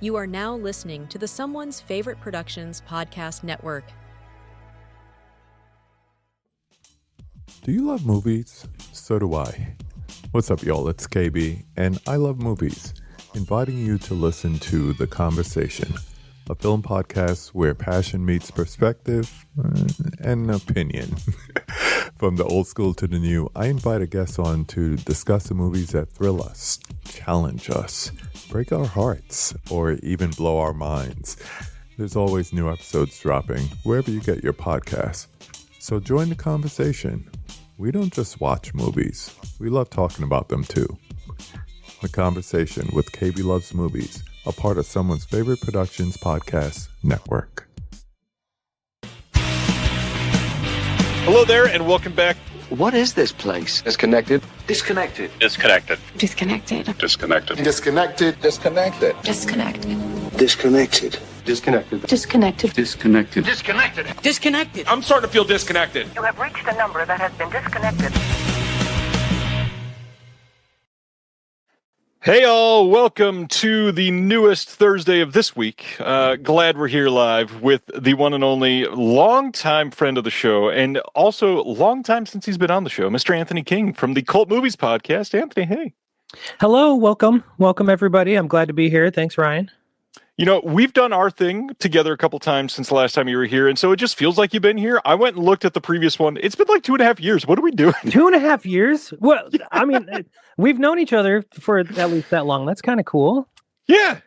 You are now listening to the Someone's Favorite Productions podcast network. Do you love movies? So do I. What's up, y'all? It's KB, and I love movies. Inviting you to listen to The Conversation, a film podcast where passion meets perspective and opinion. From the old school to the new, I invite a guest on to discuss the movies that thrill us, challenge us, break our hearts, or even blow our minds. There's always new episodes dropping wherever you get your podcasts. So join the conversation. We don't just watch movies, we love talking about them too. The Conversation with KB Loves Movies, a part of Someone's Favorite Productions podcast network. Hello there, and welcome back. What is this place? Disconnected. Disconnected. Disconnected. Disconnected. Disconnected. Disconnected. Disconnected. Disconnected. Disconnected. Disconnected. Disconnected. Disconnected. Disconnected. Disconnected. I'm starting to feel disconnected. You have reached a number that has been disconnected. Hey all, welcome to the newest Thursday of this week. Glad we're here live with the one and only longtime friend of the show, and also long time since he's been on the show, Mr. Anthony King from the Cult Movies Podcast. Anthony, hey. Hello, welcome everybody. I'm glad to be here. Thanks, Ryan. You know, we've done our thing together a couple times since the last time you were here, and so it just feels like you've been here. I went and looked at the previous one. It's been like 2.5 years. What are we doing? 2.5 years? Well, I mean, we've known each other for at least that long. That's kind of cool. Yeah.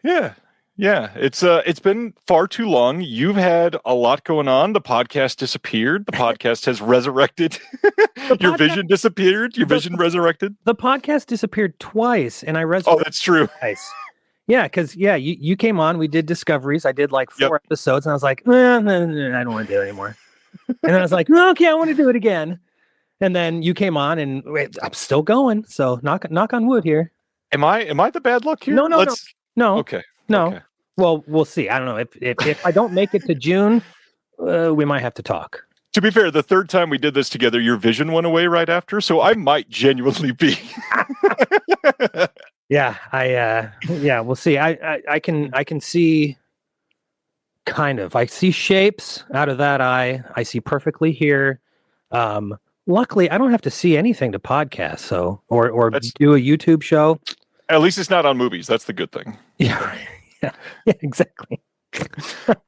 It's been far too long. You've had a lot going on. The podcast disappeared. The podcast has resurrected. Your vision disappeared. Your vision resurrected. The podcast disappeared twice, and I resurrected. Oh, that's true. Twice. Yeah, because you came on. We did Discoveries. I did like 4 episodes, and I was like, I don't want to do it anymore. And I was like, okay, I want to do it again. And then you came on, and I'm still going. So knock on wood here. Am I the bad luck here? No. Okay. No. Okay. Well, we'll see. I don't know if I don't make it to June, we might have to talk. To be fair, the third time we did this together, your vision went away right after, so I might genuinely be. Yeah, we'll see. I can see kind of. I see shapes out of that eye. I see perfectly here. Luckily, I don't have to see anything to podcast, so or do a YouTube show. At least it's not on movies. That's the good thing. Yeah, exactly.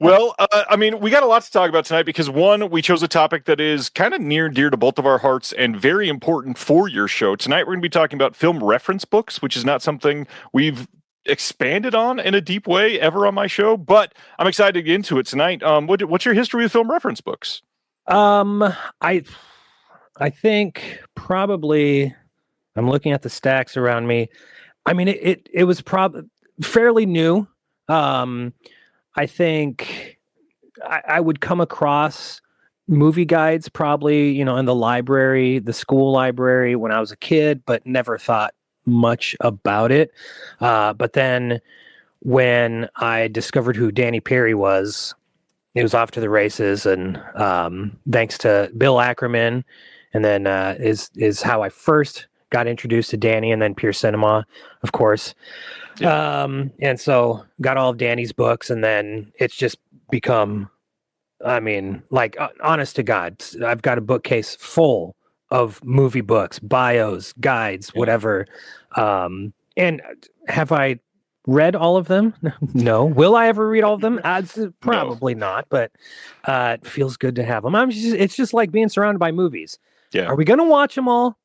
Well, I mean, we got a lot to talk about tonight because one, we chose a topic that is kind of near and dear to both of our hearts and very important for your show. Tonight, we're going to be talking about film reference books, which is not something we've expanded on in a deep way ever on my show, but I'm excited to get into it tonight. What's your history with film reference books? I think probably I'm looking at the stacks around me. I mean, it was probably fairly new. I think I would come across movie guides probably, in the library, the school library when I was a kid, but never thought much about it. But then when I discovered who Danny Perry was, it was off to the races. And thanks to Bill Ackerman, and then is how I first got introduced to Danny, and then Pure Cinema, of course. Yeah. And so got all of Danny's books, and then it's just become, honest to God, I've got a bookcase full of movie books, bios, guides, whatever. And have I read all of them? No. Will I ever read all of them? Probably not, but it feels good to have them. It's just like being surrounded by movies. Yeah. Are we going to watch them all?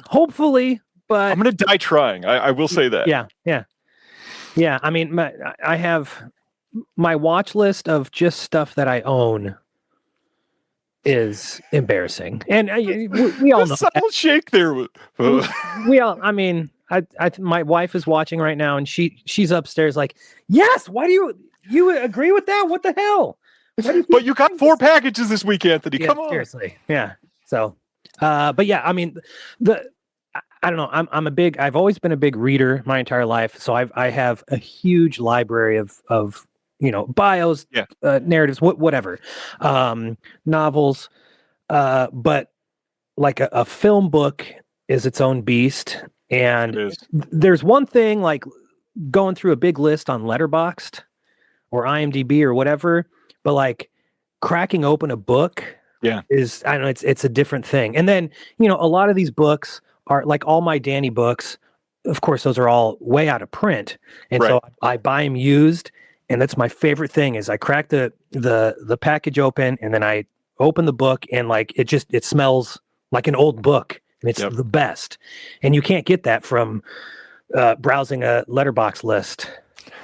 Hopefully, but I'm going to die trying. I will say that. Yeah. I mean, I have my watch list of just stuff that I own is embarrassing, and we all know. Subtle shake there. We all. I mean, my wife is watching right now, and she's upstairs like, yes. Why do you agree with that? What the hell? But you got 4 packages this week, Anthony. Yeah, come on. Seriously. Yeah. So. But yeah, I mean, I don't know. I've always been a big reader my entire life. So I have a huge library of bios, narratives, whatever, novels. But like a film book is its own beast. And there's one thing like going through a big list on Letterboxd or IMDb or whatever, but like cracking open a book is, I don't know, it's a different thing. And then, you know, a lot of these books are like all my Danny books. Of course, those are all way out of print. And so I buy them used. And that's my favorite thing is I crack the package open and then I open the book and like, it smells like an old book and it's the best. And you can't get that from browsing a letterbox list.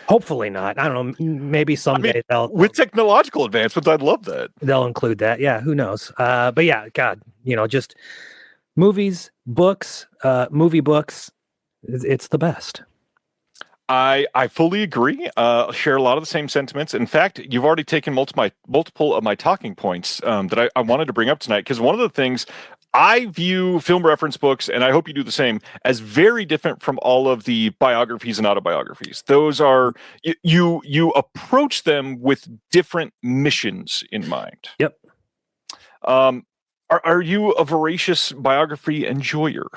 Hopefully not. I don't know. Maybe someday with technological advancements, I'd love that. They'll include that. Yeah, who knows? But yeah, God, you know, just movies, books, movie books. It's the best. I fully agree. Share a lot of the same sentiments. In fact, you've already taken multiple of my talking points that I wanted to bring up tonight. Because one of the things I view film reference books, and I hope you do the same, as very different from all of the biographies and autobiographies. Those are you approach them with different missions in mind. Yep. Are you a voracious biography enjoyer?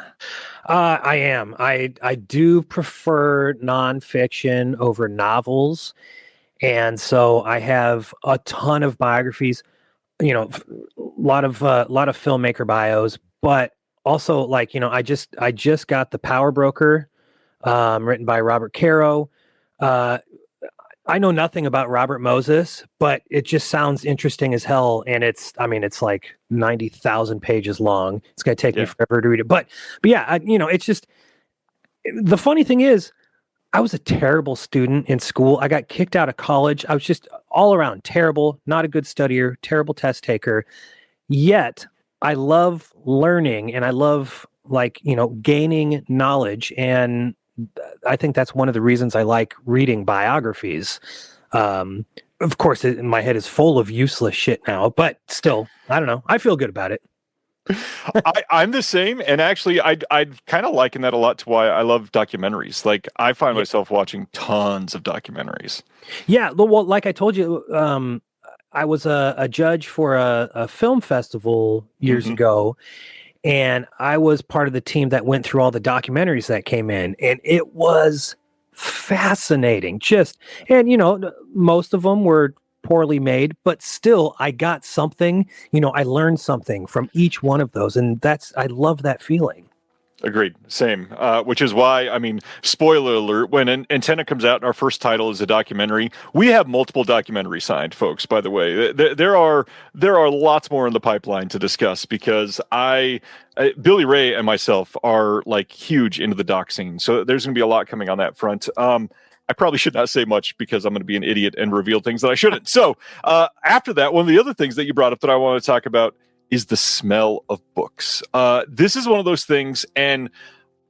I am. I do prefer nonfiction over novels, and so I have a ton of biographies. You know, a lot of filmmaker bios, but also like, you know, I just got The Power Broker, written by Robert Caro. I know nothing about Robert Moses, but it just sounds interesting as hell. And it's like 90,000 pages long. It's going to take me forever to read it. But yeah, you know, it's just, the funny thing is, I was a terrible student in school. I got kicked out of college. I was just all around terrible, not a good studier, terrible test taker. Yet I love learning and I love, like, you know, gaining knowledge. And I think that's one of the reasons I like reading biographies. Of course, my head is full of useless shit now, but still, I don't know. I feel good about it. I'm the same, and actually, I'd kind of liken that a lot to why I love documentaries. Like, I find myself watching tons of documentaries. Yeah, well, like I told you, I was a judge for a film festival years ago, and I was part of the team that went through all the documentaries that came in, and it was fascinating. And you know, most of them were poorly made, but still I got something, you know, I learned something from each one of those. And I love that feeling. Agreed. Same. Which is why, I mean, spoiler alert, when Antenna comes out and our first title is a documentary, we have multiple documentaries signed, folks, by the way. There are lots more in the pipeline to discuss because Billy Ray and myself are like huge into the doc scene. So there's going to be a lot coming on that front. I probably should not say much because I'm going to be an idiot and reveal things that I shouldn't. So after that, one of the other things that you brought up that I want to talk about is the smell of books. This is one of those things, and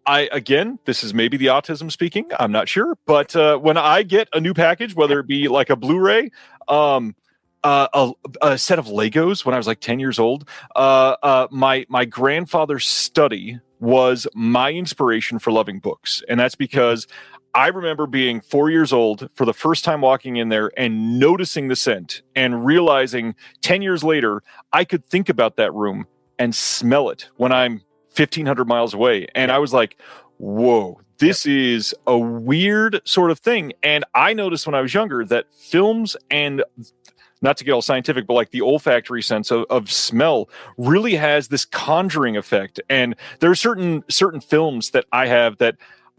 this is maybe the autism speaking, I'm not sure, but when I get a new package, whether it be like a Blu-ray, a set of Legos when I was like 10 years old, my grandfather's study was my inspiration for loving books. And that's because I remember being 4 years old for the first time walking in there and noticing the scent and realizing 10 years later, I could think about that room and smell it when I'm 1,500 miles away. And I was like, whoa, this is a weird sort of thing. And I noticed when I was younger that films, and not to get all scientific, but like the olfactory sense of smell really has this conjuring effect. And there are certain films that I have that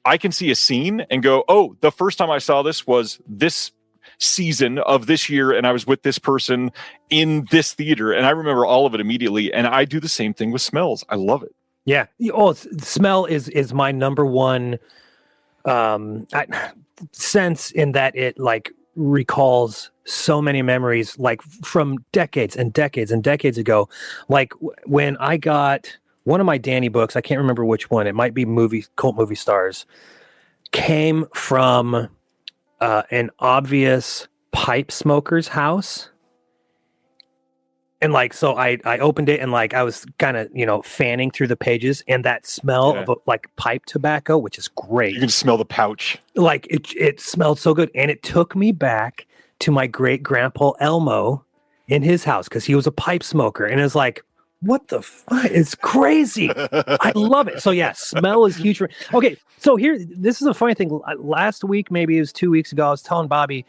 I can see a scene and go, oh, the first time I saw this was this season of this year, and I was with this person in this theater, and I remember all of it immediately. And I do the same thing with smells. I love it. Yeah. Oh, smell is my number one sense, in that it like recalls so many memories, like from decades and decades and decades ago. Like when I got one of my Danny books, I can't remember which one, it might be Cult Movie Stars, came from an obvious pipe smoker's house. And like, so I opened it and like I was kind of, you know, fanning through the pages, and that smell of like pipe tobacco, which is great. You can smell the pouch. Like it smelled so good. And it took me back to my great grandpa Elmo in his house, because he was a pipe smoker. And it was like, what the fuck? It's crazy. I love it. So yeah, smell is huge. Okay, so this is a funny thing. Last week, maybe it was 2 weeks ago, I was telling Bobby,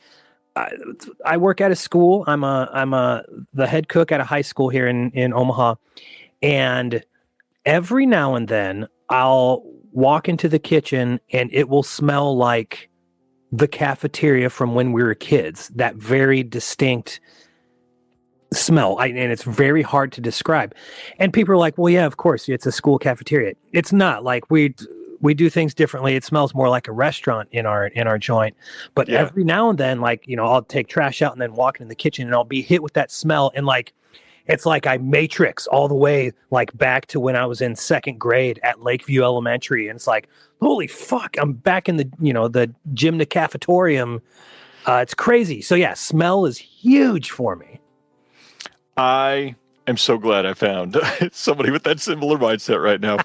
I work at a school. I'm the head cook at a high school here in Omaha, and every now and then I'll walk into the kitchen and it will smell like the cafeteria from when we were kids. That very distinct smell, and it's very hard to describe. And people are like, well, yeah, of course, it's a school cafeteria. It's not. Like we do things differently. It smells more like a restaurant in our joint. But every now and then, like, I'll take trash out and then walk in the kitchen and I'll be hit with that smell, and like it's like I matrix all the way like back to when I was in second grade at Lakeview Elementary, and it's like, holy fuck, I'm back in the the gymnacafetorium. It's crazy. So yeah, smell is huge for me. I am so glad I found somebody with that similar mindset right now.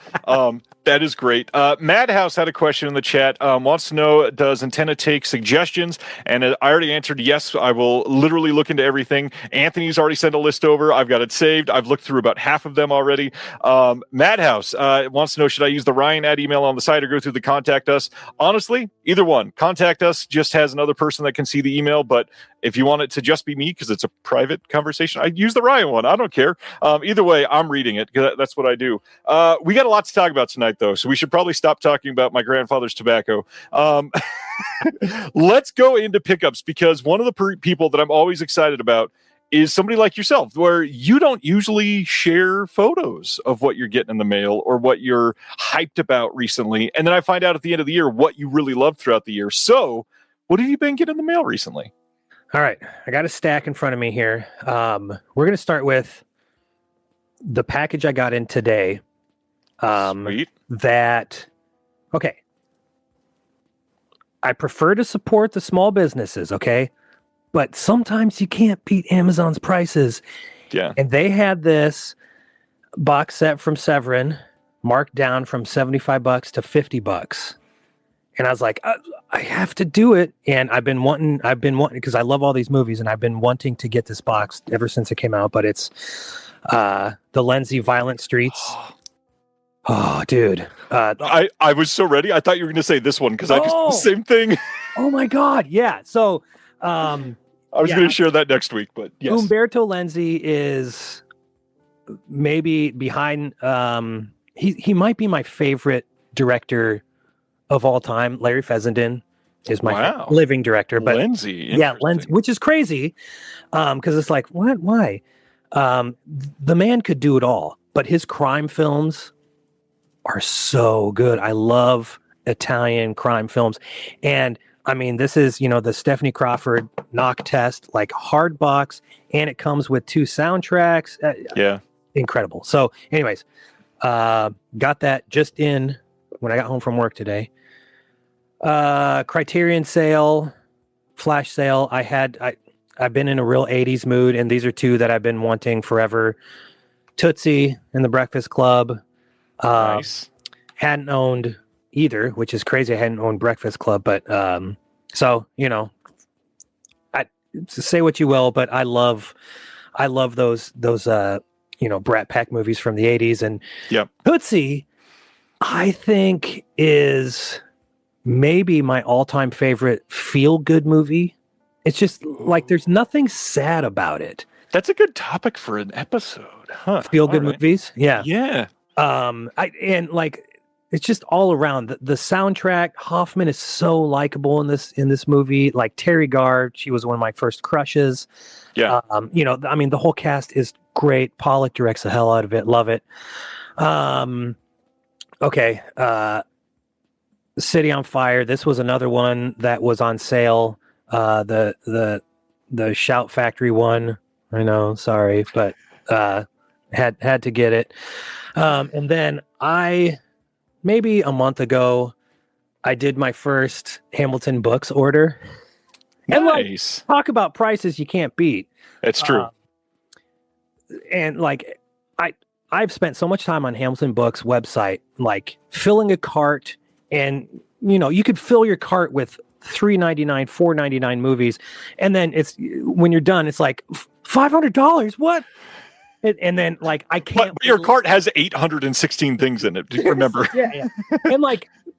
That is great. Madhouse had a question in the chat. Wants to know, does Antenna take suggestions? And I already answered yes. I will literally look into everything. Anthony's already sent a list over. I've got it saved. I've looked through about half of them already. Madhouse wants to know, should I use the Ryan ad email on the site or go through the contact us? Honestly, either one. Contact us just has another person that can see the email, but if you want it to just be me, because it's a private conversation, I use the Ryan one. I don't care. Either way, I'm reading it because that's what I do. We got a lot to talk about tonight, though, so we should probably stop talking about my grandfather's tobacco. Let's go into pickups, because one of the people that I'm always excited about is somebody like yourself, where you don't usually share photos of what you're getting in the mail or what you're hyped about recently. And then I find out at the end of the year what you really loved throughout the year. So what have you been getting in the mail recently? All right, I got a stack in front of me here. We're going to start with the package I got in today. Sweet. Okay. I prefer to support the small businesses, okay? But sometimes you can't beat Amazon's prices. Yeah. And they had this box set from Severin marked down from $75 to $50. And I was like, I have to do it. And I've been wanting, because I love all these movies, and I've been wanting to get this box ever since it came out. But it's the Lenzi Violent Streets. Oh, dude. I was so ready. I thought you were going to say this one, because I just did the same thing. Oh, my God. Yeah. So I was going to share that next week, but yes. Umberto Lenzi is maybe behind. He might be my favorite director of all time. Larry Fessenden is my living director, but Lenzi, Lenzi, which is crazy, because it's like, what? Why? The man could do it all, but his crime films are so good. I love Italian crime films, and I mean, this is the Stephanie Crawford Knock Test, like hard box, and it comes with 2 soundtracks. Incredible. So, anyways, got that just in when I got home from work today. Criterion sale, flash sale. I've been in a real 80s mood, and these are 2 that I've been wanting forever. Tootsie and the Breakfast Club. Nice. Hadn't owned either, which is crazy. I hadn't owned Breakfast Club, but so I say what you will, but I love those Brat Pack movies from the 80s, and Tootsie, I think, is maybe my all-time favorite feel-good movie. It's just like there's nothing sad about it. That's a good topic for an episode, huh? Feel-good movies, yeah. It's just all around the soundtrack. Hoffman is so likable in this movie. Like Terry Garr, she was one of my first crushes. Yeah. The whole cast is great. Pollock directs the hell out of it. Love it. Okay. City on Fire. This was another one that was on sale. The Shout Factory one. I know, sorry, but had to get it. And then maybe a month ago, I did my first Hamilton Books order. Nice. And talk about prices you can't beat. It's true. And I've spent so much time on Hamilton Books website, like filling a cart, and you could fill your cart with $3.99, $4.99 movies, and then it's when you're done, it's like $500. What? And then like I can't. But your cart has 816 things in it. Do you remember? Yeah.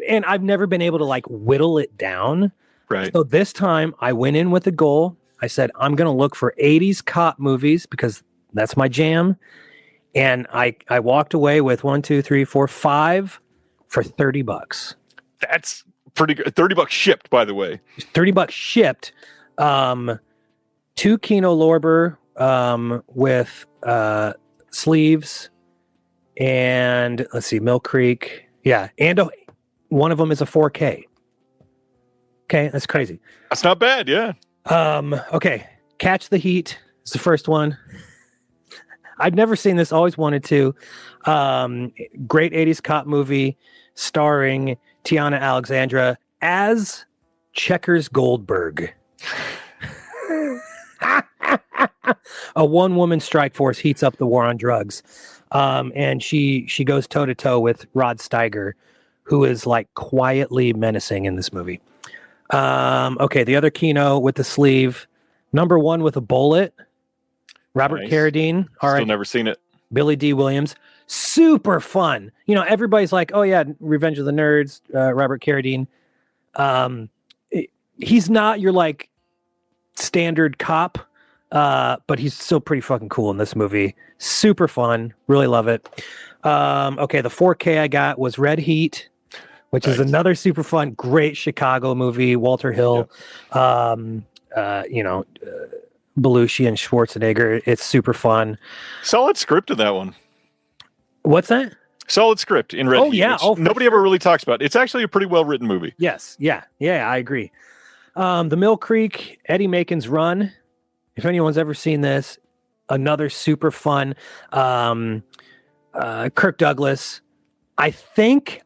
And I've never been able to like whittle it down. Right. So this time I went in with a goal. I said, I'm going to look for 80s cop movies because that's my jam. And I walked away with 5 for $30. That's pretty good. $30 shipped, by the way. $30 shipped. 2 Kino Lorber with sleeves, and let's see, Mill Creek. Yeah, and one of them is a 4K. Okay, that's crazy. That's not bad, yeah. Okay, Catch the Heat is the first one. I've never seen this, always wanted to. Great 80s cop movie starring Tiana Alexandra as Checkers Goldberg. A one-woman strike force heats up the war on drugs. And she goes toe-to-toe with Rod Steiger, who is like quietly menacing in this movie. Okay, the other Kino with the sleeve. Number One with a Bullet. Robert Carradine. Still never seen it. Billy D. Williams. Super fun. You know, everybody's like, oh yeah, Revenge of the Nerds, Robert Carradine. He's not your like standard cop, but he's still pretty fucking cool in this movie. Super fun. Really love it. Okay, the 4K I got was Red Heat, which is another super fun, great Chicago movie. Walter Hill, Belushi and Schwarzenegger. It's super fun. Solid script in that one. What's that? Solid script in Red Heat. Yeah. Nobody ever really talks about. It's actually a pretty well written movie. Yes. Yeah, I agree. The Mill Creek, Eddie Macon's Run. If anyone's ever seen this, another super fun. Kirk Douglas. I think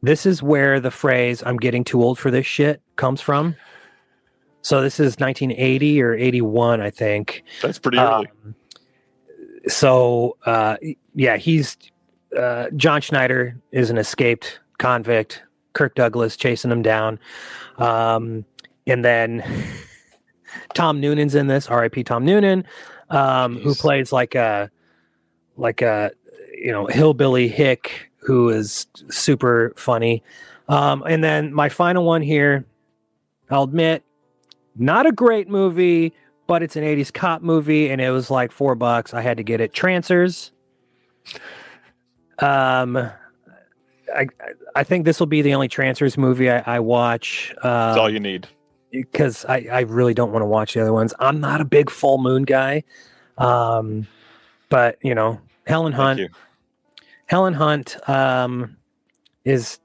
this is where the phrase "I'm getting too old for this shit" comes from. So this is 1980 or 81, I think. That's pretty early. He's John Schneider is an escaped convict. Kirk Douglas chasing him down. And then Tom Noonan's in this, R.I.P. Tom Noonan, who plays like a hillbilly hick who is super funny. And then my final one here, I'll admit, not a great movie, but it's an 80s cop movie, and it was like $4. I had to get it. Trancers. I think this will be the only Trancers movie I watch. That's all you need. Because I really don't want to watch the other ones. I'm not a big Full Moon guy. But, Helen Hunt. Helen Hunt is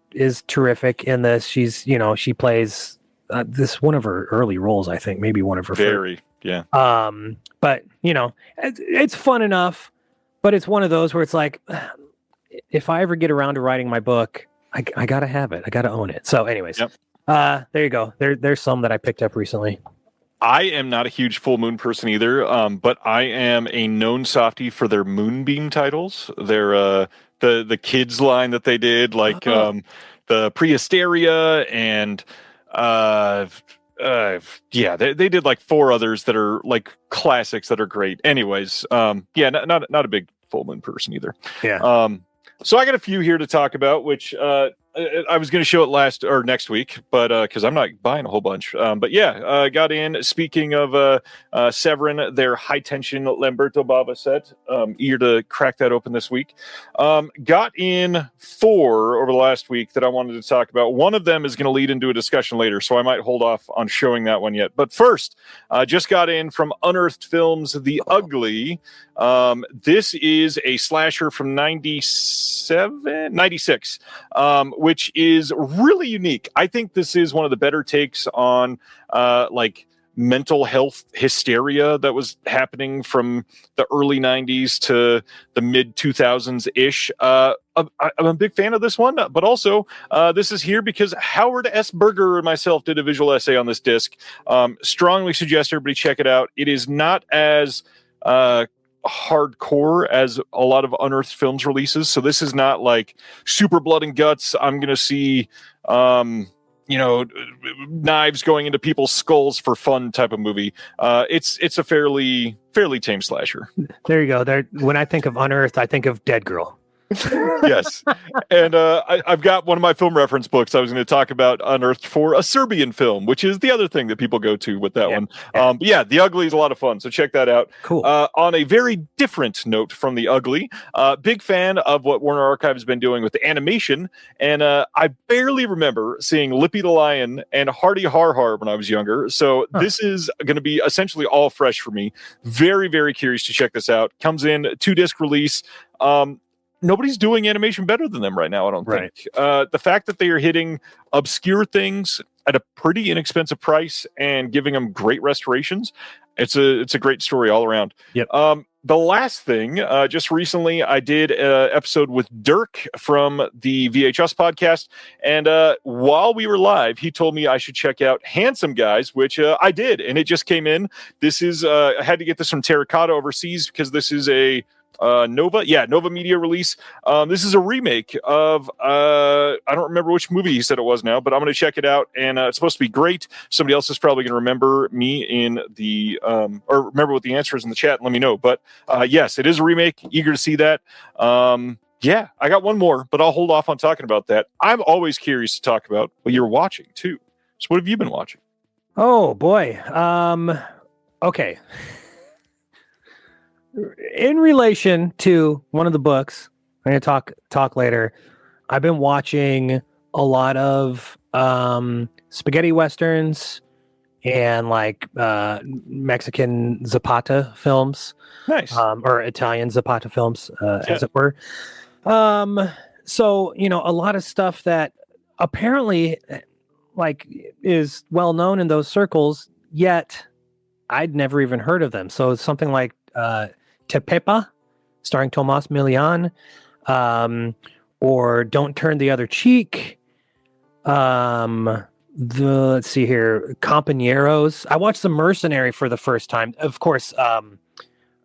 terrific in this. She's, she plays this one of her early roles, I think, maybe one of her very, yeah. But it's fun enough, but it's one of those where it's like, if I ever get around to writing my book, I gotta have it. I gotta own it. So anyways, there you go. There's some that I picked up recently. I am not a huge Full Moon person either, but I am a known softie for their Moonbeam titles. Their the kids line that they did, like the Prehysteria and they did like 4 others that are like classics that are great. Anyways, not a big Full Moon person either. Yeah. So I got a few here to talk about, which I was going to show it next week, but because I'm not buying a whole bunch. Got in. Speaking of Severin, their high tension Lamberto Bava set. Eager to crack that open this week. Got in 4 over the last week that I wanted to talk about. One of them is going to lead into a discussion later, so I might hold off on showing that one yet. But first, just got in from Unearthed Films, The Ugly. This is a slasher from 96, which is really unique. I think this is one of the better takes on mental health hysteria that was happening from the early 90s to the mid 2000s ish. I'm a big fan of this one, but also this is here because Howard S. Berger and myself did a visual essay on this disc. Strongly suggest everybody check it out. It is not as hardcore as a lot of Unearthed Films releases, so this is not like super blood and guts. I'm gonna see knives going into people's skulls for fun type of movie. It's a fairly tame slasher. There you go. There. When I think of Unearthed, I think of Dead Girl. Yes. And I've got one of my film reference books I was going to talk about Unearthed for a Serbian film, which is the other thing that people go to with that one. But yeah, The Ugly is a lot of fun. So check that out. Cool. On a very different note from The Ugly, big fan of what Warner Archive has been doing with the animation. And I barely remember seeing Lippy the Lion and Hardy Har Har when I was younger. So this is going to be essentially all fresh for me. Very, very curious to check this out. Comes in 2-disc release. Nobody's doing animation better than them right now, I don't think. The fact that they are hitting obscure things at a pretty inexpensive price and giving them great restorations, it's a great story all around. Yep. The last thing, just recently, I did an episode with Dirk from the VHS podcast, and while we were live, he told me I should check out Handsome Guys, which I did, and it just came in. This is I had to get this from Terracotta overseas because this is a Nova Media release. This is a remake of I don't remember which movie he said it was now, but I'm going to check it out, and it's supposed to be great. Somebody else is probably going to remember me in the or remember what the answer is in the chat and let me know. But yes, it is a remake. Eager to see that. Yeah, I got one more, but I'll hold off on talking about that. I'm always curious to talk about what you're watching too. So what have you been watching? Oh boy. Okay. In relation to one of the books, I'm going to talk later. I've been watching a lot of spaghetti westerns and like Mexican Zapata films. Nice. Or Italian Zapata films, as it were. So, a lot of stuff that apparently like is well known in those circles, yet I'd never even heard of them. So it's something like Tepepa, starring Tomas Milian, or Don't Turn the Other Cheek. Let's see here, Compañeros. I watched The Mercenary for the first time. Of course,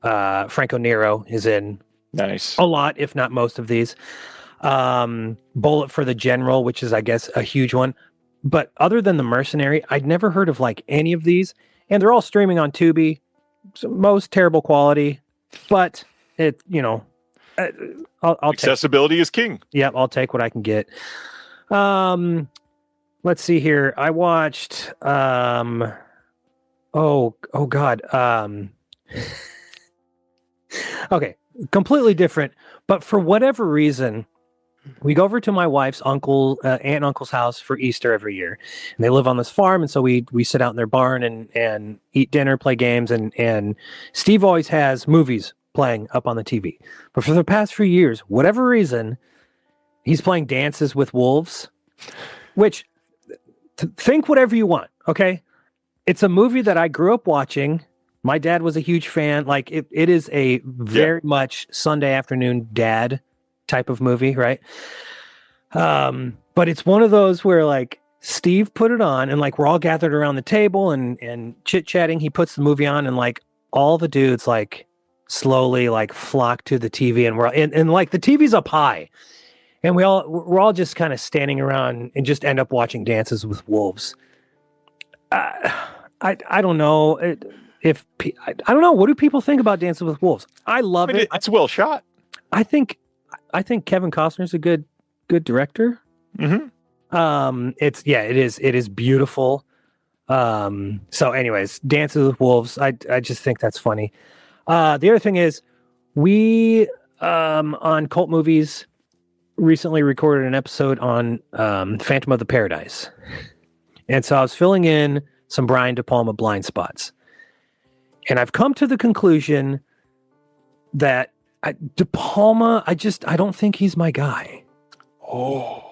Franco Nero is in Nice. a lot, if not most of these. Bullet for the General, which is, I guess, a huge one. But other than The Mercenary, I'd never heard of like any of these, and they're all streaming on Tubi. So most terrible quality, but it, I'll Accessibility is king. Yeah, I'll take what I can get. Let's see here. I watched oh God. Okay, completely different, but for whatever reason, we go over to my wife's aunt and uncle's house for Easter every year, and they live on this farm. And so we sit out in their barn and eat dinner, play games. And Steve always has movies playing up on the TV, but for the past few years, whatever reason, he's playing Dances with Wolves, which think whatever you want. Okay. It's a movie that I grew up watching. My dad was a huge fan. Like it is a very much Sunday afternoon dad type of movie, right? But it's one of those where like Steve put it on and like we're all gathered around the table and chit-chatting. He puts the movie on and like all the dudes like slowly like flock to the TV, and we're and like the TV's up high, and we're all just kind of standing around and just end up watching Dances with Wolves. I don't know I don't know, what do people think about Dances with Wolves? I love it. It's well shot. I think Kevin Costner's a good director. Mm-hmm. It is beautiful. So anyways, Dances with Wolves. I just think that's funny. The other thing is we on Cult Movies recently recorded an episode on Phantom of the Paradise. And so I was filling in some Brian De Palma blind spots. And I've come to the conclusion that De Palma, I don't think he's my guy. Oh.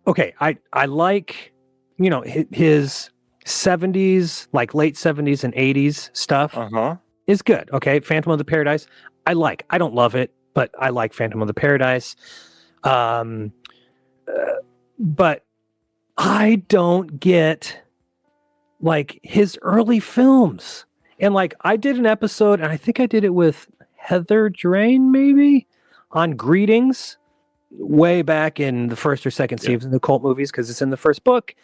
Okay, I like, his 70s, like late 70s and 80s stuff is good. Okay, Phantom of the Paradise, I like. I don't love it, but I like Phantom of the Paradise. But I don't get like his early films. And like I did an episode, and I think I did it with Heather Drain maybe, on Greetings, way back in the first or second season of the cult movies because it's in the first book.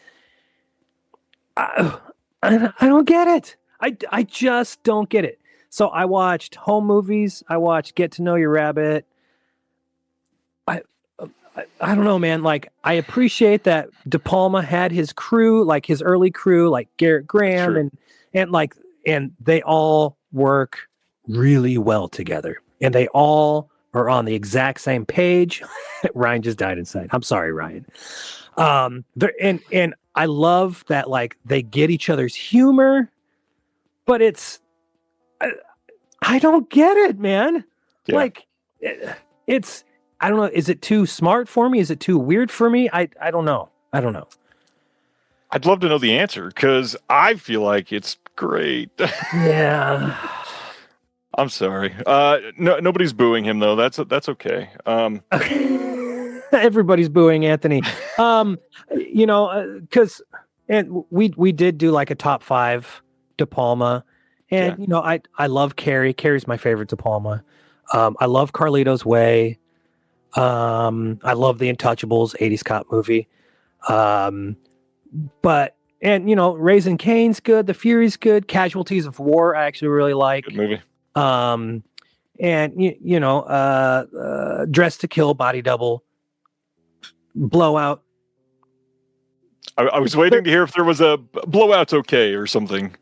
I don't get it. I just don't get it. So I watched home movies. I watched Get to Know Your Rabbit. I don't know, man. Like, I appreciate that De Palma had his crew, like his early crew, like Garrett Graham, and they all work really well together, and they all are on the exact same page. Ryan just died inside. I'm sorry, Ryan. And I love that, like, they get each other's humor, but I don't get it, man. Yeah. Like, it's. I don't know. Is it too smart for me? Is it too weird for me? I don't know. I'd love to know the answer because I feel like it's great. Yeah. I'm sorry. No, nobody's booing him though. That's okay. Everybody's booing Anthony. Because and we did do like a top 5 De Palma, and I love Carrie. Carrie's my favorite De Palma. I love Carlito's Way. I love the Untouchables 80s cop movie. But Raising Cane's good, The Fury's good, Casualties of War I actually really like. Good movie. And Dress to Kill, Body Double, Blowout. I was waiting to hear if there was a Blowout's okay or something.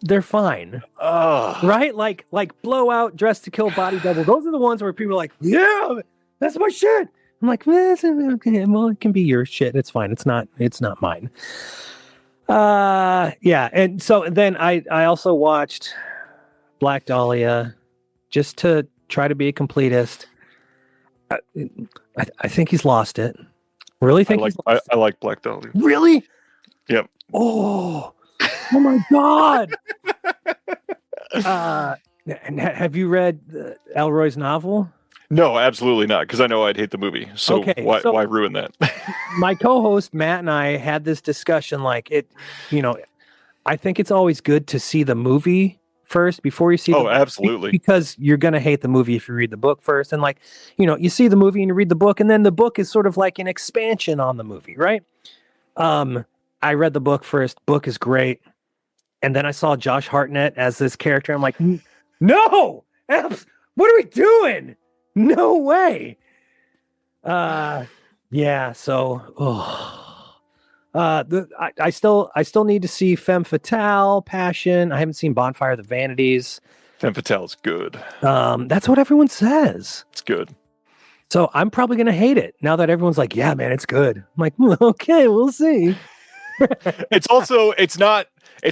They're fine. Right? Like Blowout, Dress to Kill, Body Double. Those are the ones where people are like, yeah, that's my shit. I'm like, well, it can be your shit. It's fine. It's not mine. Yeah. And so then I also watched Black Dahlia just to try to be a completist. I think he's lost it. Really think I like Black Dahlia. Really? Yep. Oh my God. And have you read Elroy's novel? No, absolutely not, because I know I'd hate the movie. So Okay, why ruin that? My co-host Matt and I had this discussion. Like I think it's always good to see the movie first before you see. Oh, absolutely. Because you're gonna hate the movie if you read the book first, and you see the movie and you read the book, and then the book is sort of like an expansion on the movie, right? I read the book first. Book is great, and then I saw Josh Hartnett as this character. I'm like, no, what are we doing? No way. Yeah. So, I still need to see Femme Fatale, Passion. I haven't seen Bonfire of the Vanities. Femme Fatale's good. That's what everyone says. It's good. So I'm probably gonna hate it now that everyone's like, yeah, man, it's good. I'm like, okay, we'll see. It's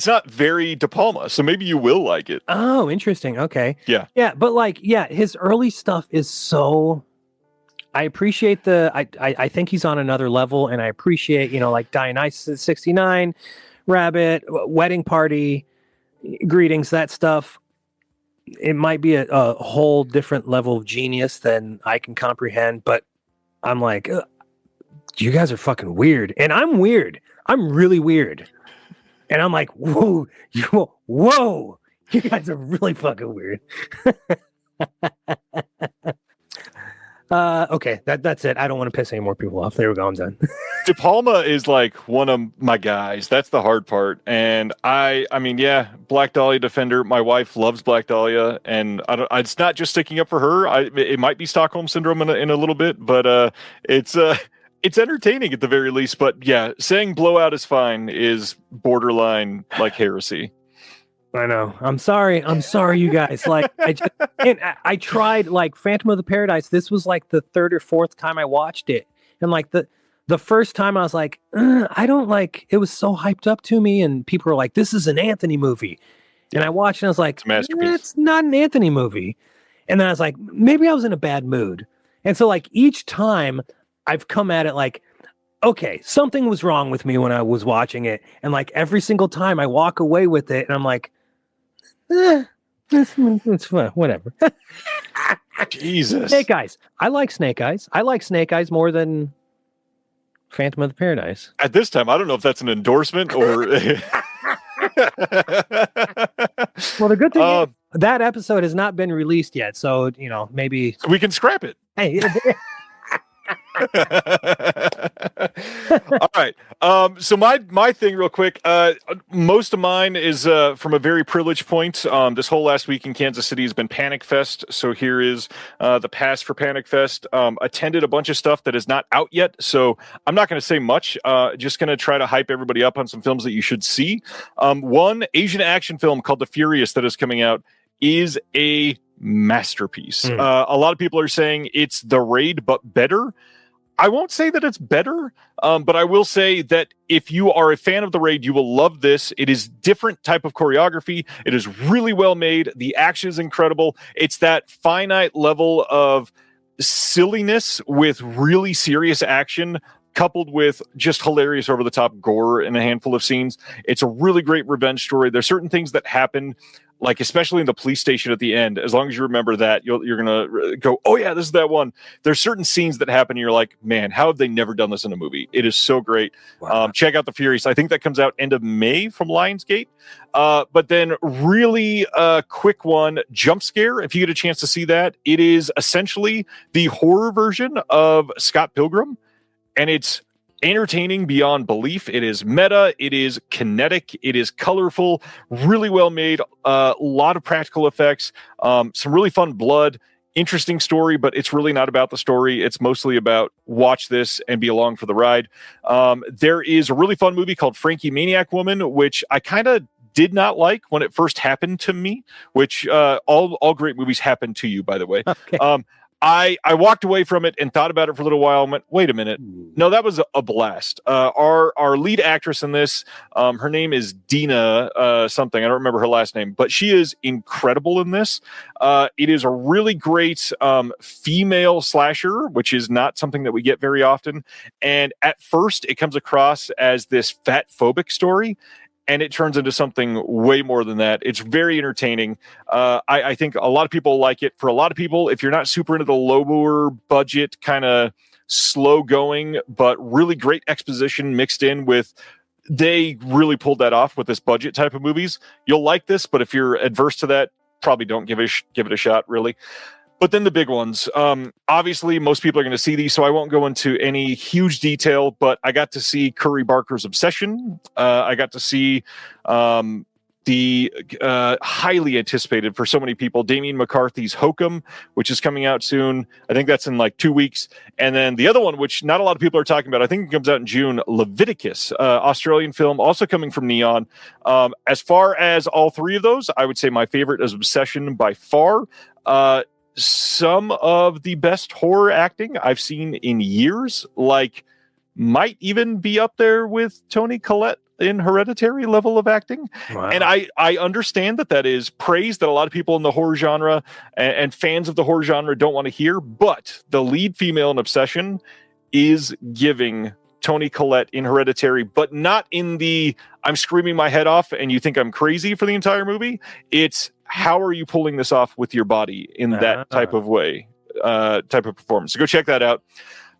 not very De Palma, so maybe you will like it. Oh, interesting. Okay. Yeah. Yeah, but his early stuff is so. I appreciate I think he's on another level, and I appreciate like Dionysus 69, Rabbit, Wedding Party, Greetings, that stuff. It might be a whole different level of genius than I can comprehend, but I'm like, you guys are fucking weird, and I'm weird. I'm really weird. And I'm like, whoa, you guys are really fucking weird. Okay, that's it. I don't want to piss any more people off. There we go. I'm done. De Palma is like one of my guys. That's the hard part. And I mean, yeah, Black Dahlia defender. My wife loves Black Dahlia, and it's not just sticking up for her. It might be Stockholm syndrome in a little bit, but it's entertaining at the very least. But yeah, saying Blowout is fine is borderline like heresy. I know. I'm sorry, you guys. Like, I tried like Phantom of the Paradise. This was like the 3rd or 4th time I watched it, and like the first time I was like, I don't like. It was so hyped up to me, and people were like, "This is an Anthony movie," and I watched, and I was like, "It's not an Anthony movie." And then I was like, maybe I was in a bad mood, and so like each time I've come at it like, okay, something was wrong with me when I was watching it, and like every single time I walk away with it, and I'm like. It's fun, whatever. Jesus. Snake Eyes. I like Snake Eyes. I like Snake Eyes more than Phantom of the Paradise. At this time, I don't know if that's an endorsement or. Well, the good thing is that episode has not been released yet, so maybe we can scrap it. Hey, All right. So my thing real quick, most of mine is from a very privileged point. This whole last week in Kansas City has been Panic Fest. So here is the pass for Panic Fest. Attended a bunch of stuff that is not out yet. So I'm not going to say much. Just going to try to hype everybody up on some films that you should see. One Asian action film called The Furious that is coming out is a masterpiece. A lot of people are saying it's The Raid, but better. I won't say that it's better, but I will say that if you are a fan of The Raid, you will love this. It is different type of choreography. It is really well made. The action is incredible. It's that finite level of silliness with really serious action, coupled with just hilarious over-the-top gore in a handful of scenes. It's a really great revenge story. There's certain things that happen, like especially in the police station at the end. As long as you remember that, you're going to go, oh yeah, this is that one. There's certain scenes that happen and you're like, man, how have they never done this in a movie? It is so great. Wow. Check out The Furious. I think that comes out end of May from Lionsgate. But then really quick one, Jump Scare. If you get a chance to see that, it is essentially the horror version of Scott Pilgrim. And it's entertaining beyond belief. It is meta. It is kinetic. It is colorful. Really well made. A lot of practical effects. Some really fun blood. Interesting story, but it's really not about the story. It's mostly about watch this and be along for the ride. There is a really fun movie called Frankie Maniac Woman, which I kind of did not like when it first happened to me, which all great movies happen to you, by the way. Okay. I walked away from it and thought about it for a little while and went, wait a minute. No, that was a blast. Our lead actress in this, her name is Dina something. I don't remember her last name, but she is incredible in this. It is a really great female slasher, which is not something that we get very often. And at first, it comes across as this fat phobic story. And it turns into something way more than that. It's very entertaining. I think a lot of people like it. For a lot of people, if you're not super into the lower budget, kind of slow going, but really great exposition mixed in with, they really pulled that off with this budget type of movies. You'll like this, but if you're adverse to that, probably don't give it a shot, really. But then the big ones, obviously most people are going to see these, so I won't go into any huge detail, but I got to see Curry Barker's Obsession. I got to see the highly anticipated for so many people, Damien McCarthy's Hokum, which is coming out soon. I think that's in like 2 weeks. And then the other one, which not a lot of people are talking about, I think it comes out in June, Leviticus, Australian film, also coming from Neon. As far as all three of those, I would say my favorite is Obsession by far. Some of the best horror acting I've seen in years, like might even be up there with Toni Collette in Hereditary level of acting. Wow. And I understand that is praise that a lot of people in the horror genre and fans of the horror genre don't want to hear, but the lead female in Obsession is giving Toni Collette in Hereditary, but not in the I'm screaming my head off and you think I'm crazy for the entire movie. It's how are you pulling this off with your body in that type of way, type of performance. So go check that out.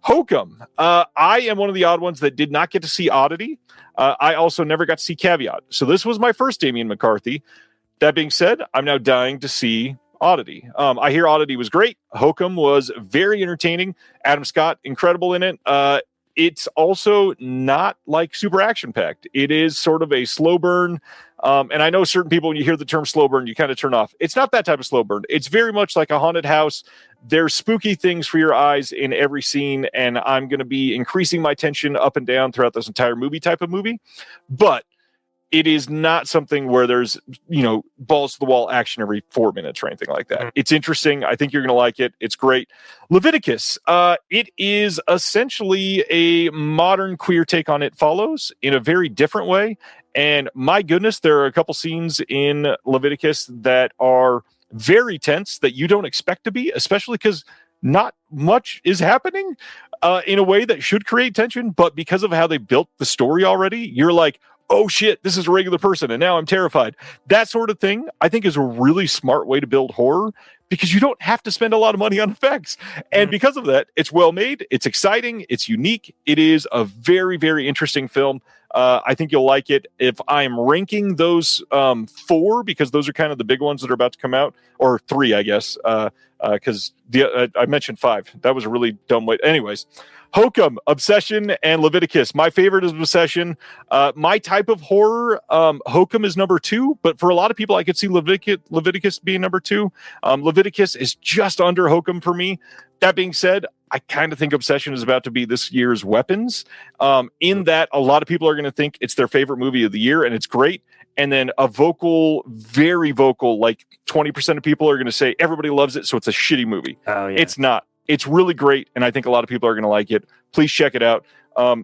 Hokum. I am one of the odd ones that did not get to see Oddity. I also never got to see Caveat. So this was my first Damien McCarthy. That being said, I'm now dying to see Oddity. I hear Oddity was great. Hokum was very entertaining. Adam Scott, incredible in it. It's also not like super action-packed. It is sort of a slow burn. And I know certain people, when you hear the term slow burn, you kind of turn off. It's not that type of slow burn. It's very much like a haunted house. There's spooky things for your eyes in every scene, and I'm going to be increasing my tension up and down throughout this entire movie type of movie. But it is not something where there's, balls to the wall action every 4 minutes or anything like that. It's interesting. I think you're going to like it. It's great. Leviticus. It is essentially a modern queer take on It Follows in a very different way. And my goodness, there are a couple scenes in Leviticus that are very tense that you don't expect to be, especially because not much is happening in a way that should create tension. But because of how they built the story already, you're like, oh shit, this is a regular person and now I'm terrified. That sort of thing, I think, is a really smart way to build horror because you don't have to spend a lot of money on effects. And because of that, it's well made, it's exciting, it's unique. It is a very, very interesting film. I think you'll like it. If I'm ranking those 4, because those are kind of the big ones that are about to come out, or 3, I guess, because I mentioned 5. That was a really dumb way. Anyways, Hokum, Obsession, and Leviticus. My favorite is Obsession. My type of horror, Hokum is number 2, but for a lot of people, I could see Leviticus being number 2. Leviticus is just under Hokum for me. That being said, I kind of think Obsession is about to be this year's Weapons, in that a lot of people are going to think it's their favorite movie of the year, and it's great. And then very vocal, like 20% of people are going to say everybody loves it, so it's a shitty movie. Oh, yeah. It's not. It's really great, and I think a lot of people are going to like it. Please check it out.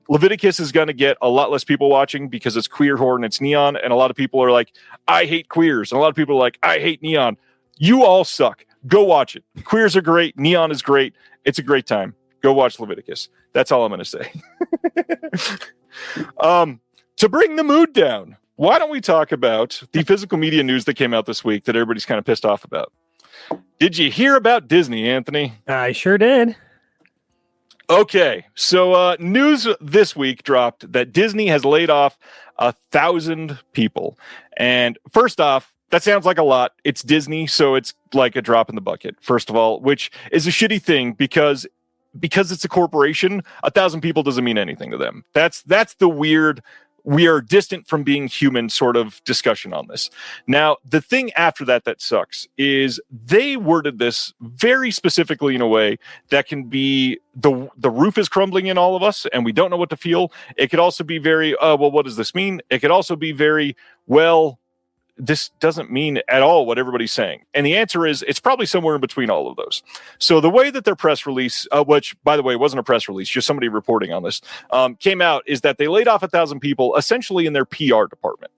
Leviticus is going to get a lot less people watching because it's queer horror and it's neon, and a lot of people are like, I hate queers, and a lot of people are like, I hate neon. You all suck. Go watch it. Queers are great. Neon is great. It's a great time. Go watch Leviticus. That's all I'm going to say. To bring the mood down, why don't we talk about the physical media news that came out this week that everybody's kind of pissed off about? Did you hear about Disney, Anthony? I sure did. Okay, so news this week dropped that Disney has laid off 1,000 people. And first off, that sounds like a lot. It's Disney, so it's like a drop in the bucket, first of all, which is a shitty thing because it's a corporation. 1,000 people doesn't mean anything to them. That's the weird, we are distant from being human sort of discussion on this. Now, the thing after that sucks is they worded this very specifically in a way that can be the roof is crumbling in all of us and we don't know what to feel. It could also be very, well, what does this mean? It could also be very, well, this doesn't mean at all what everybody's saying. And the answer is it's probably somewhere in between all of those. So the way that their press release, which by the way wasn't a press release, just somebody reporting on this, came out is that they laid off 1,000 people essentially in their PR department.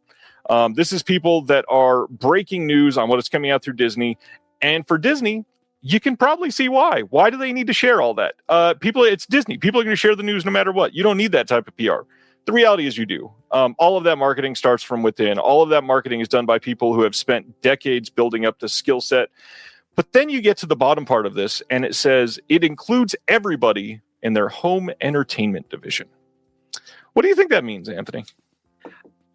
This is people that are breaking news on what is coming out through Disney. And for Disney, you can probably see why. Why do they need to share all that? It's Disney. People are going to share the news no matter what. You don't need that type of PR. The reality is you do. All of that marketing starts from within. All of that marketing is done by people who have spent decades building up the skill set. But then you get to the bottom part of this, and it says it includes everybody in their home entertainment division. What do you think that means, Anthony?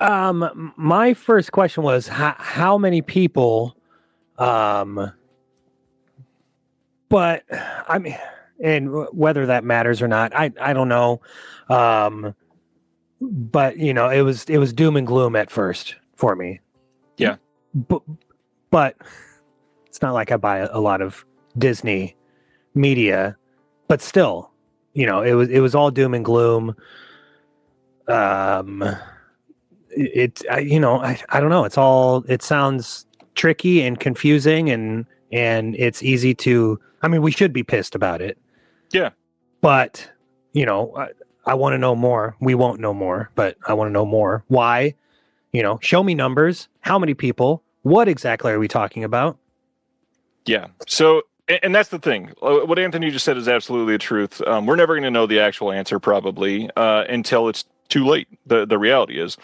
My first question was how many people, but I mean, and whether that matters or not, I don't know. But you know, it was doom and gloom at first for me. Yeah. But it's not like I buy a lot of Disney media, but still, you know, it was all doom and gloom. I don't know. It sounds tricky and confusing and it's easy to, I mean, we should be pissed about it. Yeah. But, you know, I want to know more. We won't know more, but I want to know more. Why? You know, show me numbers. How many people? What exactly are we talking about? Yeah. So, and that's the thing. What Anthony just said is absolutely the truth. We're never going to know the actual answer probably until it's too late. The reality is,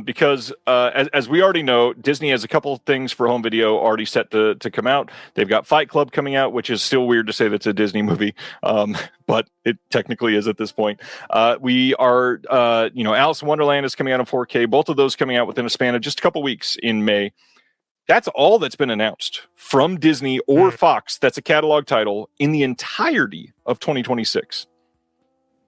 because as we already know, Disney has a couple of things for home video already set to come out. They've got Fight Club coming out, which is still weird to say that's a Disney movie, but it technically is at this point. We are, Alice in Wonderland is coming out in 4K. Both of those coming out within a span of just a couple weeks in May. That's all that's been announced from Disney or Fox. That's a catalog title in the entirety of 2026.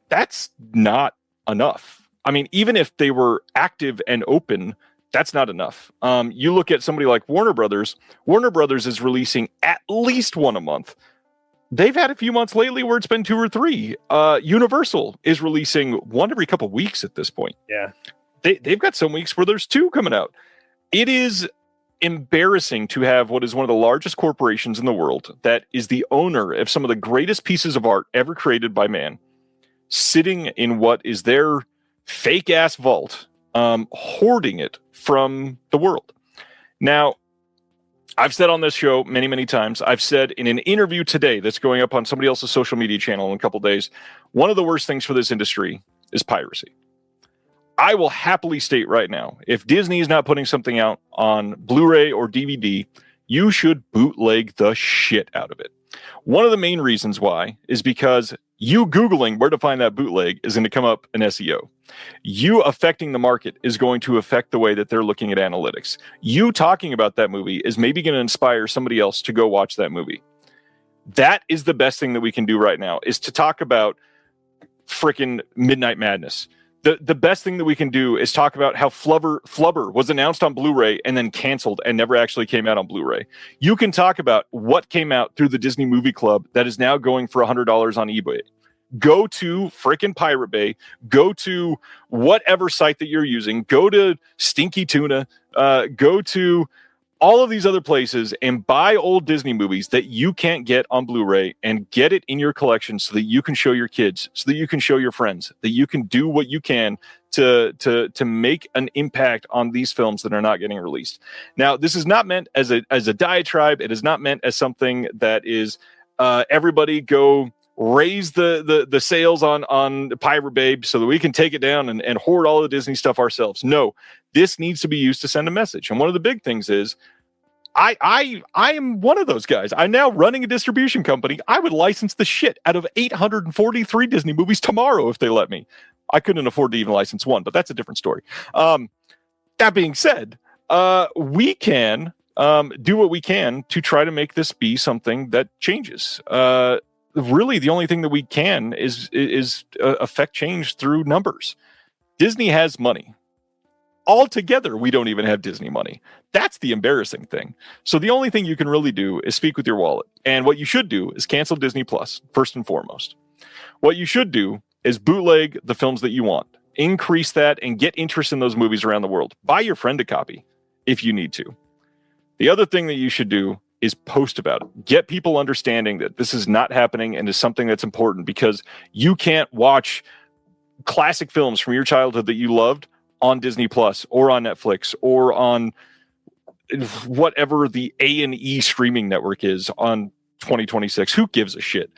That's not enough. I mean, even if they were active and open, that's not enough. You look at somebody like Warner Brothers. Warner Brothers is releasing at least one a month. They've had a few months lately where it's been 2 or 3. Universal is releasing one every couple of weeks at this point. Yeah. They've got some weeks where there's 2 coming out. It is embarrassing to have what is one of the largest corporations in the world that is the owner of some of the greatest pieces of art ever created by man sitting in what is their fake ass vault, hoarding it from the world. Now, I've said on this show many, many times, I've said in an interview today that's going up on somebody else's social media channel in a couple days, one of the worst things for this industry is piracy. I will happily state right now, if Disney is not putting something out on Blu-ray or DVD, you should bootleg the shit out of it. One of the main reasons why is because You Googling where to find that bootleg is going to come up in SEO. You affecting the market is going to affect the way that they're looking at analytics. You talking about that movie is maybe going to inspire somebody else to go watch that movie. That is the best thing that we can do right now, is to talk about freaking Midnight Madness. The best thing that we can do is talk about how Flubber was announced on Blu-ray and then canceled and never actually came out on Blu-ray. You can talk about what came out through the Disney Movie Club that is now going for $100 on eBay. Go to freaking Pirate Bay. Go to whatever site that you're using. Go to Stinky Tuna. Go to all of these other places and buy old Disney movies that you can't get on Blu-ray and get it in your collection so that you can show your kids, so that you can show your friends, that you can do what you can to make an impact on these films that are not getting released. Now, this is not meant as a diatribe. It is not meant as something that is everybody go raise the sales on Pirate Babe so that we can take it down and hoard all the Disney stuff ourselves. No, this needs to be used to send a message. And one of the big things is I am one of those guys. I'm now running a distribution company. I would license the shit out of 843 Disney movies tomorrow if they let me. I couldn't afford to even license one, but that's a different story. That being said, we can do what we can to try to make this be something that changes. Really, the only thing that we can is affect change through numbers. Disney has money. Altogether, we don't even have Disney money. That's the embarrassing thing. So the only thing you can really do is speak with your wallet. And what you should do is cancel Disney Plus, first and foremost. What you should do is bootleg the films that you want. Increase that and get interest in those movies around the world. Buy your friend a copy if you need to. The other thing that you should do is post about it. Get people understanding that this is not happening and is something that's important, because you can't watch classic films from your childhood that you loved on Disney Plus or on Netflix or on whatever the A&E streaming network is on 2026. Who gives a shit?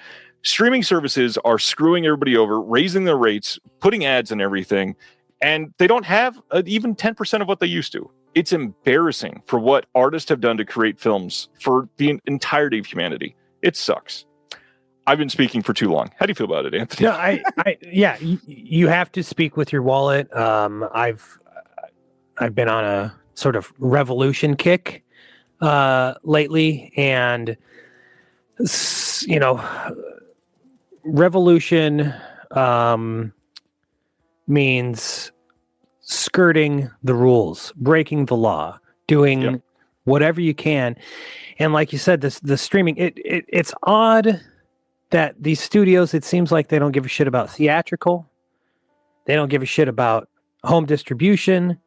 Streaming services are screwing everybody over, raising their rates, putting ads and everything, and they don't have even 10% of what they used to. It's embarrassing for what artists have done to create films for the entirety of humanity. It sucks. I've been speaking for too long. How do you feel about it, Anthony? No, yeah, you have to speak with your wallet. I've been on a sort of revolution kick lately, and revolution means skirting the rules, breaking the law, doing whatever you can. And like you said, the streaming, it's odd that these studios, it seems like they don't give a shit about theatrical. They don't give a shit about home distribution.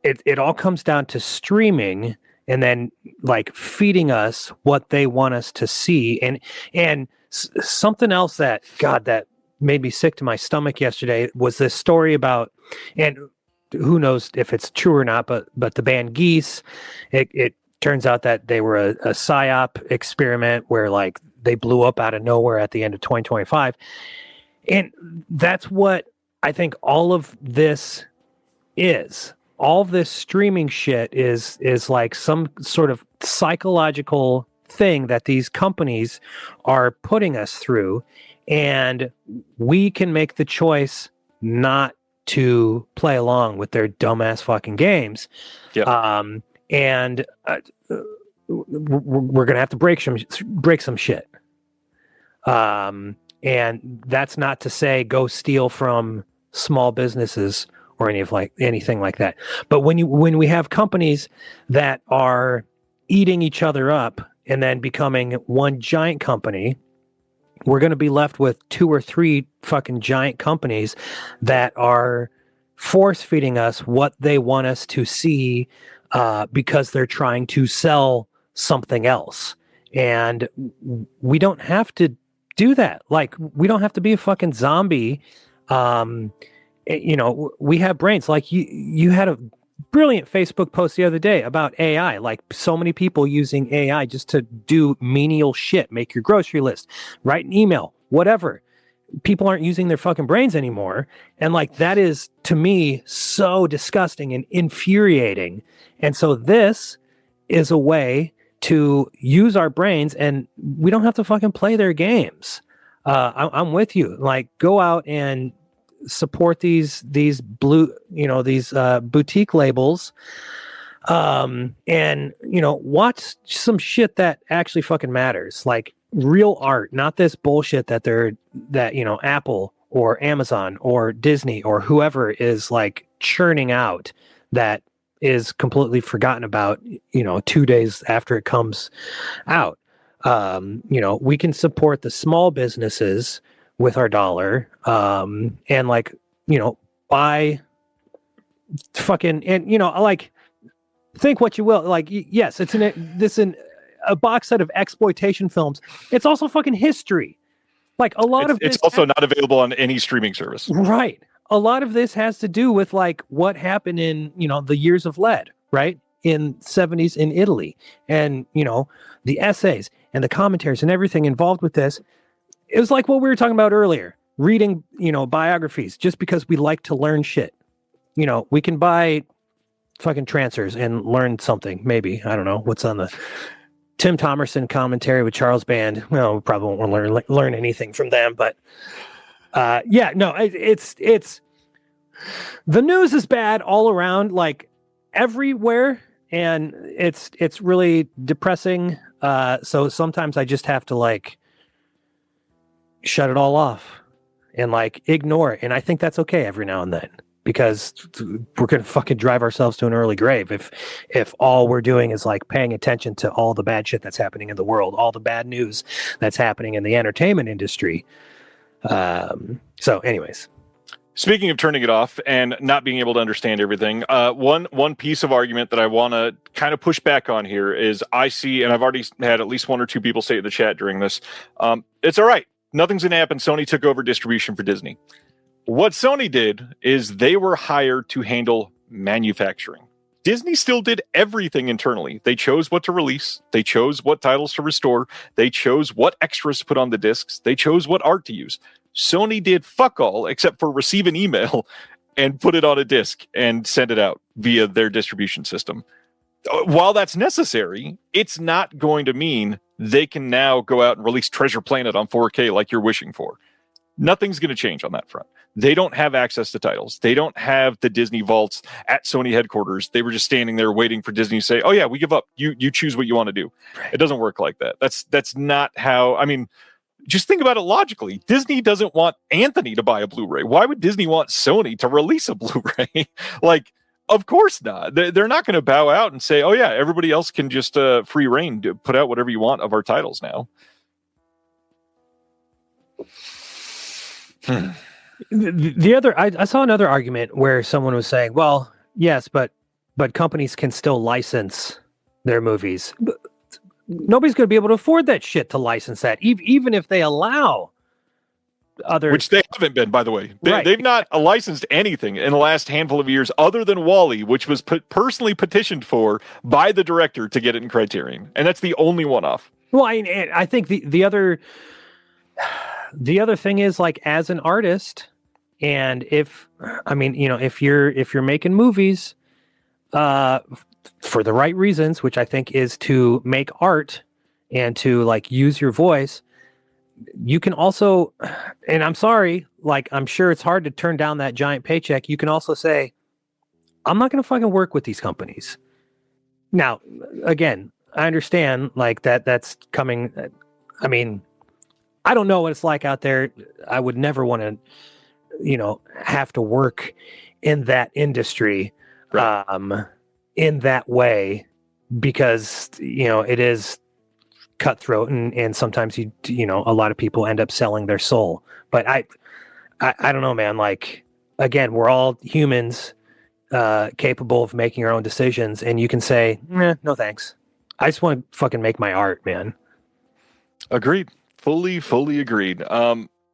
It all comes down to streaming and then like feeding us what they want us to see. And something else that made me sick to my stomach yesterday was this story about, and who knows if it's true or not, but the band Geese, it turns out that they were a PSYOP experiment where like they blew up out of nowhere at the end of 2025. And that's what I think all of this is. All of this streaming shit is like some sort of psychological thing that these companies are putting us through. And we can make the choice not to play along with their dumbass fucking games. Yep. We're gonna have to break some shit. And that's not to say go steal from small businesses or anything like that. But when we have companies that are eating each other up and then becoming one giant company, we're going to be left with 2 or 3 fucking giant companies that are force feeding us what they want us to see because they're trying to sell something else. And we don't have to do that. Like, we don't have to be a fucking zombie. We have brains. Like you had a brilliant Facebook post the other day about AI, like so many people using AI just to do menial shit, make your grocery list, write an email, whatever. People aren't using their fucking brains anymore. And like, that is to me so disgusting and infuriating. And so this is a way to use our brains, and we don't have to fucking play their games. I'm with you. Like, go out and support these blue, these boutique labels, and watch some shit that actually fucking matters, like real art, not this bullshit that Apple or Amazon or Disney or whoever is like churning out that is completely forgotten about 2 days after it comes out. We can support the small businesses with our dollar, and buy fucking, and like, think what you will, like, yes, it's a box set of exploitation films. It's also fucking history. Like, a lot of it's also not available on any streaming service. Right. A lot of this has to do with like what happened in, the years of lead, right? In 70s in Italy, and, the essays and the commentaries and everything involved with this. It was like what we were talking about earlier, reading, biographies just because we like to learn shit. We can buy fucking transfers and learn something. Maybe, I don't know what's on the Tim Thomerson commentary with Charles Band. Well, we probably won't learn anything from them, but it's the news is bad all around, like everywhere, and it's really depressing. So sometimes I just have to like shut it all off and like ignore it, and I think that's okay every now and then, because we're gonna fucking drive ourselves to an early grave if all we're doing is like paying attention to all the bad shit that's happening in the world, all the bad news that's happening in the entertainment industry. So anyways, speaking of turning it off and not being able to understand everything, one piece of argument that I want to kind of push back on here is, I see, and I've already had at least one or two people say in the chat during this, it's all right, nothing's going to happen. Sony took over distribution for Disney. What Sony did is they were hired to handle manufacturing. Disney still did everything internally. They chose what to release. They chose what titles to restore. They chose what extras to put on the discs. They chose what art to use. Sony did fuck all except for receive an email and put it on a disc and send it out via their distribution system. While that's necessary, it's not going to mean they can now go out and release Treasure Planet on 4K like you're wishing for. Nothing's going to change on that front. They don't have access to titles. They don't have the Disney vaults at Sony headquarters. They were just standing there waiting for Disney to say, "Oh yeah, we give up. You choose what you want to do." Right. It doesn't work like that. That's not how. I mean, just think about it logically. Disney doesn't want Anthony to buy a Blu-ray. Why would Disney want Sony to release a Blu-ray? Like, of course not. They're not going to bow out and say, "Oh yeah, everybody else can just free reign to put out whatever you want of our titles now." The other, I saw another argument where someone was saying, well, yes, but companies can still license their movies. But nobody's going to be able to afford that shit to license that, even if they allow other... Which they haven't been, by the way. Right. They've not licensed anything in the last handful of years other than WALL-E, which was personally petitioned for by the director to get it in Criterion. And that's the only one-off. Well, I think the other thing is, like, as an artist, and if you're making movies for the right reasons, which I think is to make art and to like use your voice, you can also, and I'm sorry, like, I'm sure it's hard to turn down that giant paycheck. You can also say, I'm not going to fucking work with these companies. Now, again, I understand like that's coming. I mean, I don't know what it's like out there. I would never want to, have to work in that industry, right, in that way, because, it is cutthroat, and sometimes a lot of people end up selling their soul. But I don't know, man. Like, again, we're all humans, capable of making our own decisions, and you can say, no thanks. I just want to fucking make my art, man. Agreed. Fully agreed.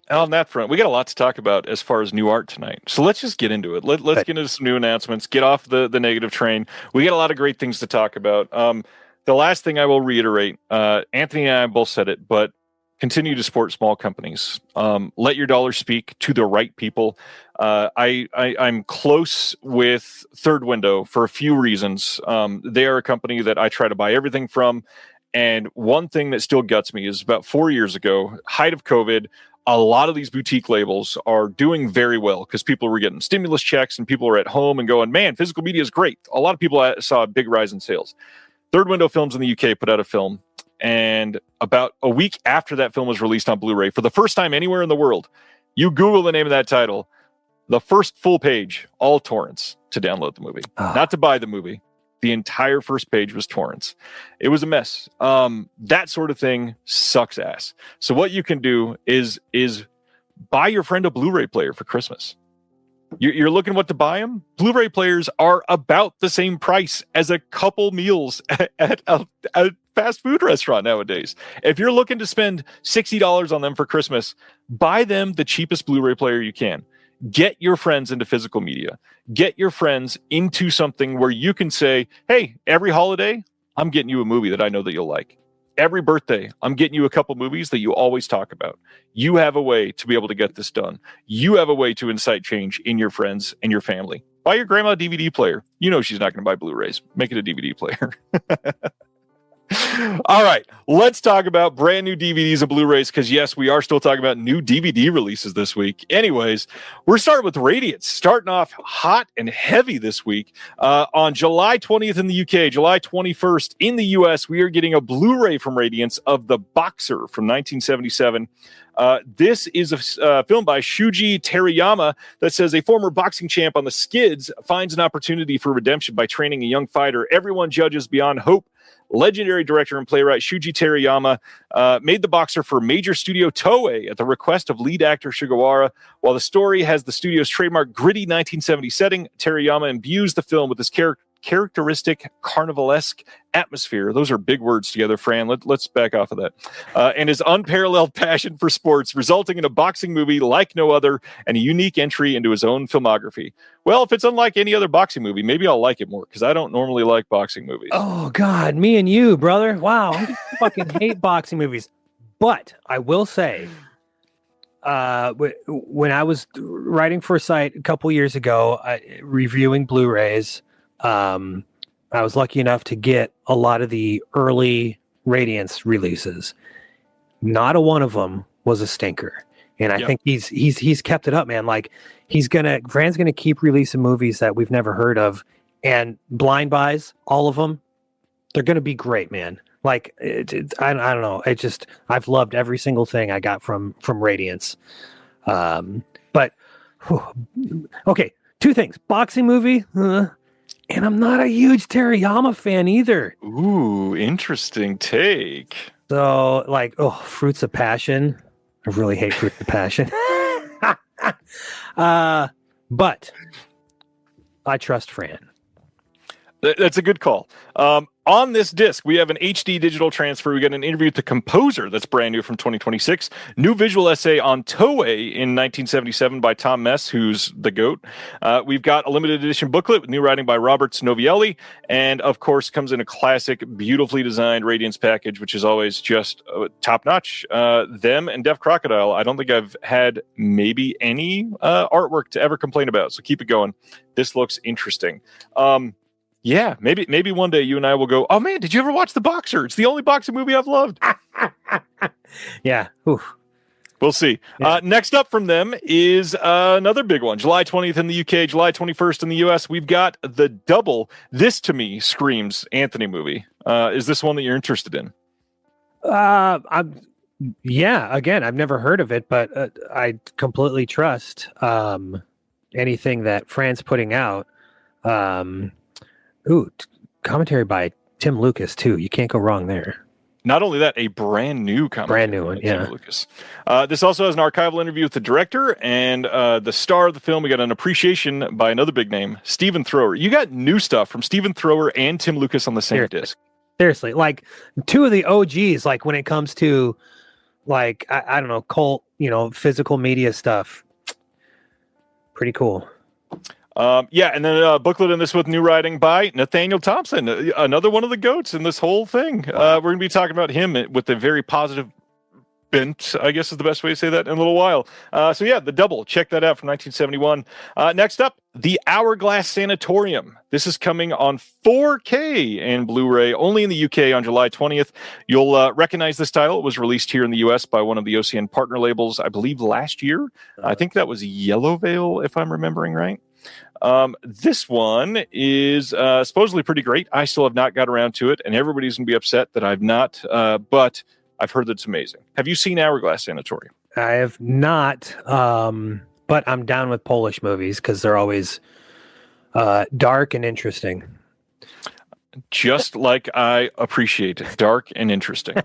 On that front, we got a lot to talk about as far as new art tonight. So let's just get into it. Let's get into some new announcements, get off the negative train. We got a lot of great things to talk about. The last thing I will reiterate, Anthony and I both said it, but continue to support small companies. Let your dollar speak to the right people. I'm close with Third Window for a few reasons. They are a company that I try to buy everything from. And one thing that still guts me is about 4 years ago, height of COVID, a lot of these boutique labels are doing very well because people were getting stimulus checks and people are at home and going, man, physical media is great. A lot of people saw a big rise in sales. Third Window Films in the UK put out a film, and about a week after that film was released on Blu-ray, for the first time anywhere in the world, you Google the name of that title, the first full page, all torrents to download the movie, not to buy the movie. The entire first page was torrents. It was a mess. That sort of thing sucks ass. So what you can do is buy your friend a Blu-ray player for Christmas. You're looking what to buy them? Blu-ray players are about the same price as a couple meals at a fast food restaurant nowadays. If you're looking to spend $60 on them for Christmas, buy them the cheapest Blu-ray player you can. Get your friends into physical media. Get your friends into something where you can say, hey, every holiday, I'm getting you a movie that I know that you'll like. Every birthday, I'm getting you a couple movies that you always talk about. You have a way to be able to get this done. You have a way to incite change in your friends and your family. Buy your grandma a DVD player. You know she's not going to buy Blu-rays. Make it a DVD player. All right, let's talk about brand new DVDs and Blu-rays because, yes, we are still talking about new DVD releases this week. Anyways, we're starting with Radiance, starting off hot and heavy this week. On July 20th in the UK, July 21st in the US, we are getting a Blu-ray from Radiance of The Boxer from 1977. This is a film by Shuji Terayama that says a former boxing champ on the skids finds an opportunity for redemption by training a young fighter everyone judges beyond hope. Legendary director and playwright Shuji Terayama made The Boxer for major studio Toei at the request of lead actor Sugawara. While the story has the studio's trademark gritty 1970s setting, Terayama imbues the film with this characteristic carnivalesque atmosphere. Those are big words together, Fran. Let's back off of that. And his unparalleled passion for sports, resulting in a boxing movie like no other and a unique entry into his own filmography. Well, if it's unlike any other boxing movie, maybe I'll like it more because I don't normally like boxing movies. Oh, God, me and you, brother. Wow, I fucking hate boxing movies. But I will say, when I was writing for a site a couple years ago, reviewing Blu-rays, I was lucky enough to get a lot of the early Radiance releases. Not a one of them was a stinker. And I think he's kept it up, man. Like Fran's gonna keep releasing movies that we've never heard of, and blind buys, all of them, they're gonna be great, man. Like I don't know. I've loved every single thing I got from Radiance. But okay, two things: boxing movie. And I'm not a huge Terayama fan either. Ooh, interesting take. So, Fruits of Passion. I really hate Fruits of Passion. But I trust Fran. That's a good call. On this disc, we have an HD digital transfer. We got an interview with the composer that's brand new from 2026. New visual essay on Toei in 1977 by Tom Mess, who's the GOAT. We've got a limited edition booklet with new writing by Robert Novielli. And, of course, comes in a classic, beautifully designed Radiance package, which is always just top-notch. Them and Deaf Crocodile, I don't think I've had maybe any artwork to ever complain about. So keep it going. This looks interesting. Yeah, maybe one day you and I will go, oh man, did you ever watch The Boxer? It's the only boxing movie I've loved. Yeah. Oof. We'll see. Yeah. Next up from them is another big one. July 20th in the UK, July 21st in the US. We've got The Double. This, to me, screams Anthony movie. Is this one that you're interested in? Yeah, again, I've never heard of it, but I completely trust anything that Fran's putting out. Commentary by Tim Lucas too. You can't go wrong there. Not only that, a brand new commentary. Brand new one, yeah. Tim Lucas. This also has an archival interview with the director and the star of the film. We got an appreciation by another big name, Stephen Thrower. You got new stuff from Stephen Thrower and Tim Lucas on the same disc. Seriously, like two of the OGs. Like when it comes to, like I don't know, cult, physical media stuff. Pretty cool. And then a booklet in this with new writing by Nathaniel Thompson, another one of the GOATs in this whole thing. We're going to be talking about him with a very positive bent, I guess is the best way to say that, in a little while. So yeah, The Double. Check that out from 1971. Next up, The Hourglass Sanatorium. This is coming on 4K and Blu-ray only in the UK on July 20th. You'll recognize this title. It was released here in the US by one of the OCN partner labels, I believe, last year. I think that was Yellow Veil, if I'm remembering right. This one is supposedly pretty great. I still have not got around to it, and everybody's going to be upset that I've not, but I've heard that it's amazing. Have you seen Hourglass Sanatorium? I have not, but I'm down with Polish movies because they're always dark and interesting. Just like I appreciate it. Dark and interesting.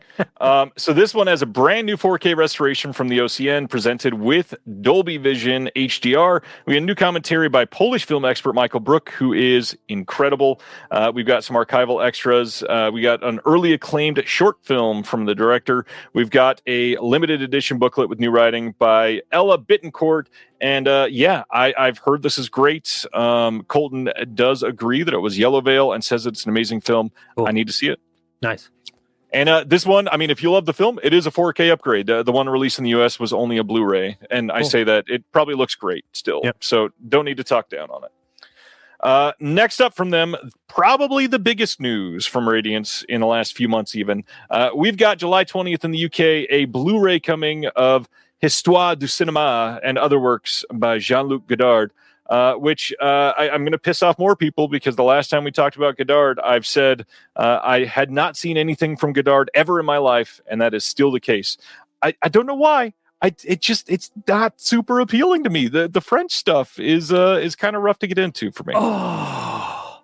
So this one has a brand new 4K restoration from the OCN presented with Dolby Vision HDR. We have a new commentary by Polish film expert Michael Brook, who is incredible. We've got some archival extras. We got an early acclaimed short film from the director. We've got a limited edition booklet with new writing by Ella Bittencourt. And I've heard this is great. Colton does agree that it was Yellow Veil and says it's an amazing film. Cool. I need to see it. Nice. And this one, I mean, if you love the film, it is a 4K upgrade. The one released in the US was only a Blu-ray. And I say that it probably looks great still. Yep. So don't need to talk down on it. Next up from them, probably the biggest news from Radiance in the last few months even. We've got July 20th in the UK, a Blu-ray coming of Histoire du Cinéma and Other Works by Jean-Luc Godard, which I'm going to piss off more people because the last time we talked about Godard, I've said I had not seen anything from Godard ever in my life, and that is still the case. I don't know why. It's not super appealing to me. The French stuff is kind of rough to get into for me. Oh,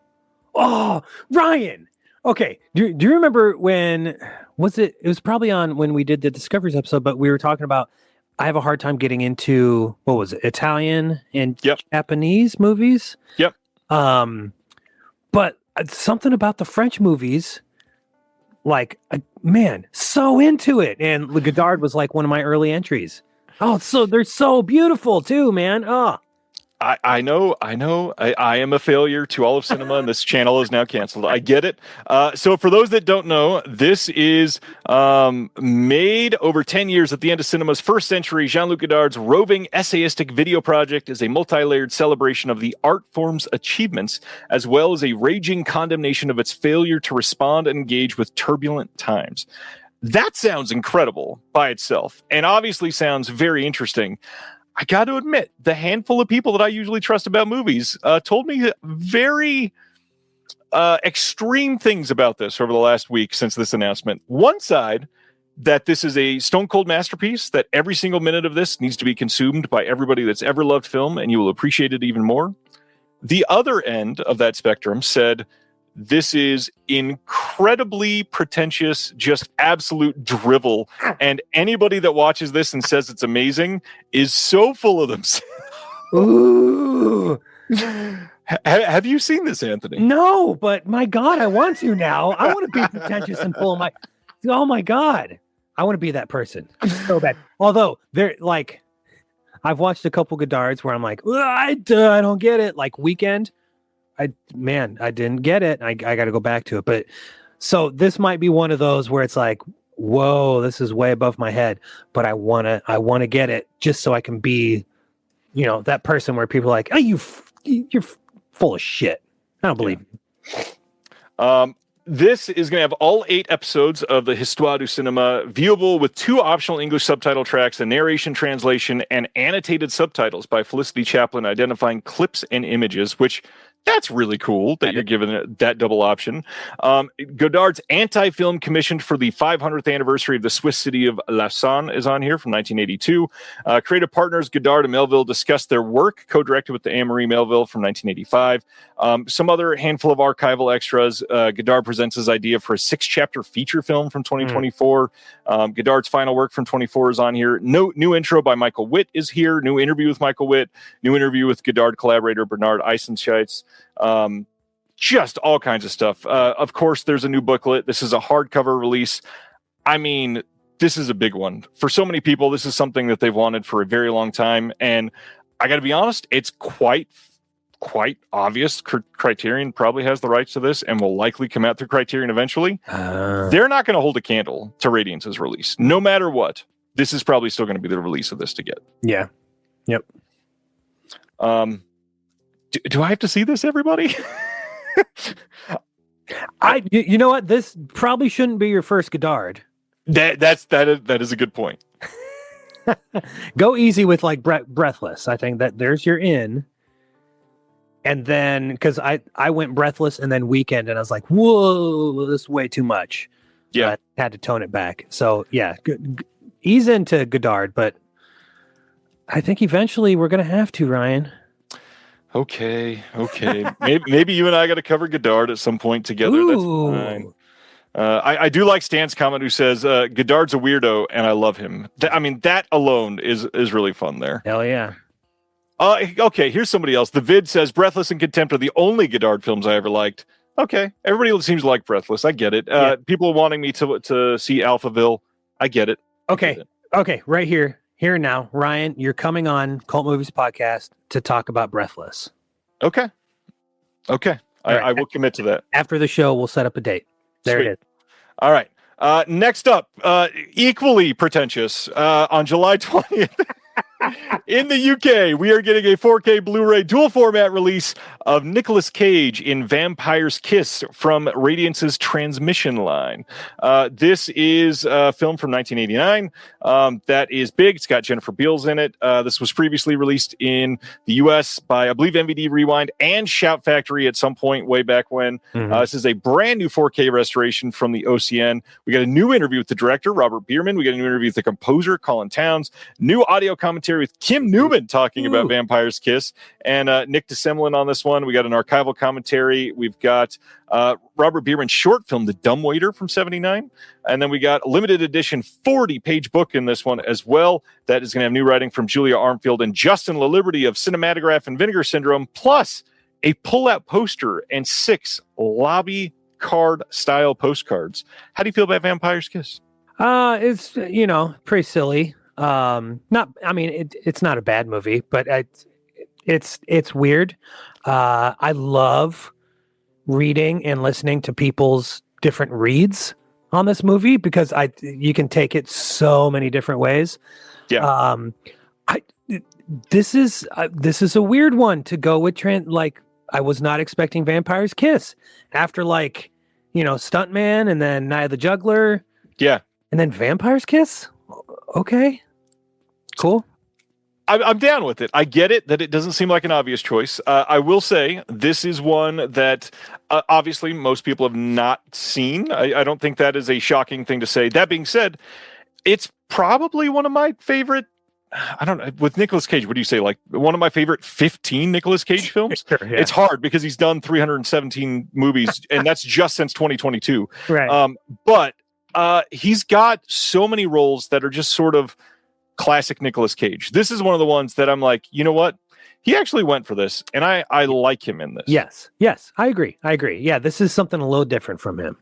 Ryan. Okay. Do you remember when was it? It was probably on when we did the Discoveries episode, but we were talking about I have a hard time getting into what was it? Italian and Japanese movies. Yep. But something about the French movies, like man, so into it. And Godard was like one of my early entries. Oh, so they're so beautiful too, man. Oh. I know. I am a failure to all of cinema, and this channel is now canceled. I get it. So for those that don't know, this is made over 10 years at the end of cinema's first century. Jean-Luc Godard's roving essayistic video project is a multi-layered celebration of the art form's achievements, as well as a raging condemnation of its failure to respond and engage with turbulent times. That sounds incredible by itself, and obviously sounds very interesting. I got to admit, the handful of people that I usually trust about movies told me very extreme things about this over the last week since this announcement. One side, that this is a stone cold masterpiece, that every single minute of this needs to be consumed by everybody that's ever loved film, and you will appreciate it even more. The other end of that spectrum said, this is incredibly pretentious, just absolute drivel. And anybody that watches this and says it's amazing is so full of themselves. Ooh. Have you seen this, Anthony? No, but my God, I want to now. I want to be pretentious and full of my... Oh my God. I want to be that person so bad. Although, they're like... I've watched a couple Godards where I'm like, I don't get it. Like Weekend. I didn't get it. I got to go back to it. But so this might be one of those where it's like, whoa, this is way above my head, but I want to get it just so I can be, that person where people are like, oh, you're full of shit. I don't believe you. This is going to have all 8 episodes of the Histoire du Cinéma viewable with 2 optional English subtitle tracks, a narration, translation, and annotated subtitles by Felicity Chaplin identifying clips and images, which that's really cool that you're given it that double option. Godard's anti-film commissioned for the 500th anniversary of the Swiss city of Lausanne is on here from 1982. Creative partners Godard and Melville discussed their work, co-directed with the Anne-Marie Melville from 1985. Some other handful of archival extras. Godard presents his idea for a 6-chapter feature film from 2024. Godard's final work from 24 is on here. New intro by Michael Witt is here. New interview with Michael Witt. New interview with Godard collaborator Bernard Eisenschitz. Just all kinds of stuff. Of course, there's a new booklet. This is a hardcover release. I mean, this is a big one. For so many people, this is something that they've wanted for a very long time. And I got to be honest, it's quite obvious. Criterion probably has the rights to this and will likely come out through Criterion eventually. They're not going to hold a candle to Radiance's release, no matter what. this is probably still going to be the release of this to get. Yeah. Yep. Do I have to see this, everybody? You know what? This probably shouldn't be your first Godard. That is a good point. Go easy with like Breathless. I think that there's your in. And then because I went Breathless and then Weekend, and I was like, whoa, this is way too much. Yeah, I had to tone it back. So yeah, ease into Godard, but I think eventually we're gonna have to, Ryan. Okay. maybe you and I got to cover Godard at some point together. Ooh. That's fine. I do like Stan's comment who says Godard's a weirdo and I love him. That alone is really fun there. Hell yeah. Okay, here's somebody else. The Vid says Breathless and Contempt are the only Godard films I ever liked. Okay, everybody seems to like Breathless. I get it. People wanting me to see Alphaville. I get it. Okay, right here and now, Ryan, you're coming on Cult Movies Podcast to talk about Breathless. Okay. Right. I will commit to that. After the show, we'll set up a date. There Sweet. it is. All right. Next up, equally pretentious, on July 20th, in the UK, we are getting a 4K Blu-ray dual format release of Nicolas Cage in Vampire's Kiss from Radiance's Transmission Line. This is a film from 1989 that is big. It's got Jennifer Beals in it. This was previously released in the US by, I believe, MVD Rewind and Shout Factory at some point way back when. This is a brand new 4K restoration from the OCN. We got a new interview with the director, Robert Bierman. We got a new interview with the composer, Colin Towns. New audio commentary with Kim Newman talking about Vampire's Kiss, and Nick DeSemlin on this one. We got an archival commentary. We've got Robert Bierman's short film, The Dumbwaiter from 79. And then we got a limited edition 40-page book in this one as well. That is going to have new writing from Julia Armfield and Justin LaLiberty of Cinematograph and Vinegar Syndrome, plus a pull-out poster and 6 lobby card style postcards. How do you feel about Vampire's Kiss? It's pretty silly. It's not a bad movie, but it's weird. I love reading and listening to people's different reads on this movie because you can take it so many different ways. Yeah. This is a weird one to go with. I was not expecting Vampire's Kiss after Stuntman and then Night of the Juggler. Yeah. And then Vampire's Kiss. Okay. Cool. I'm down with it. I get it that it doesn't seem like an obvious choice. I will say this is one that obviously most people have not seen. I don't think that is a shocking thing to say. That being said, it's probably one of my favorite. I don't know. With Nicolas Cage, what do you say? Like one of my favorite 15 Nicolas Cage films? Sure, yeah. It's hard because he's done 317 movies, and that's just since 2022. Right. But he's got so many roles that are just sort of classic Nicolas Cage. This is one of the ones that I'm like, you know what? He actually went for this, and I like him in this. Yes, I agree. Yeah, this is something a little different from him.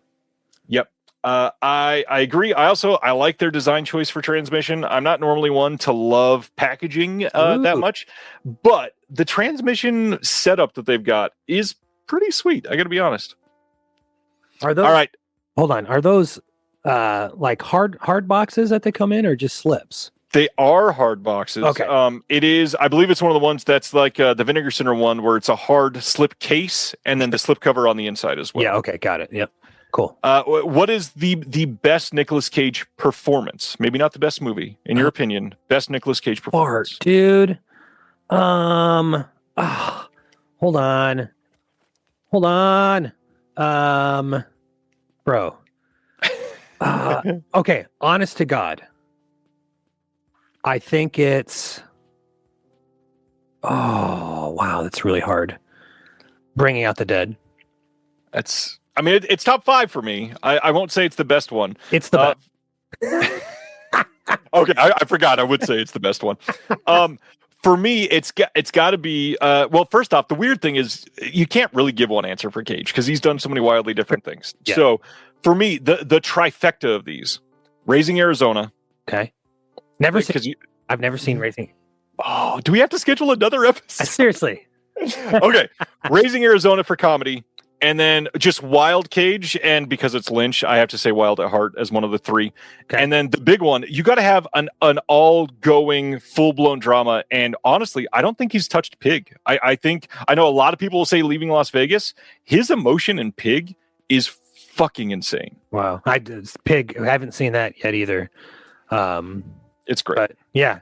Yep. I agree. I like their design choice for transmission. I'm not normally one to love packaging that much, but the transmission setup that they've got is pretty sweet. I got to be honest. Are those? All right. Hold on. Are those like hard boxes that they come in, or just slips? They are hard boxes. Okay. It is, I believe it's one of the ones that's like the Vinegar Syndrome one where it's a hard slip case and then the slip cover on the inside as well. Yeah, okay, got it. Yep. Cool. What is the best Nicolas Cage performance? Maybe not the best movie, in your opinion. Best Nicolas Cage performance. Dude. Hold on. Bro. Okay, honest to God. I think it's... Oh, wow, that's really hard. Bringing Out the Dead. It's top 5 for me. I won't say it's the best one. It's the best. Okay, I forgot. I would say it's the best one. For me, it's got to be. Well, first off, the weird thing is you can't really give one answer for Cage because he's done so many wildly different things. Yeah. So for me, the trifecta of these: Raising Arizona. Okay. I've never seen Raising. Oh, do we have to schedule another episode? Seriously. Okay, Raising Arizona for comedy. And then just Wild Cage, and because it's Lynch, I have to say Wild at Heart as one of the three. Okay. And then the big one, you got to have an all-going, full-blown drama. And honestly, I don't think he's touched Pig. I know a lot of people will say Leaving Las Vegas. His emotion in Pig is fucking insane. Wow. Pig, I haven't seen that yet either. It's great. But yeah.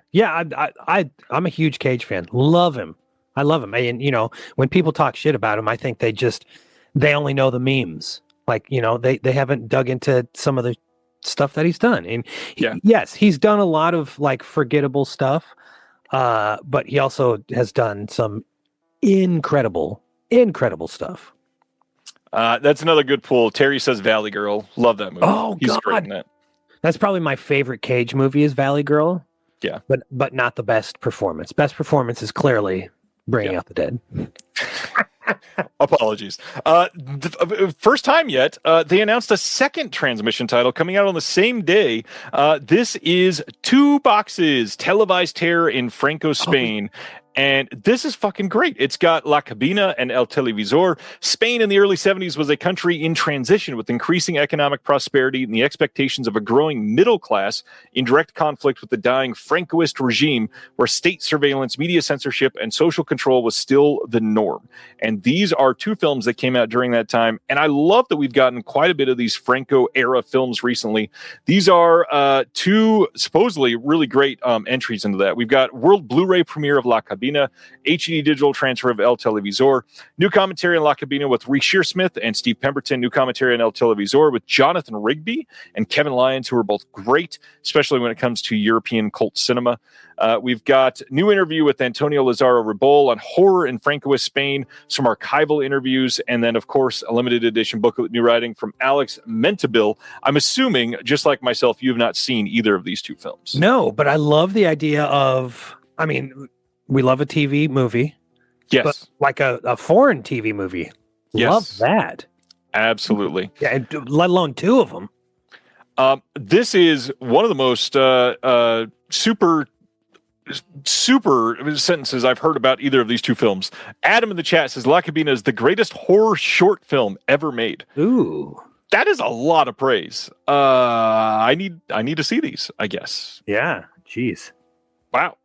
I'm a huge Cage fan. Love him. I love him. And, you know, when people talk shit about him, I think they only know the memes. Like, you know, they haven't dug into some of the stuff that he's done. And yes, he's done a lot of like forgettable stuff, but he also has done some incredible stuff. That's another good pull. Terry says Valley Girl. Love that movie. Oh, he's God. great in that. That's probably my favorite Cage movie is Valley Girl. Yeah. But not the best performance. Best performance is clearly Bringing Out the Dead. Apologies. First time yet, they announced a second transmission title coming out on the same day. This is Two Boxes, Televised Terror in Franco, Spain. And this is fucking great. It's got La Cabina and El Televisor. Spain in the early 70s was a country in transition with increasing economic prosperity and the expectations of a growing middle class in direct conflict with the dying Francoist regime where state surveillance, media censorship, and social control was still the norm. And these are two films that came out during that time. And I love that we've gotten quite a bit of these Franco-era films recently. These are two supposedly really great entries into that. We've got world Blu-ray premiere of La Cabina, HD digital transfer of El Televisor, new commentary on La Cabina with Reece Shearsmith and Steve Pemberton, new commentary on El Televisor with Jonathan Rigby and Kevin Lyons, who are both great, especially when it comes to European cult cinema. We've got new interview with Antonio Lazaro Ribol on horror in Francoist Spain, some archival interviews, and then, of course, a limited edition booklet new writing from Alex Mentabil. I'm assuming, just like myself, you have not seen either of these two films. No, but I love the idea of, I mean, we love a TV movie. Yes. But like a foreign TV movie. Yes. Love that. Absolutely. Yeah, and let alone two of them. This is one of the most super sentences I've heard about either of these two films. Adam in the chat says La Cabina is the greatest horror short film ever made. Ooh. That is a lot of praise. I need to see these, I guess. Yeah. Jeez. Wow.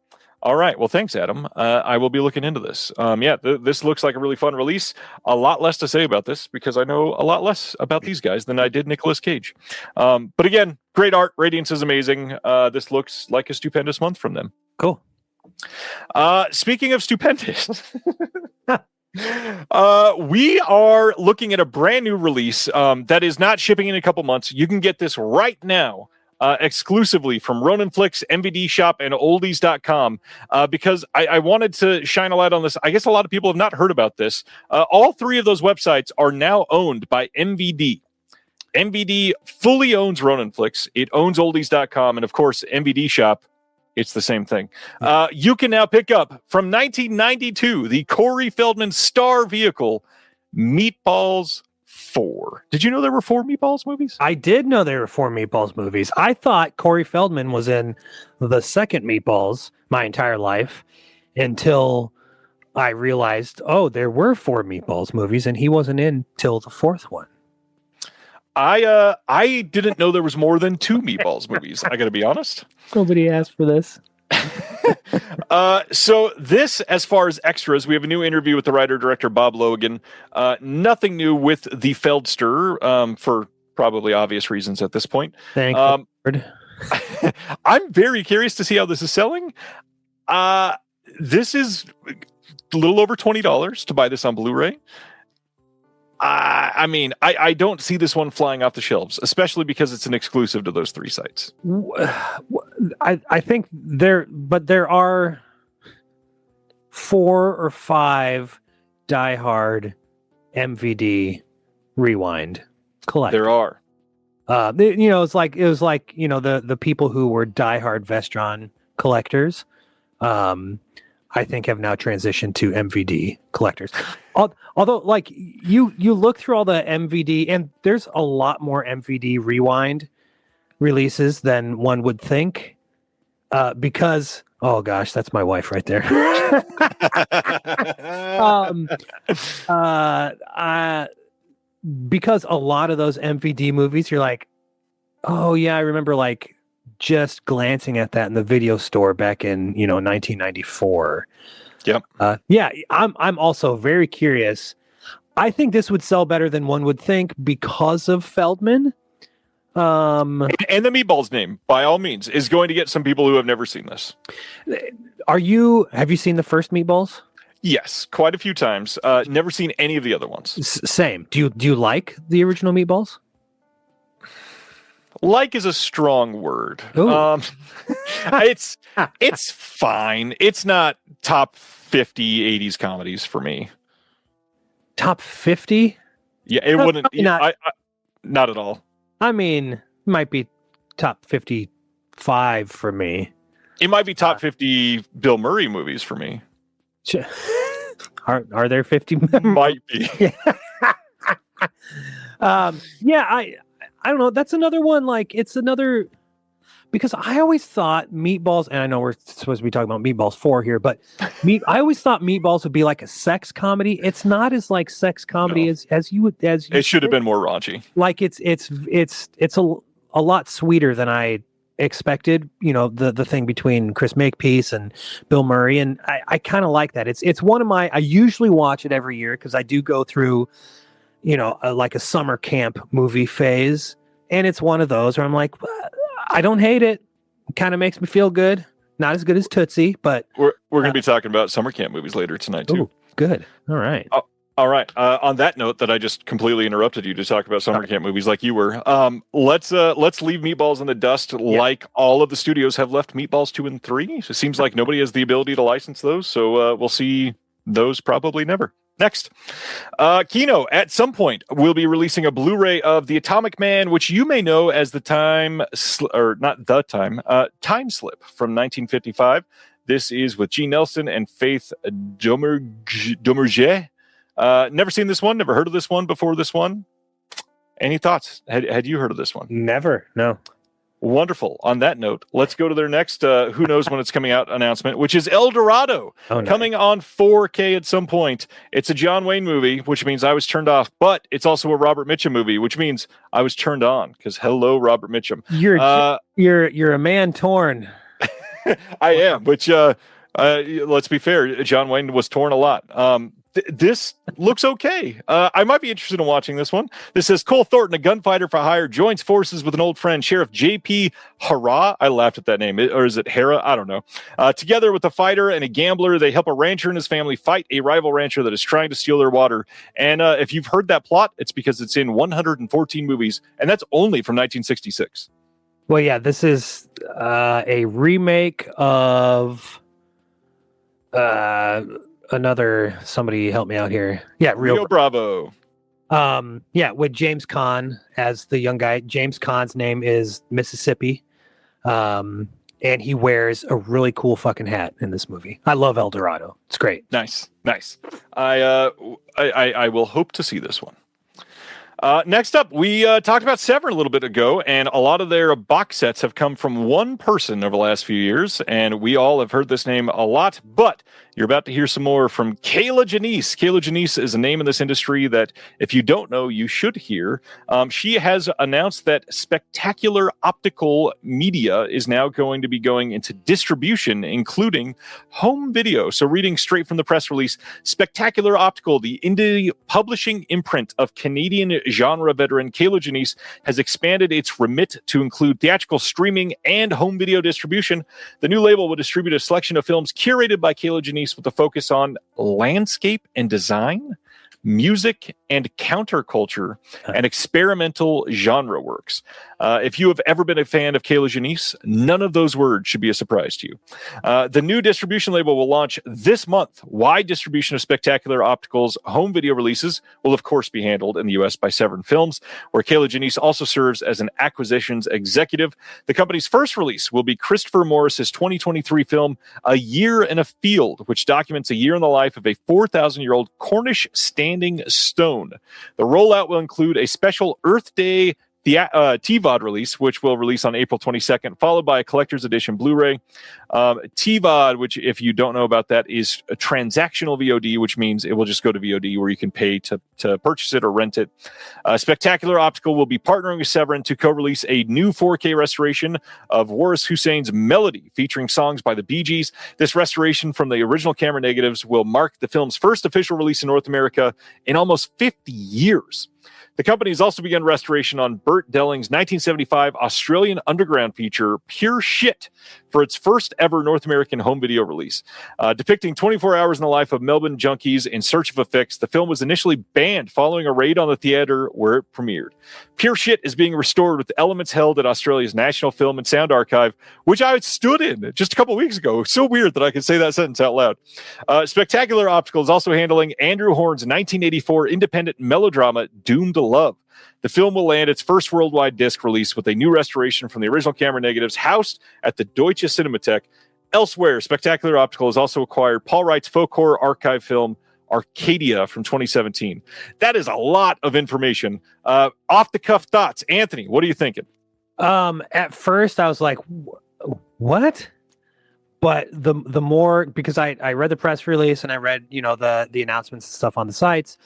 All right. Well, thanks, Adam. I will be looking into this. This looks like a really fun release. A lot less to say about this because I know a lot less about these guys than I did Nicolas Cage. But again, great art. Radiance is amazing. This looks like a stupendous month from them. Cool. Speaking of stupendous, we are looking at a brand new release that is not shipping in a couple months. You can get this right now. Exclusively from Ronin Flicks, MVD Shop, and Oldies.com because I wanted to shine a light on this. I guess a lot of people have not heard about this. All three of those websites are now owned by MVD. MVD fully owns Ronin Flicks. It owns Oldies.com, and of course, MVD Shop. It's the same thing. You can now pick up from 1992 the Corey Feldman star vehicle, Meatballs 4. Did you know there were 4 Meatballs movies? I did know there were 4 Meatballs movies. I thought Corey Feldman was in the second Meatballs my entire life until I realized, there were 4 Meatballs movies and he wasn't in till the 4th one. I didn't know there was more than 2 Meatballs movies. I got to be honest. Nobody asked for this. So this, as far as extras, we have a new interview with the writer-director Bob Logan. Nothing new with the Feldster, for probably obvious reasons at this point. Thank you, Lord. I'm very curious to see how this is selling. This is a little over $20 to buy this on Blu-ray. I mean, I don't see this one flying off the shelves, especially because it's an exclusive to those 3 sites. I think there are 4 or 5 diehard MVD Rewind collectors. There are. It was like the people who were diehard Vestron collectors. I think have now transitioned to MVD collectors. Although, like you look through all the MVD, and there's a lot more MVD Rewind releases than one would think. Because, oh gosh, that's my wife right there. because a lot of those MVD movies, you're like, oh yeah, I remember like just glancing at that in the video store back in 1994. Yep. Yeah, I'm also very curious. I think this would sell better than one would think because of Feldman. And the Meatballs name, by all means, is going to get some people who have never seen this. Have you seen the first Meatballs? Yes, quite a few times. Never seen any of the other ones. Same. Do you like the original Meatballs? Like is a strong word. Ooh. It's fine. It's not top 50 80s comedies for me. Top 50? Yeah, it No, wouldn't. probably not. Not at all. I mean, might be top 55 for me. It might be top 50 Bill Murray movies for me. Are there 50? Might be. I don't know. That's another one. Like, it's another, because I always thought Meatballs, and I know we're supposed to be talking about Meatballs 4 here, but I always thought Meatballs would be like a sex comedy. It's not as like sex comedy as you would, It should have been more raunchy. Like it's a lot sweeter than I expected. The thing between Chris Makepeace and Bill Murray, and I kind of like that. It's one of my. I usually watch it every year because I do go through, like a summer camp movie phase, and it's one of those where I'm like, I don't hate it. It kind of makes me feel good. Not as good as Tootsie, but We're going to be talking about summer camp movies later tonight too. Ooh, good. All right. All right. On that note, that I just completely interrupted you to talk about summer camp movies like you were. Let's leave Meatballs in the dust, like all of the studios have left Meatballs 2 and 3. So it seems like nobody has the ability to license those. So we'll see those probably never. Next, Kino at some point will be releasing a Blu-ray of The Atomic Man, which you may know as Time Slip from 1955. This is with Gene Nelson and Faith Domergue. Never seen this one. Never heard of this one before this one. Any thoughts? Had you heard of this one? Never. No. Wonderful. On that note, let's go to their next who knows when it's coming out announcement, which is El Dorado, coming on 4K at some point. It's a John Wayne movie, which means I was turned off, but it's also a Robert Mitchum movie, which means I was turned on because hello, Robert Mitchum. You're a man torn. I am, which let's be fair, John Wayne was torn a lot. This looks okay. I might be interested in watching this one. This says Cole Thornton, a gunfighter for hire, joins forces with an old friend, Sheriff J.P. Hara. I laughed at that name. Or is it Hara? I don't know. Together with a fighter and a gambler, they help a rancher and his family fight a rival rancher that is trying to steal their water. And if you've heard that plot, it's because it's in 114 movies, and that's only from 1966. Well, yeah, this is a remake of another, somebody help me out here. Yeah, Rio Bravo. With James Caan as the young guy. James Caan's name is Mississippi. And he wears a really cool fucking hat in this movie. I love El Dorado. It's great. Nice. I will hope to see this one. Next up, we talked about Severin a little bit ago, and a lot of their box sets have come from one person over the last few years, and we all have heard this name a lot, but you're about to hear some more from Kayla Janice. Kayla Janice is a name in this industry that, if you don't know, you should hear. She has announced that Spectacular Optical Media is now going to be going into distribution, including home video. So reading straight from the press release, Spectacular Optical, the indie publishing imprint of Canadian genre veteran Kayla Janice, has expanded its remit to include theatrical streaming and home video distribution. The new label will distribute a selection of films curated by Kayla Janice with a focus on landscape and design, music and counterculture, and experimental genre works. If you have ever been a fan of Kayla Janice, none of those words should be a surprise to you. The new distribution label will launch this month. Wide distribution of Spectacular Optical's home video releases will, of course, be handled in the U.S. by Severin Films, where Kayla Janice also serves as an acquisitions executive. The company's first release will be Christopher Morris's 2023 film, A Year in a Field, which documents a year in the life of a 4,000-year-old Cornish standing stone. The rollout will include a special Earth Day the TVOD release, which will release on April 22nd, followed by a collector's edition Blu-ray. TVOD, which if you don't know about that, is a transactional VOD, which means it will just go to VOD where you can pay to purchase it or rent it. Spectacular Optical will be partnering with Severin to co-release a new 4K restoration of Waris Hussein's Melody, featuring songs by the Bee Gees. This restoration from the original camera negatives will mark the film's first official release in North America in almost 50 years. The company has also begun restoration on Burt Delling's 1975 Australian underground feature, Pure Shit, for its first ever North American home video release. Depicting 24 hours in the life of Melbourne junkies in search of a fix, the film was initially banned following a raid on the theater where it premiered. Pure Shit is being restored with elements held at Australia's National Film and Sound Archive, which I stood in just a couple weeks ago. It's so weird that I could say that sentence out loud. Spectacular Optical is also handling Andrew Horn's 1984 independent melodrama, Doomed to Love. The film will land its first worldwide disc release with a new restoration from the original camera negatives housed at the Deutsche Cinemathek. Elsewhere, Spectacular Optical has also acquired Paul Wright's folk horror archive film, Arcadia, from 2017. That is a lot of information. Off-the-cuff thoughts. Anthony, what are you thinking? At first, I was like, what? But the more, because I read the press release and I read, the announcements and stuff on the sites,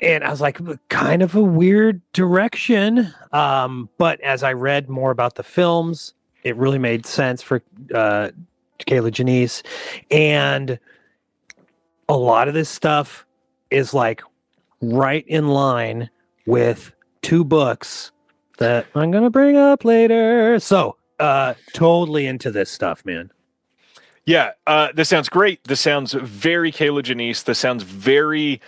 and I was like, kind of a weird direction. But as I read more about the films, it really made sense for Kayla Janice. And a lot of this stuff is like right in line with two books that I'm going to bring up later. So totally into this stuff, man. Yeah, this sounds great. This sounds very Kayla Janice. This sounds very...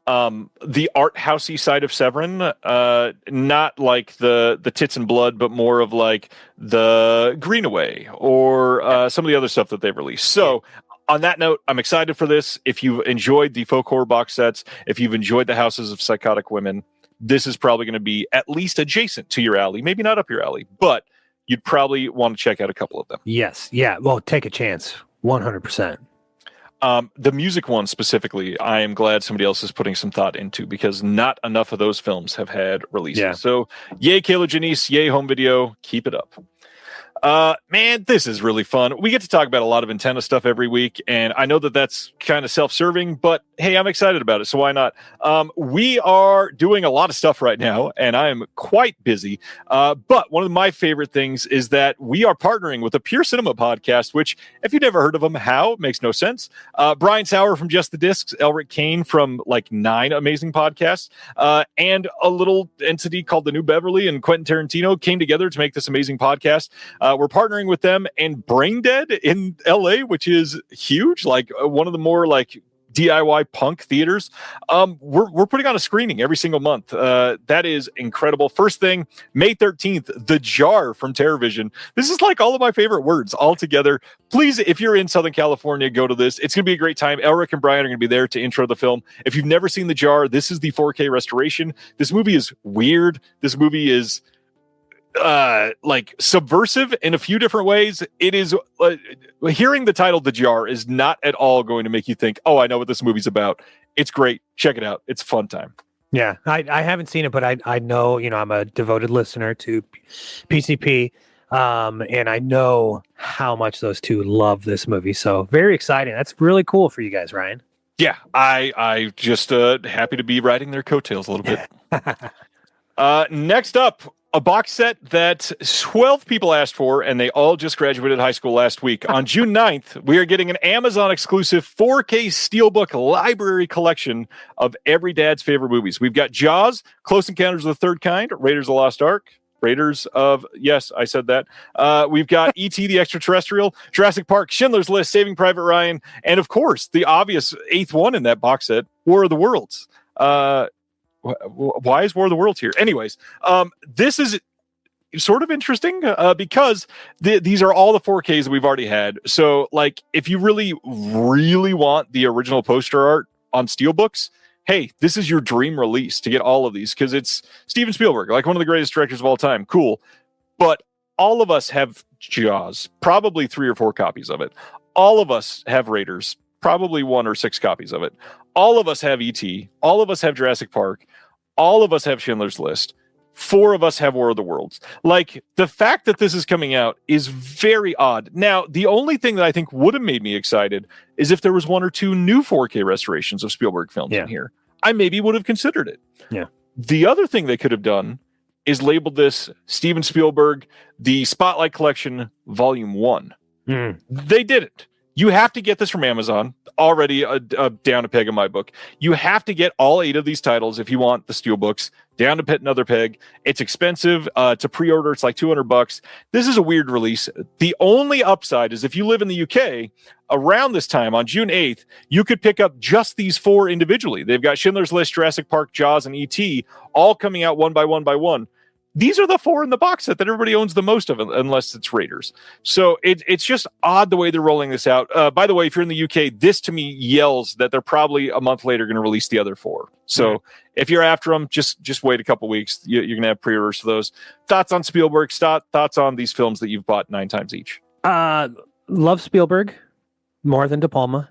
the art housey side of Severin, not like the tits and blood, but more of like the Greenaway or some of the other stuff that they've released. So on that note, I'm excited for this. If you've enjoyed the folk horror box sets, if you've enjoyed the Houses of Psychotic Women, this is probably going to be at least adjacent to your alley, maybe not up your alley, but you'd probably want to check out a couple of them. Yes. Yeah. Well, take a chance. 100%. The music one specifically, I am glad somebody else is putting some thought into because not enough of those films have had releases. Yeah. So yay, Kayla Janice, yay, home video. Keep it up. Man, this is really fun. We get to talk about a lot of antenna stuff every week, and I know that that's kind of self-serving, but hey, I'm excited about it, so why not? We are doing a lot of stuff right now, and I am quite busy, but one of my favorite things is that we are partnering with a Pure Cinema podcast, which, if you've never heard of them, how? Makes no sense. Brian Sauer from Just the Discs, Elric Kane from like 9 amazing podcasts, and a little entity called The New Beverly and Quentin Tarantino came together to make this amazing podcast. We're partnering with them and Brain Dead in LA, which is huge, like one of the more like DIY punk theaters. We're putting on a screening every single month. That is incredible. First thing, May 13th, The Jar from TerrorVision. This is like all of my favorite words all together. Please, if you're in Southern California, go to this. It's going to be a great time. Elric and Brian are going to be there to intro the film. If you've never seen The Jar, this is the 4K restoration. This movie is weird. This movie is like subversive in a few different ways. It is hearing the title The Jar is not at all going to make you think, oh, I know what this movie's about. It's great. Check it out. It's a fun time. Yeah, I haven't seen it, but I know, I'm a devoted listener to PCP, and I know how much those two love this movie. So very exciting. That's really cool for you guys, Ryan. Yeah, I just happy to be riding their coattails a little bit. Next up, a box set that 12 people asked for, and they all just graduated high school last week. On June 9th, we are getting an Amazon exclusive 4K Steelbook library collection of every dad's favorite movies. We've got Jaws, Close Encounters of the Third Kind, Raiders of the Lost Ark, Raiders of, yes, I said that. We've got E.T. the Extraterrestrial, Jurassic Park, Schindler's List, Saving Private Ryan, and of course, the obvious 8th one in that box set, War of the Worlds. Why is War of the Worlds here? Anyways, this is sort of interesting because these are all the 4Ks that we've already had. So, like, if you really, really want the original poster art on Steelbooks, hey, this is your dream release to get all of these because it's Steven Spielberg, like one of the greatest directors of all time. Cool. But all of us have Jaws, probably 3 or 4 copies of it. All of us have Raiders, probably 1 or 6 copies of it. All of us have E.T. All of us have Jurassic Park. All of us have Schindler's List. 4 of us have War of the Worlds. Like, the fact that this is coming out is very odd. Now, the only thing that I think would have made me excited is if there was 1 or 2 new 4K restorations of Spielberg films in here. I maybe would have considered it. Yeah. The other thing they could have done is labeled this Steven Spielberg, the Spotlight Collection, Volume 1. They didn't. You have to get this from Amazon, already down a peg in my book. You have to get all 8 of these titles if you want the Steelbooks, down to pet another peg. It's expensive to pre-order. It's like $200. This is a weird release. The only upside is if you live in the UK, around this time on June 8th, you could pick up just these 4 individually. They've got Schindler's List, Jurassic Park, Jaws, and E.T. all coming out one by one. These are the 4 in the box set that everybody owns the most of, unless it's Raiders. So it's just odd the way they're rolling this out. By the way, if you're in the UK, this to me yells that they're probably a month later going to release the other 4. So if you're after them, just wait a couple weeks. You're going to have pre-orders for those. Thoughts on Spielberg? Thoughts on these films that you've bought 9 times each? Love Spielberg more than De Palma.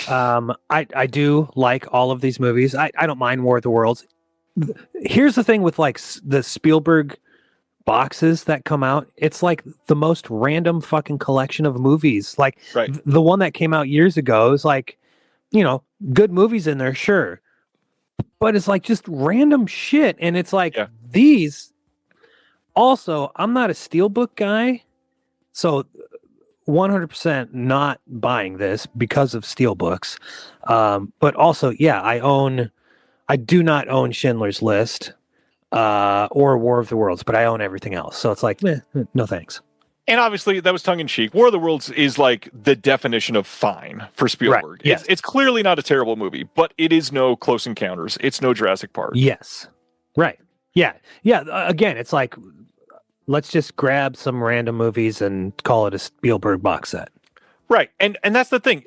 I do like all of these movies. I don't mind War of the Worlds. Here's the thing with like the Spielberg boxes that come out. It's like the most random fucking collection of movies. Like the one that came out years ago is like, good movies in there, sure. But it's like just random shit. And it's like these. Also, I'm not a Steelbook guy. So 100% not buying this because of Steelbooks. But also, I do not own Schindler's List or War of the Worlds, but I own everything else. So it's like, no thanks. And obviously, that was tongue-in-cheek. War of the Worlds is like the definition of fine for Spielberg. Right. Yes. It's clearly not a terrible movie, but it is no Close Encounters. It's no Jurassic Park. Yes. Right. Yeah. Yeah. Again, it's like, let's just grab some random movies and call it a Spielberg box set. Right. And that's the thing.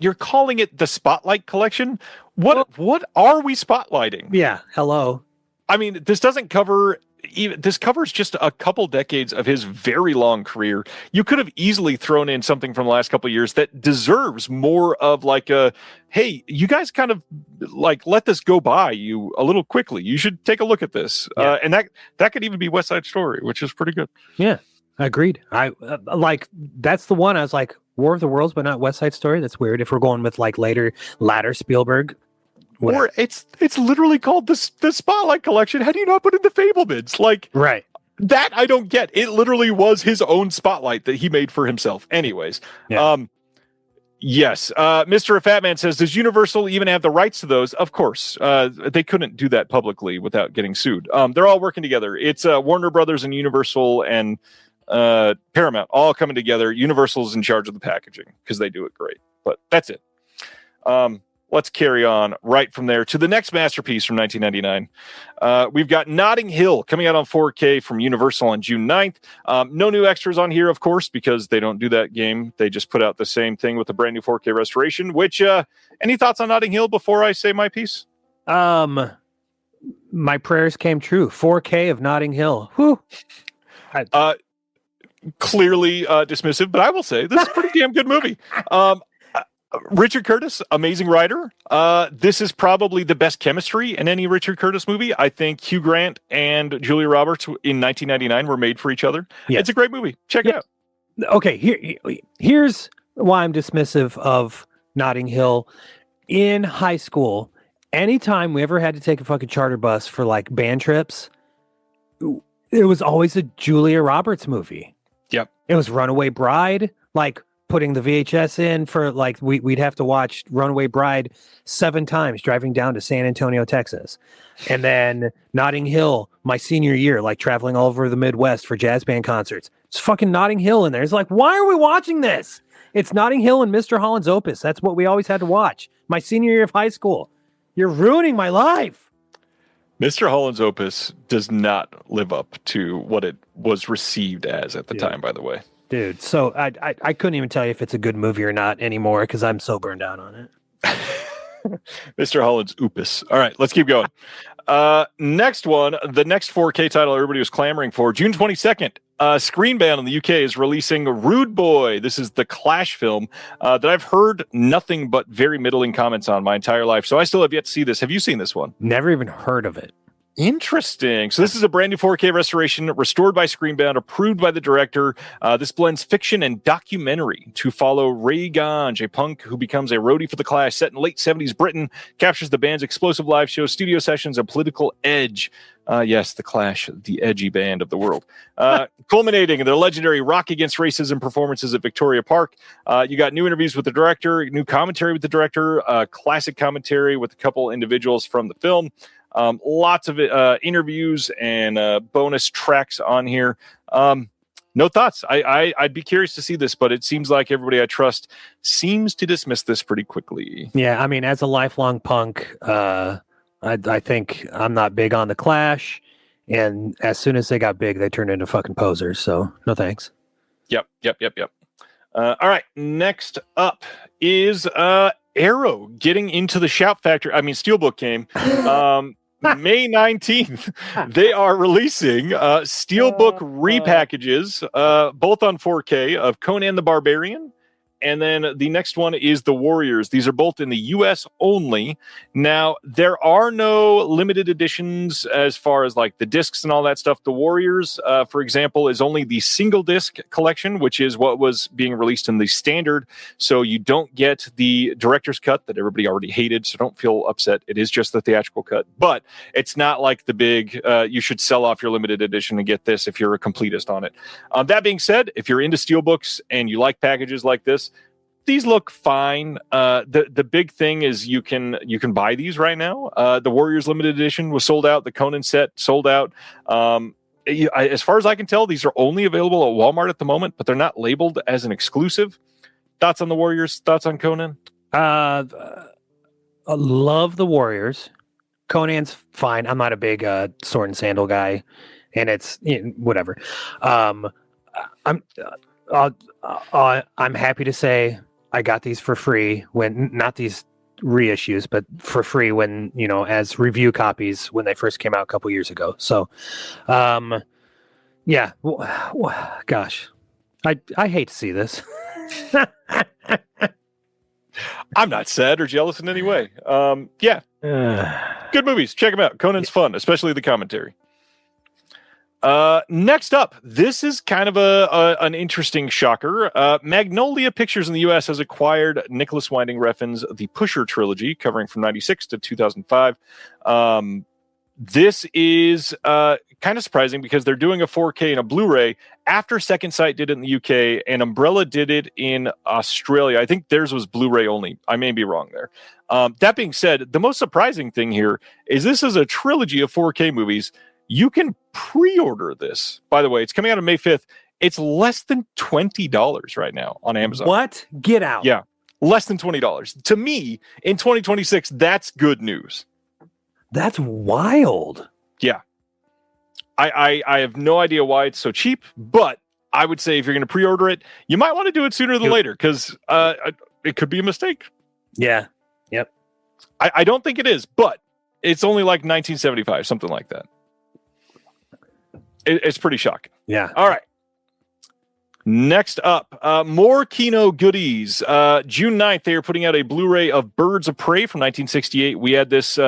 You're calling it the Spotlight Collection. What are we spotlighting? Yeah. Hello. I mean, this doesn't cover this covers just a couple decades of his very long career. You could have easily thrown in something from the last couple of years that deserves more of like a, hey, you guys kind of like let this go by you a little quickly. You should take a look at this. And that could even be West Side Story, which is pretty good. Yeah, agreed. I like that's the one I was like, War of the Worlds, but not West Side Story. That's weird. If we're going with like latter Spielberg. Whatever. Or it's literally called the Spotlight Collection. How do you not put in the Fablemans? Like, right. That I don't get. It literally was his own spotlight that he made for himself. Anyways, yes. Mr. Fat Man says, does Universal even have the rights to those? Of course. They couldn't do that publicly without getting sued. They're all working together. It's Warner Brothers and Universal and Paramount all coming together. Universal's in charge of the packaging because they do it great. But that's it. Let's carry on right from there to the next masterpiece from 1999. We've got Notting Hill coming out on 4K from Universal on June 9th. No new extras on here, of course, because they don't do that game. They just put out the same thing with a brand new 4K restoration, which, any thoughts on Notting Hill before I say my piece? My prayers came true. 4K of Notting Hill. Whew. Clearly dismissive, but I will say this is a pretty damn good movie. Richard Curtis, amazing writer. This is probably the best chemistry in any Richard Curtis movie. I think Hugh Grant and Julia Roberts in 1999 were made for each other. Yeah. It's a great movie. Check it out. Okay, here's why I'm dismissive of Notting Hill. In high school, anytime we ever had to take a fucking charter bus for like band trips, it was always a Julia Roberts movie. Yep. It was Runaway Bride, like putting the VHS in for like we'd have to watch Runaway Bride 7 times driving down to San Antonio, Texas. And then Notting Hill my senior year, like traveling all over the Midwest for jazz band concerts. It's fucking Notting Hill in there. It's like, why are we watching this? It's Notting Hill and Mr. Holland's Opus. That's what we always had to watch. My senior year of high school. You're ruining my life. Mr. Holland's Opus does not live up to what it was received as at the time, by the way. Dude, so I couldn't even tell you if it's a good movie or not anymore because I'm so burned out on it. Mr. Holland's Opus. All right, let's keep going. Next one, the next 4K title everybody was clamoring for, June 22nd. Screen Band in the UK is releasing Rude Boy. This is the Clash film that I've heard nothing but very middling comments on my entire life. So I still have yet to see this. Have you seen this one? Never even heard of it. Interesting. So this is a brand new 4K restoration, restored by Screenbound, approved by the director. This blends fiction and documentary to follow Ray Ganj, a punk who becomes a roadie for the Clash, set in late 70s Britain, captures the band's explosive live shows, studio sessions, and political edge. Yes, the Clash, the edgy band of the world. Culminating in their legendary Rock Against Racism performances at Victoria Park. You got new interviews with the director, new commentary with the director, classic commentary with a couple individuals from the film. Lots of interviews and bonus tracks on here. No thoughts. I'd be curious to see this, but it seems like everybody I trust seems to dismiss this pretty quickly. Yeah, I mean, as a lifelong punk, I think I'm not big on the Clash, and as soon as they got big, they turned into fucking posers. So no thanks. Yep. All right, next up is Arrow getting into the Shout Factory. I mean, Steelbook came. May 19th, they are releasing Steelbook repackages, both on 4K, of Conan the Barbarian. And then the next one is The Warriors. These are both in the US only. Now, there are no limited editions as far as like the discs and all that stuff. The Warriors, for example, is only the single disc collection, which is what was being released in the standard. So you don't get the director's cut that everybody already hated. So don't feel upset. It is just the theatrical cut. But it's not like the big, you should sell off your limited edition and get this if you're a completist on it. That being said, if you're into steelbooks and you like packages like this, these look fine. The big thing is you can buy these right now. The Warriors limited edition was sold out. The Conan set sold out. As far as I can tell, these are only available at Walmart at the moment, but they're not labeled as an exclusive. Thoughts on the Warriors? Thoughts on Conan? Love the Warriors. Conan's fine. I'm not a big sword and sandal guy, and it's whatever. I'm happy to say I got these for free when not these reissues, but for free when as review copies when they first came out a couple years ago. So, yeah, gosh, I hate to see this. I'm not sad or jealous in any way. Yeah, good movies. Check them out. Conan's fun, especially the commentary. Next up, this is kind of an interesting shocker. Magnolia Pictures in the U.S. has acquired Nicholas Winding Refn's The Pusher trilogy, covering from 96 to 2005. This is kind of surprising because they're doing a 4K and a Blu-ray after Second Sight did it in the UK and Umbrella did it in Australia. I think theirs was Blu-ray only. I may be wrong there. That being said, the most surprising thing here is this is a trilogy of 4K movies. You can pre-order this. By the way, it's coming out on May 5th. It's less than $20 right now on Amazon. What? Get out. Yeah, less than $20. To me, in 2026, that's good news. That's wild. Yeah. I have no idea why it's so cheap, but I would say if you're going to pre-order it, you might want to do it sooner than later because it could be a mistake. Yeah. Yep. I don't think it is, but it's only like $19.75, something like that. It's pretty shocking. Yeah. All right. Next up, more Kino goodies. June 9th, they are putting out a Blu-ray of Birds of Prey from 1968. We had this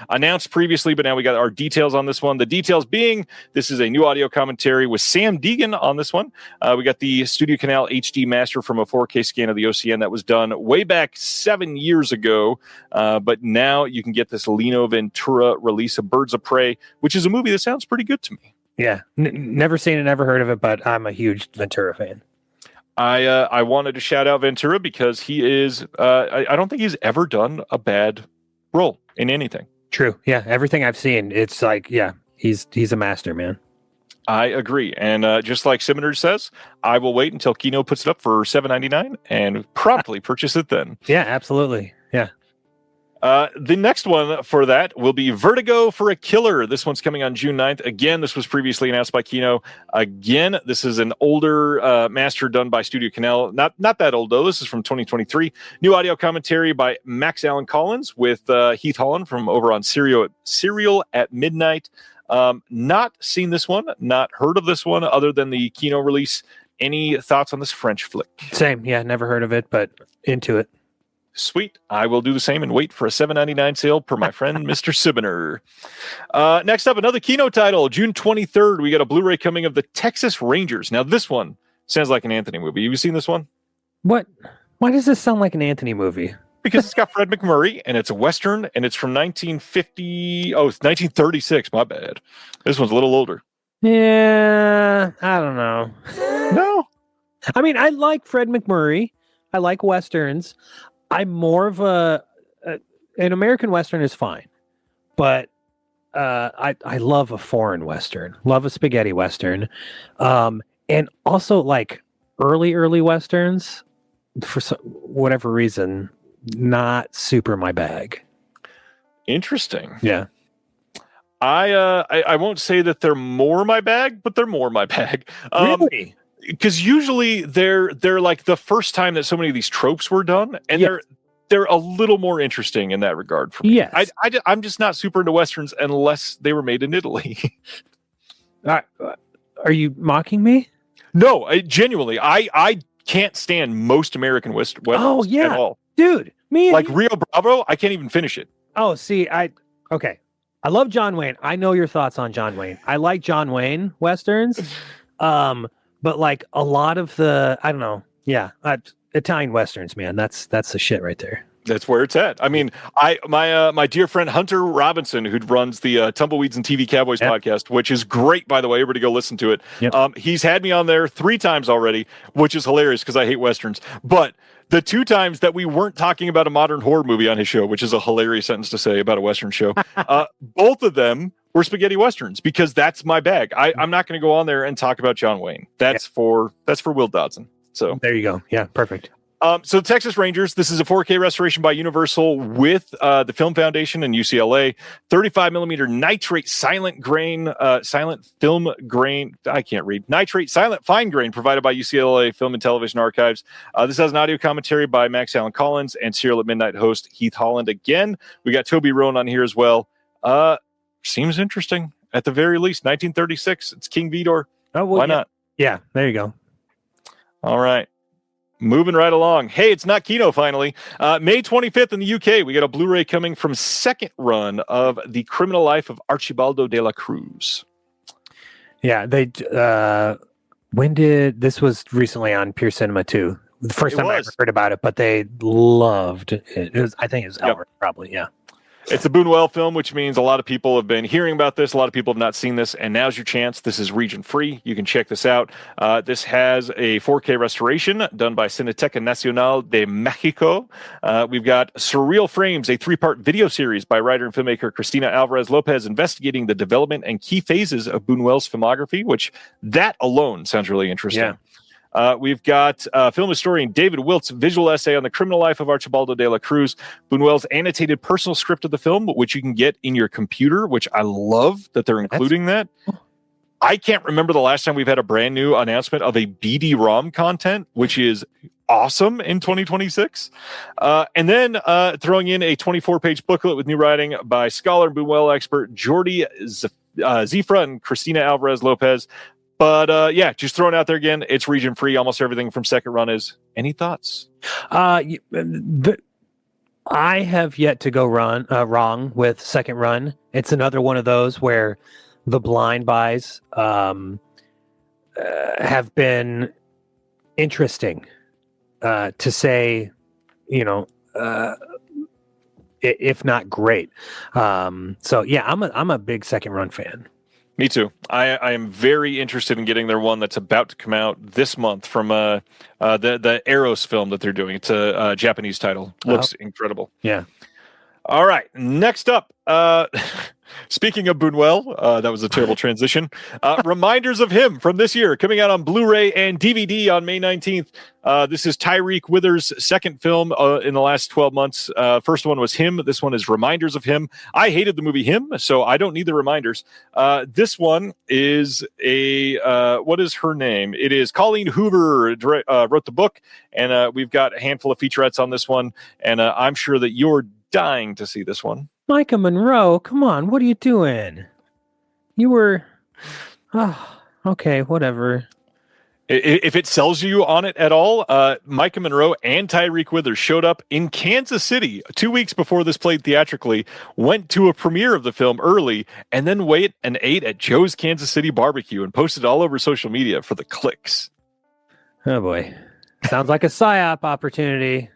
announced previously, but now we got our details on this one. The details being, this is a new audio commentary with Sam Deegan on this one. We got the Studio Canal HD master from a 4K scan of the OCN that was done way back 7 years ago. But now you can get this Lino Ventura release of Birds of Prey, which is a movie that sounds pretty good to me. Yeah, never seen it, never heard of it, but I'm a huge Ventura fan. I wanted to shout out Ventura because he is, I don't think he's ever done a bad role in anything. True. Yeah, everything I've seen, it's like, yeah, he's a master, man. I agree. And just like Scimitar says, I will wait until Kino puts it up for $7.99 and promptly purchase it then. Yeah, absolutely. Yeah. The next one for that will be Vertigo for a Killer. This one's coming on June 9th. Again, this was previously announced by Kino. Again, this is an older master done by Studio Canal. Not that old, though. This is from 2023. New audio commentary by Max Allan Collins with Heath Holland from over on Serial at Midnight. Not seen this one, not heard of this one other than the Kino release. Any thoughts on this French flick? Same. Yeah, never heard of it, but into it. Sweet. I will do the same and wait for a $7.99 sale per my friend, Mr. Sibiner. Next up, another Kino title. June 23rd, we got a Blu-ray coming of the Texas Rangers. Now, this one sounds like an Anthony movie. Have you seen this one? What? Why does this sound like an Anthony movie? Because it's got Fred McMurray, and it's a Western, and it's from 1936. My bad. This one's a little older. Yeah, I don't know. No. I mean, I like Fred McMurray. I like Westerns. I'm more of an American Western is fine, but I love a foreign Western. Love a spaghetti Western, and also like early Westerns. For whatever reason, not super my bag. Interesting. Yeah. I won't say that they're more my bag, but they're more my bag. Really? Because usually they're like the first time that so many of these tropes were done, and they're a little more interesting in that regard for me. Yes. I'm just not super into Westerns unless they were made in Italy. Are you mocking me? No, genuinely, I can't stand most American Westerns at all. Dude, me and like Rio Bravo, I can't even finish it. Oh, see, okay. I love John Wayne. I know your thoughts on John Wayne. I like John Wayne Westerns. But like a lot of the, I don't know. Yeah. Italian Westerns, man. That's the shit right there. That's where it's at. I mean, my dear friend Hunter Robinson, who runs the Tumbleweeds and TV Cowboys podcast, which is great, by the way. Everybody go listen to it. Yep. He's had me on there 3 times already, which is hilarious because I hate Westerns. But the 2 times that we weren't talking about a modern horror movie on his show, which is a hilarious sentence to say about a Western show, both of them were spaghetti Westerns because that's my bag. I'm not going to go on there and talk about John Wayne. That's for Will Dodson. So there you go. Yeah, perfect. So Texas Rangers, this is a 4K restoration by Universal with the Film Foundation and UCLA. 35mm nitrate silent film grain. I can't read. Nitrate silent fine grain provided by UCLA Film and Television Archives. This has an audio commentary by Max Allen Collins and Serial at Midnight host Heath Holland again. We got Toby Rowan on here as well. Seems interesting at the very least. 1936. It's King Vidor. Oh, well, why not? Yeah, there you go. All right. Moving right along. Hey, it's not Kino finally. May 25th in the UK, we got a Blu-ray coming from second run of The Criminal Life of Archibaldo de la Cruz. Yeah, they this was recently on Pure Cinema too. The first time I ever heard about it, but they loved it. I think it was Elmer, probably, yeah. It's a Buñuel film, which means a lot of people have been hearing about this. A lot of people have not seen this, and now's your chance. This is region free. You can check this out. This has a 4K restoration done by Cineteca Nacional de Mexico. We've got Surreal Frames, a 3-part video series by writer and filmmaker Cristina Alvarez Lopez, investigating the development and key phases of Buñuel's filmography, which that alone sounds really interesting. Yeah. We've got film historian David Wilt's visual essay on the criminal life of Archibaldo de la Cruz, Buñuel's annotated personal script of the film, which you can get in your computer, which I love that they're including that. I can't remember the last time we've had a brand new announcement of a BD-ROM content, which is awesome in 2026. And then throwing in a 24-page booklet with new writing by scholar and Buñuel expert Jordi Zifra and Cristina Alvarez Lopez. But yeah, just throwing it out there again. It's region free. Almost everything from second run is. Any thoughts? I have yet to go wrong with second run. It's another one of those where the blind buys have been interesting, to say, if not great. So yeah, I'm a big second run fan. Me too. I am very interested in getting their one that's about to come out this month from the Eros film that they're doing. It's a Japanese title. Looks incredible. Yeah. All right. Next up, speaking of Buñuel, that was a terrible transition. Reminders of Him from this year, coming out on Blu-ray and DVD on May 19th. This is Tyreek Withers' second film in the last 12 months. First one was Him. This one is Reminders of Him. I hated the movie Him, so I don't need the reminders. This one is what is her name? It is Colleen Hoover wrote the book, and we've got a handful of featurettes on this one, and I'm sure that you're dying to see this one. Micah Monroe, come on, what are you doing? You were... Oh, okay, whatever. If it sells you on it at all, Micah Monroe and Tyreek Withers showed up in Kansas City 2 weeks before this played theatrically, went to a premiere of the film early, and then went and ate at Joe's Kansas City Barbecue and posted all over social media for the clicks. Oh boy. Sounds like a PSYOP opportunity.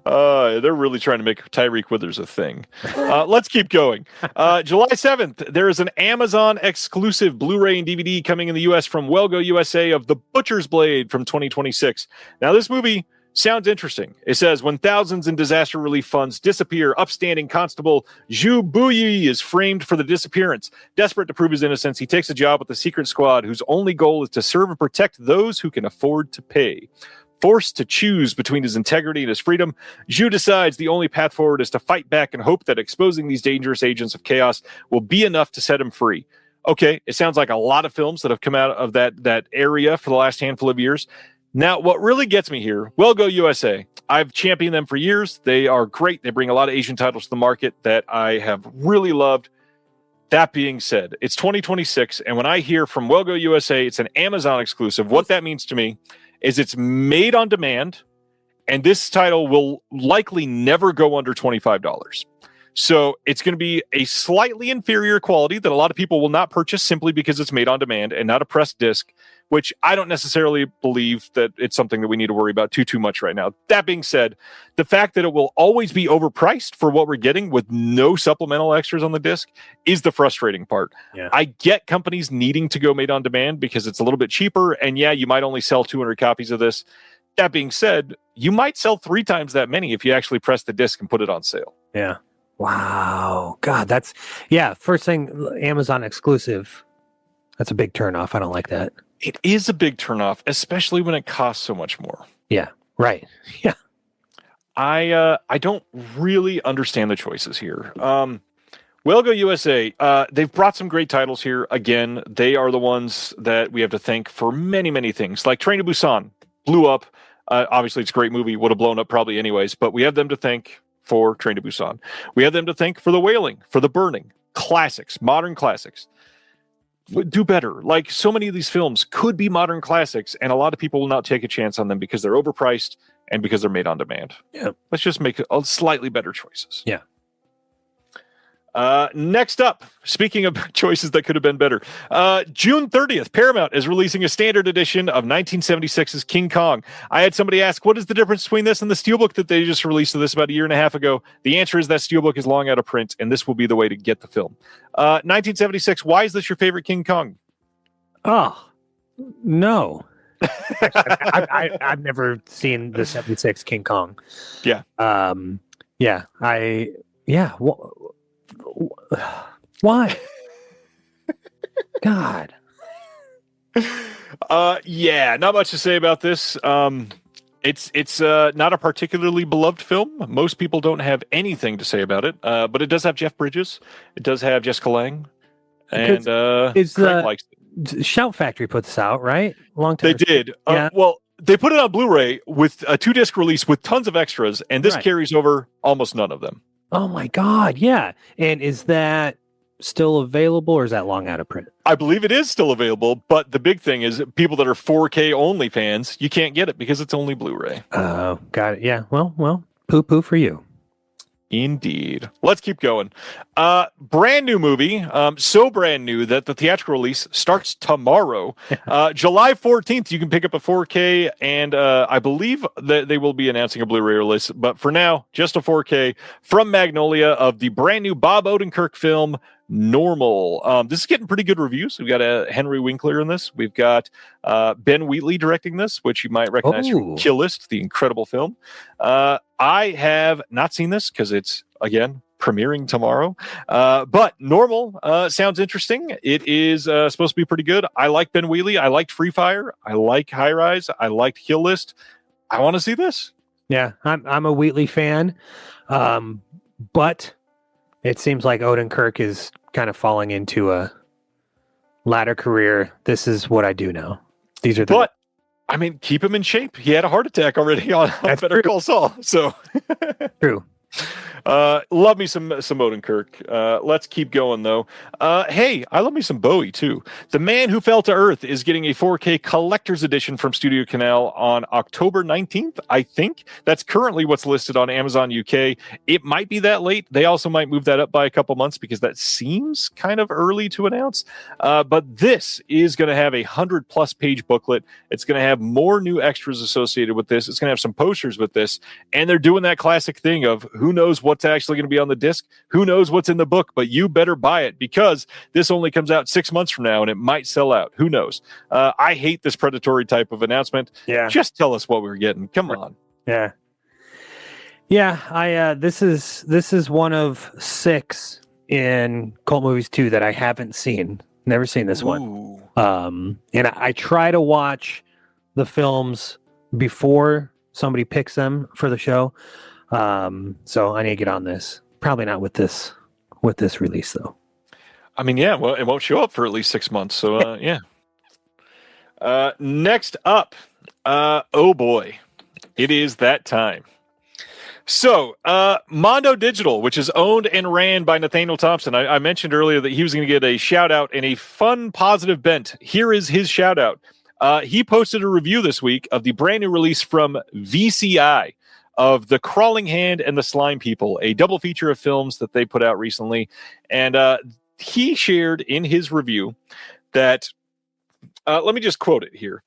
They're really trying to make Tyreek Withers a thing. Let's keep going. July 7th, there is an Amazon exclusive Blu-ray and DVD coming in the U.S. from Welgo USA of The Butcher's Blade from 2026. Now, this movie sounds interesting. It says, when thousands in disaster relief funds disappear, upstanding Constable Zhu Buyi is framed for the disappearance. Desperate to prove his innocence, he takes a job with the secret squad whose only goal is to serve and protect those who can afford to pay. Forced to choose between his integrity and his freedom, Zhu decides the only path forward is to fight back and hope that exposing these dangerous agents of chaos will be enough to set him free. Okay, it sounds like a lot of films that have come out of that area for the last handful of years. Now, what really gets me here, Welgo USA. I've championed them for years. They are great. They bring a lot of Asian titles to the market that I have really loved. That being said, it's 2026, and when I hear from Welgo USA, it's an Amazon exclusive. What that means to me is it's made on demand, and this title will likely never go under $25. So it's going to be a slightly inferior quality that a lot of people will not purchase simply because it's made on demand and not a pressed disc, which I don't necessarily believe that it's something that we need to worry about too much right now. That being said, the fact that it will always be overpriced for what we're getting with no supplemental extras on the disc is the frustrating part. Yeah. I get companies needing to go made on demand because it's a little bit cheaper, and yeah, you might only sell 200 copies of this. That being said, you might sell 3 times that many if you actually press the disc and put it on sale. Yeah. Wow. God, first thing, Amazon exclusive. That's a big turnoff. I don't like that. It is a big turnoff, especially when it costs so much more. Yeah. Right. Yeah. I don't really understand the choices here. Welgo USA, they've brought some great titles here. Again, they are the ones that we have to thank for many, many things. Like Train to Busan blew up. Obviously, it's a great movie. Would have blown up probably anyways. But we have them to thank for Train to Busan. We have them to thank for The Wailing, for The Burning. Classics, modern classics. Do better. Like, so many of these films could be modern classics, and a lot of people will not take a chance on them because they're overpriced and because they're made on demand. Yeah. Let's just make slightly better choices. Yeah. Next up, speaking of choices that could have been better, June 30th, Paramount is releasing a standard edition of 1976's King Kong. I had somebody ask, what is the difference between this and the Steelbook that they just released of this about a year and a half ago? The answer is that Steelbook is long out of print, and this will be the way to get the film. 1976, why is this your favorite King Kong? Oh, no. I've never seen the 76 King Kong. Yeah. Why? God. Yeah, not much to say about this. It's not a particularly beloved film. Most people don't have anything to say about it, but it does have Jeff Bridges. It does have Jessica Lange. And Craig likes it. Shout Factory put this out, right? Long time. They did. Yeah. Well, they put it on Blu-ray with a 2-disc release with tons of extras, and this carries over almost none of them. Oh my God, yeah. And is that still available, or is that long out of print? I believe it is still available, but the big thing is people that are 4K only fans, you can't get it because it's only Blu-ray. Oh, got it. Yeah, well, poo-poo for you. Indeed. Let's keep going. Brand new movie. So brand new that the theatrical release starts tomorrow. July 14th, you can pick up a 4K, and I believe that they will be announcing a Blu-ray release. But for now, just a 4K from Magnolia of the brand new Bob Odenkirk film, Normal. This is getting pretty good reviews. We've got Henry Winkler in this. We've got Ben Wheatley directing this, which you might recognize from Kill List, the incredible film. I have not seen this because it's, again, premiering tomorrow. But Normal sounds interesting. It is supposed to be pretty good. I like Ben Wheatley. I liked Free Fire. I like High Rise. I liked Kill List. I want to see this. Yeah, I'm a Wheatley fan. But it seems like Odenkirk is kind of falling into a latter career. This is what I do now. These are the... But, I mean, keep him in shape. He had a heart attack already on Better Call Saul. So True. Love me some Odenkirk. Let's keep going though. Hey, I love me some Bowie too. The Man Who Fell to Earth is getting a 4K collector's edition from Studio Canal on October 19th. I think that's currently what's listed on Amazon UK. It might be that late. They also might move that up by a couple months because that seems kind of early to announce. But this is going to have a 100+ page booklet. It's going to have more new extras associated with this. It's going to have some posters with this, and they're doing that classic thing of who knows what's actually going to be on the disc, who knows what's in the book, but you better buy it because this only comes out 6 months from now and it might sell out. Who knows? I hate this predatory type of announcement. Yeah. Just tell us what we're getting. Come on. Yeah. Yeah, I this is one of 6 in Cult Movies 2 that I haven't seen. Never seen this one. And I try to watch the films before somebody picks them for the show. So I need to get on this. Probably not with this release though. I mean, yeah, well, it won't show up for at least 6 months. So yeah. Next up, oh boy, it is that time. So, Mondo Digital, which is owned and ran by Nathaniel Thompson. I mentioned earlier that he was going to get a shout out and a fun, positive bent. Here is his shout out. He posted a review this week of the brand new release from VCI of The Crawling Hand and The Slime People, a double feature of films that they put out recently. And he shared in his review that, let me just quote it here.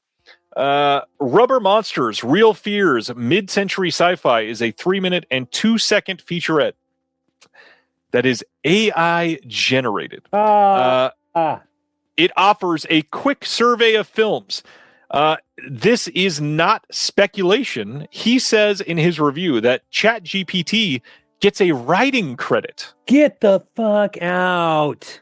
Rubber Monsters, Real Fears, Mid-Century Sci-Fi is a 3-minute and 2-second featurette that is AI generated. It offers a quick survey of films. This is not speculation. He says in his review that ChatGPT gets a writing credit. Get the fuck out.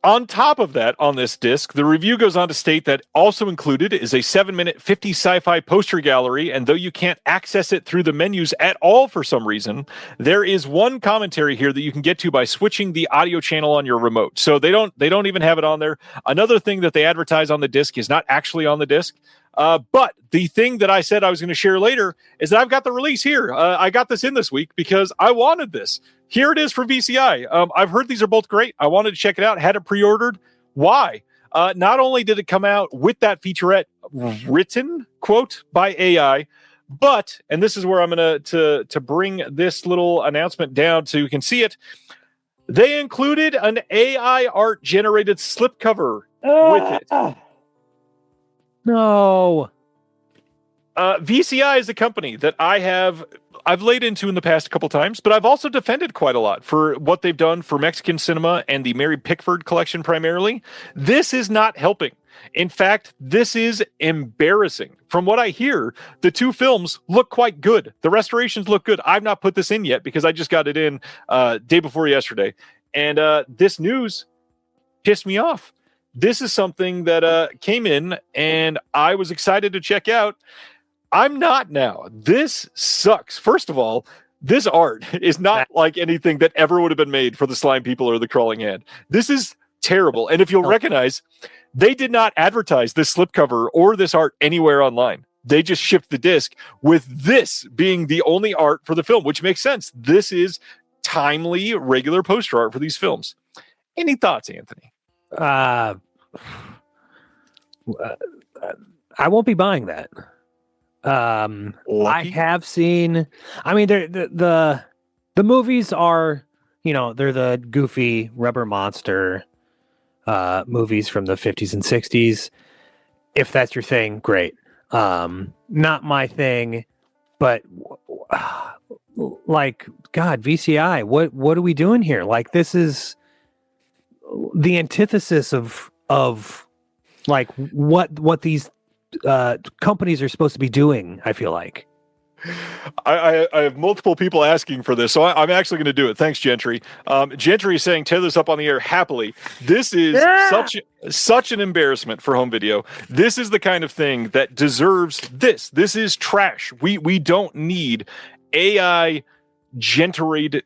On top of that, on this disc, the review goes on to state that also included is a 7-minute 50 sci-fi poster gallery, and though you can't access it through the menus at all for some reason, there is one commentary here that you can get to by switching the audio channel on your remote. So they don't even have it on there. Another thing that they advertise on the disc is not actually on the disc. But the thing that I said I was going to share later is that I've got the release here. I got this in this week because I wanted this. Here it is for VCI. I've heard these are both great. I wanted to check it out, had it pre-ordered. Why? Not only did it come out with that featurette written, quote, by AI, but, and this is where I'm going to bring this little announcement down so you can see it, they included an AI art-generated slipcover with it. No. VCI is a company that I've laid into in the past a couple times, but I've also defended quite a lot for what they've done for Mexican cinema and the Mary Pickford collection primarily. This is not helping. In fact, this is embarrassing. From what I hear, the two films look quite good. The restorations look good. I've not put this in yet because I just got it in day before yesterday. And this news pissed me off. This is something that came in and I was excited to check out. I'm not now. This sucks. First of all, this art is not like anything that ever would have been made for the Slime People or the Crawling Hand. This is terrible. And if you'll recognize, they did not advertise this slipcover or this art anywhere online. They just shipped the disc with this being the only art for the film, which makes sense. This is timely, regular poster art for these films. Any thoughts, Anthony? I won't be buying that. I have seen. I mean, the movies are, they're the goofy Rubber Monster movies from the 50s and 60s. If that's your thing, great. Not my thing, but like, God, VCI, what are we doing here? Like, this is the antithesis of like what these companies are supposed to be doing, I feel like. I have multiple people asking for this, so I'm actually going to do it. Thanks, Gentry. Gentry is saying, tear this up on the air happily. This is such an embarrassment for home video. This is the kind of thing that deserves this. This is trash. We don't need AI generated.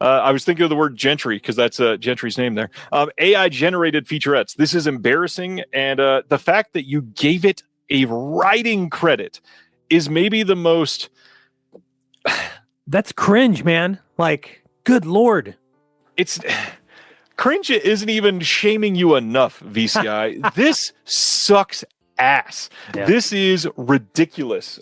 I was thinking of the word Gentry because that's Gentry's name there. AI generated featurettes. This is embarrassing, and the fact that you gave it a writing credit is maybe the most That's cringe, man. Like, good Lord. It's cringe isn't even shaming you enough, VCI. This sucks ass. Yeah. This is ridiculous.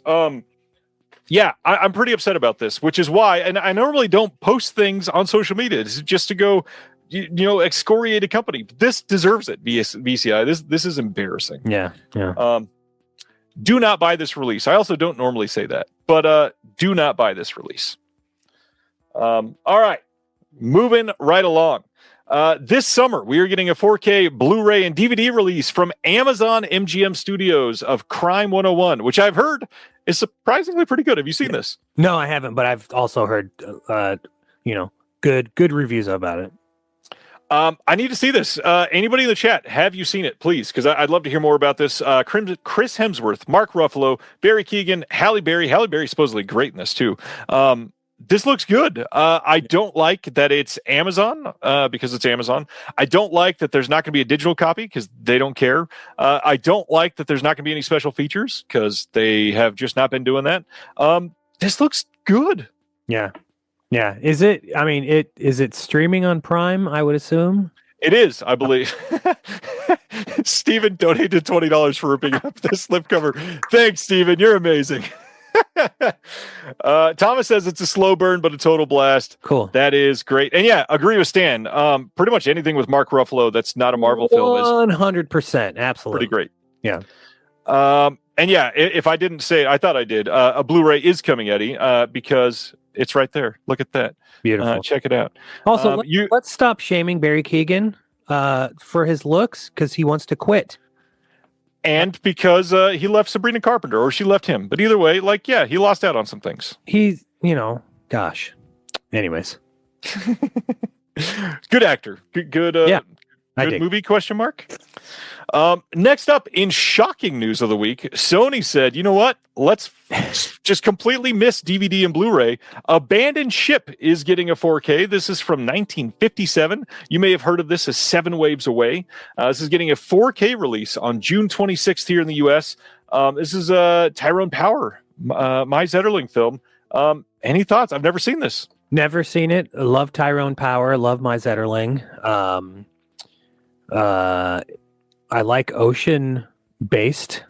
Yeah, I'm pretty upset about this, which is why, and I normally don't post things on social media. It's just to go, excoriate a company. This deserves it, VCI. This is embarrassing. Yeah. Do not buy this release. I also don't normally say that, but do not buy this release. All right, moving right along. This summer, we are getting a 4K Blu-ray and DVD release from Amazon MGM Studios of Crime 101, which I've heard is surprisingly pretty good. Have you seen this? No, I haven't, but I've also heard, good reviews about it. I need to see this. Anybody in the chat, have you seen it, please? Because I'd love to hear more about this. Chris Hemsworth, Mark Ruffalo, Barry Keoghan, Halle Berry. Halle Berry supposedly great in this too. This looks good. I don't like that it's Amazon because it's Amazon. I don't like that there's not going to be a digital copy because they don't care. I don't like that there's not going to be any special features because they have just not been doing that. This looks good. Yeah. Is it? I mean, is it streaming on Prime? I would assume it is. I believe. Steven donated $20 for ripping up this slipcover. Thanks, Steven. You're amazing. Thomas says it's a slow burn, but a total blast. Cool. That is great. And yeah, agree with Stan. Pretty much anything with Mark Ruffalo that's not a Marvel film is 100%. Absolutely. pretty great. Yeah. And yeah, if I didn't say it, I thought I did. A Blu-ray is coming, Eddie, because it's right there. Look at that. Beautiful. Check it out. Also, let's stop shaming Barry Keoghan for his looks because he wants to quit. And because he left Sabrina Carpenter, or she left him. But either way, he lost out on some things. He's, gosh. Anyways. Good actor. Good movie, question mark? Next up, in shocking news of the week, Sony said, you know what? Let's just completely miss DVD and Blu-ray. Abandoned Ship is getting a 4K. This is from 1957. You may have heard of this as Seven Waves Away. This is getting a 4K release on June 26th here in the U.S. This is a Tyrone Power, My Zetterling film. Any thoughts? I've never seen this. Never seen it. Love Tyrone Power. Love My Zetterling. I like ocean-based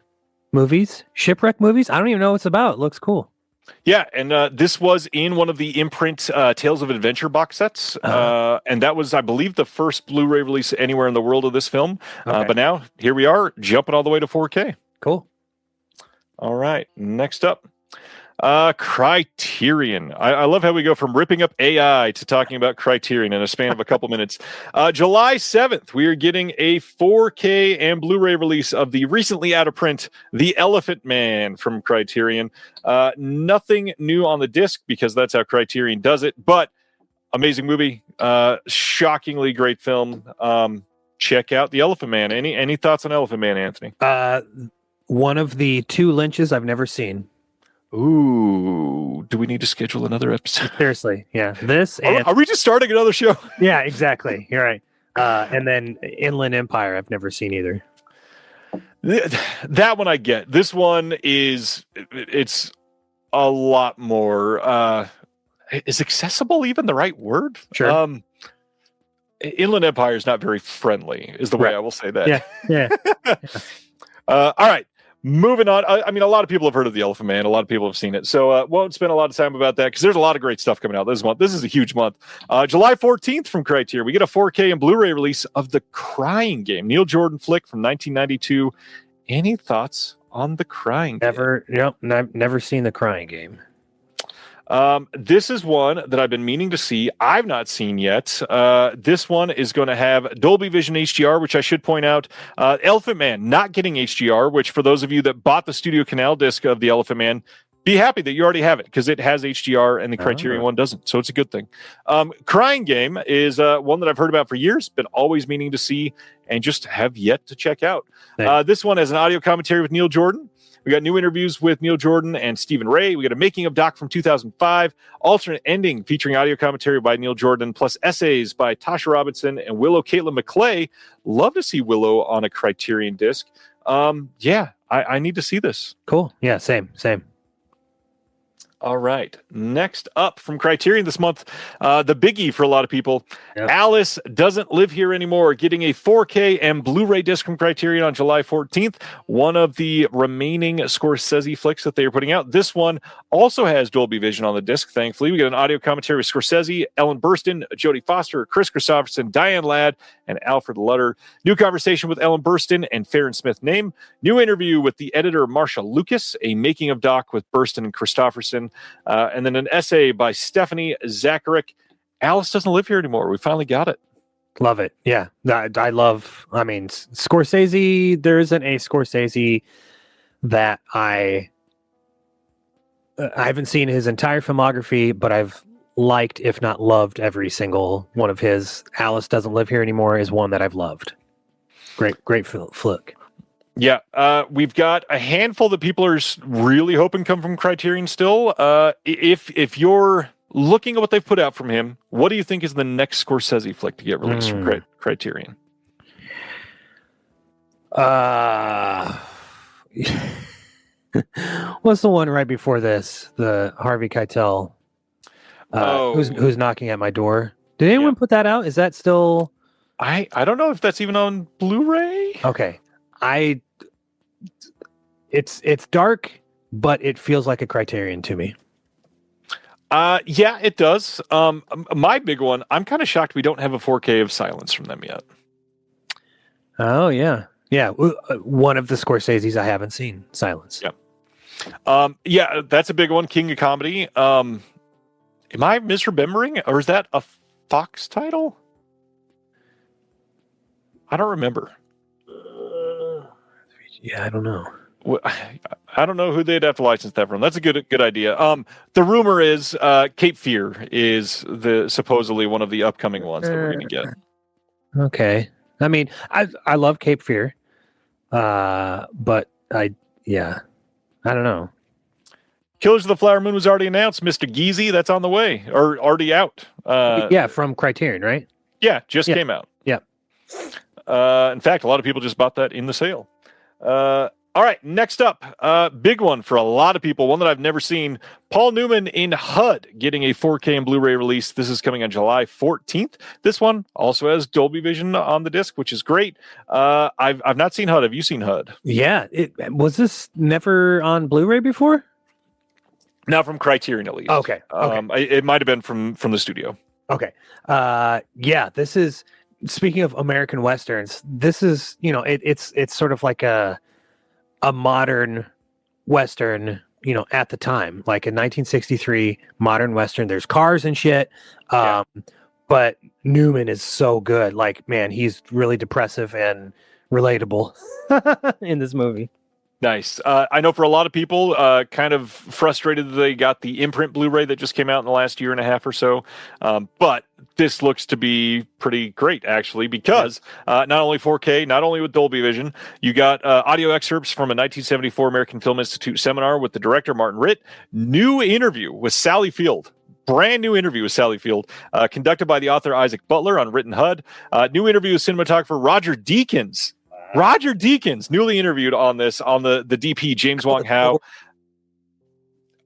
movies, shipwreck movies. I don't even know what it's about. It looks cool. Yeah, and this was in one of the Imprint Tales of Adventure box sets, and that was, I believe, the first Blu-ray release anywhere in the world of this film. Okay. But now, here we are, jumping all the way to 4K. Cool. All right, next up. Criterion. I love how we go from ripping up AI to talking about Criterion in a span of a couple minutes. July 7th, we are getting a 4K and Blu-ray release of the recently out of print The Elephant Man from Criterion. Nothing new on the disc because that's how Criterion does it, but amazing movie. Shockingly great film. Check out The Elephant Man. Any thoughts on Elephant Man, Anthony? One of the two Lynches I've never seen. Ooh, do we need to schedule another episode? Seriously, yeah. This and are we just starting another show? yeah, exactly. You're right. And then Inland Empire, I've never seen either. That one I get. This one it's a lot more. Is accessible even the right word? Sure. Inland Empire is not very friendly, is the way I will say that. Yeah. All right. Moving on. I mean, a lot of people have heard of The Elephant Man. A lot of people have seen it. So won't spend a lot of time about that because there's a lot of great stuff coming out this month. This is a huge month. July 14th from Criterion, we get a 4K and Blu-ray release of The Crying Game. Neil Jordan flick from 1992. Any thoughts on The Crying Game? Never seen The Crying Game. This is one that I've been meaning to see. I've not seen yet. This one is going to have Dolby Vision HDR, which I should point out. Elephant Man not getting HDR, which for those of you that bought the Studio Canal disc of the Elephant Man, be happy that you already have it because it has HDR and the Criterion one doesn't. So it's a good thing. Crying Game is one that I've heard about for years, been always meaning to see and just have yet to check out. This one has an audio commentary with Neil Jordan. We got new interviews with Neil Jordan and Stephen Ray. We got a making of doc from 2005, alternate ending featuring audio commentary by Neil Jordan, plus essays by Tasha Robinson and Willow Caitlin McClay. Love to see Willow on a Criterion disc. I need to see this. Cool. Yeah, same. All right. Next up from Criterion this month, the biggie for a lot of people. Yep. Alice Doesn't Live Here Anymore, getting a 4K and Blu-ray disc from Criterion on July 14th. One of the remaining Scorsese flicks that they are putting out. This one also has Dolby Vision on the disc, thankfully. We get an audio commentary with Scorsese, Ellen Burstyn, Jodie Foster, Chris Christopherson, Diane Ladd, and Alfred Lutter. New conversation with Ellen Burstyn and Farron Smith Name. New interview with the editor Marsha Lucas, a making of doc with Burstyn and Christopherson. And then an essay by Stephanie Zacharek. Alice Doesn't Live Here Anymore. We finally got it. Love it. Yeah. I love, I mean, Scorsese, there isn't a Scorsese that I haven't seen his entire filmography, but I've liked, if not loved, every single one of his. Alice Doesn't Live Here Anymore is one that I've loved. Great flick. Yeah, we've got a handful that people are really hoping come from Criterion still. If you're looking at what they've put out from him, what do you think is the next Scorsese flick to get released from Criterion? What's the one right before this? The Harvey Keitel, who's knocking at my door. Did anyone put that out? Is that still? I don't know if that's even on Blu-ray. Okay. It's dark, but it feels like a Criterion to me. Yeah, it does. My big one, I'm kind of shocked we don't have a 4K of Silence from them yet. Oh, yeah. Yeah, one of the Scorseses I haven't seen, Silence. Yeah. Yeah, that's a big one, King of Comedy. Am I misremembering, or is that a Fox title? I don't remember. Yeah, I don't know. I don't know who they'd have to license that from. That's a good idea. The rumor is Cape Fear is supposedly one of the upcoming ones that we're going to get. Okay. I mean, I love Cape Fear, but I don't know. Killers of the Flower Moon was already announced. Mr. Geezy, that's on the way, or already out. Yeah, from Criterion, right? Yeah, just came out. Yeah. In fact, a lot of people just bought that in the sale. All right, next up, big one for a lot of people, one that I've never seen. Paul Newman in HUD getting a 4K and Blu-ray release. This is coming on July 14th. This one also has Dolby Vision on the disc, which is great. I've not seen HUD. Have you seen HUD? Yeah. Was this never on Blu-ray before? Not from Criterion, at least. Okay. It might have been from the studio. Okay. Yeah, this is, speaking of American Westerns, this is, it's sort of like a modern Western, at the time, like a 1963 modern Western. There's cars and shit. But Newman is so good. Like, man, he's really depressive and relatable in this movie. Nice. I know for a lot of people, kind of frustrated that they got the imprint Blu-ray that just came out in the last year and a half or so. But this looks to be pretty great, actually, because not only 4K, not only with Dolby Vision, you got audio excerpts from a 1974 American Film Institute seminar with the director, Martin Ritt. New interview with Sally Field. Brand new interview with Sally Field, conducted by the author Isaac Butler on Written HUD. New interview with cinematographer Roger Deakins. Roger Deakins, newly interviewed on this, on the DP, James Wong Howe.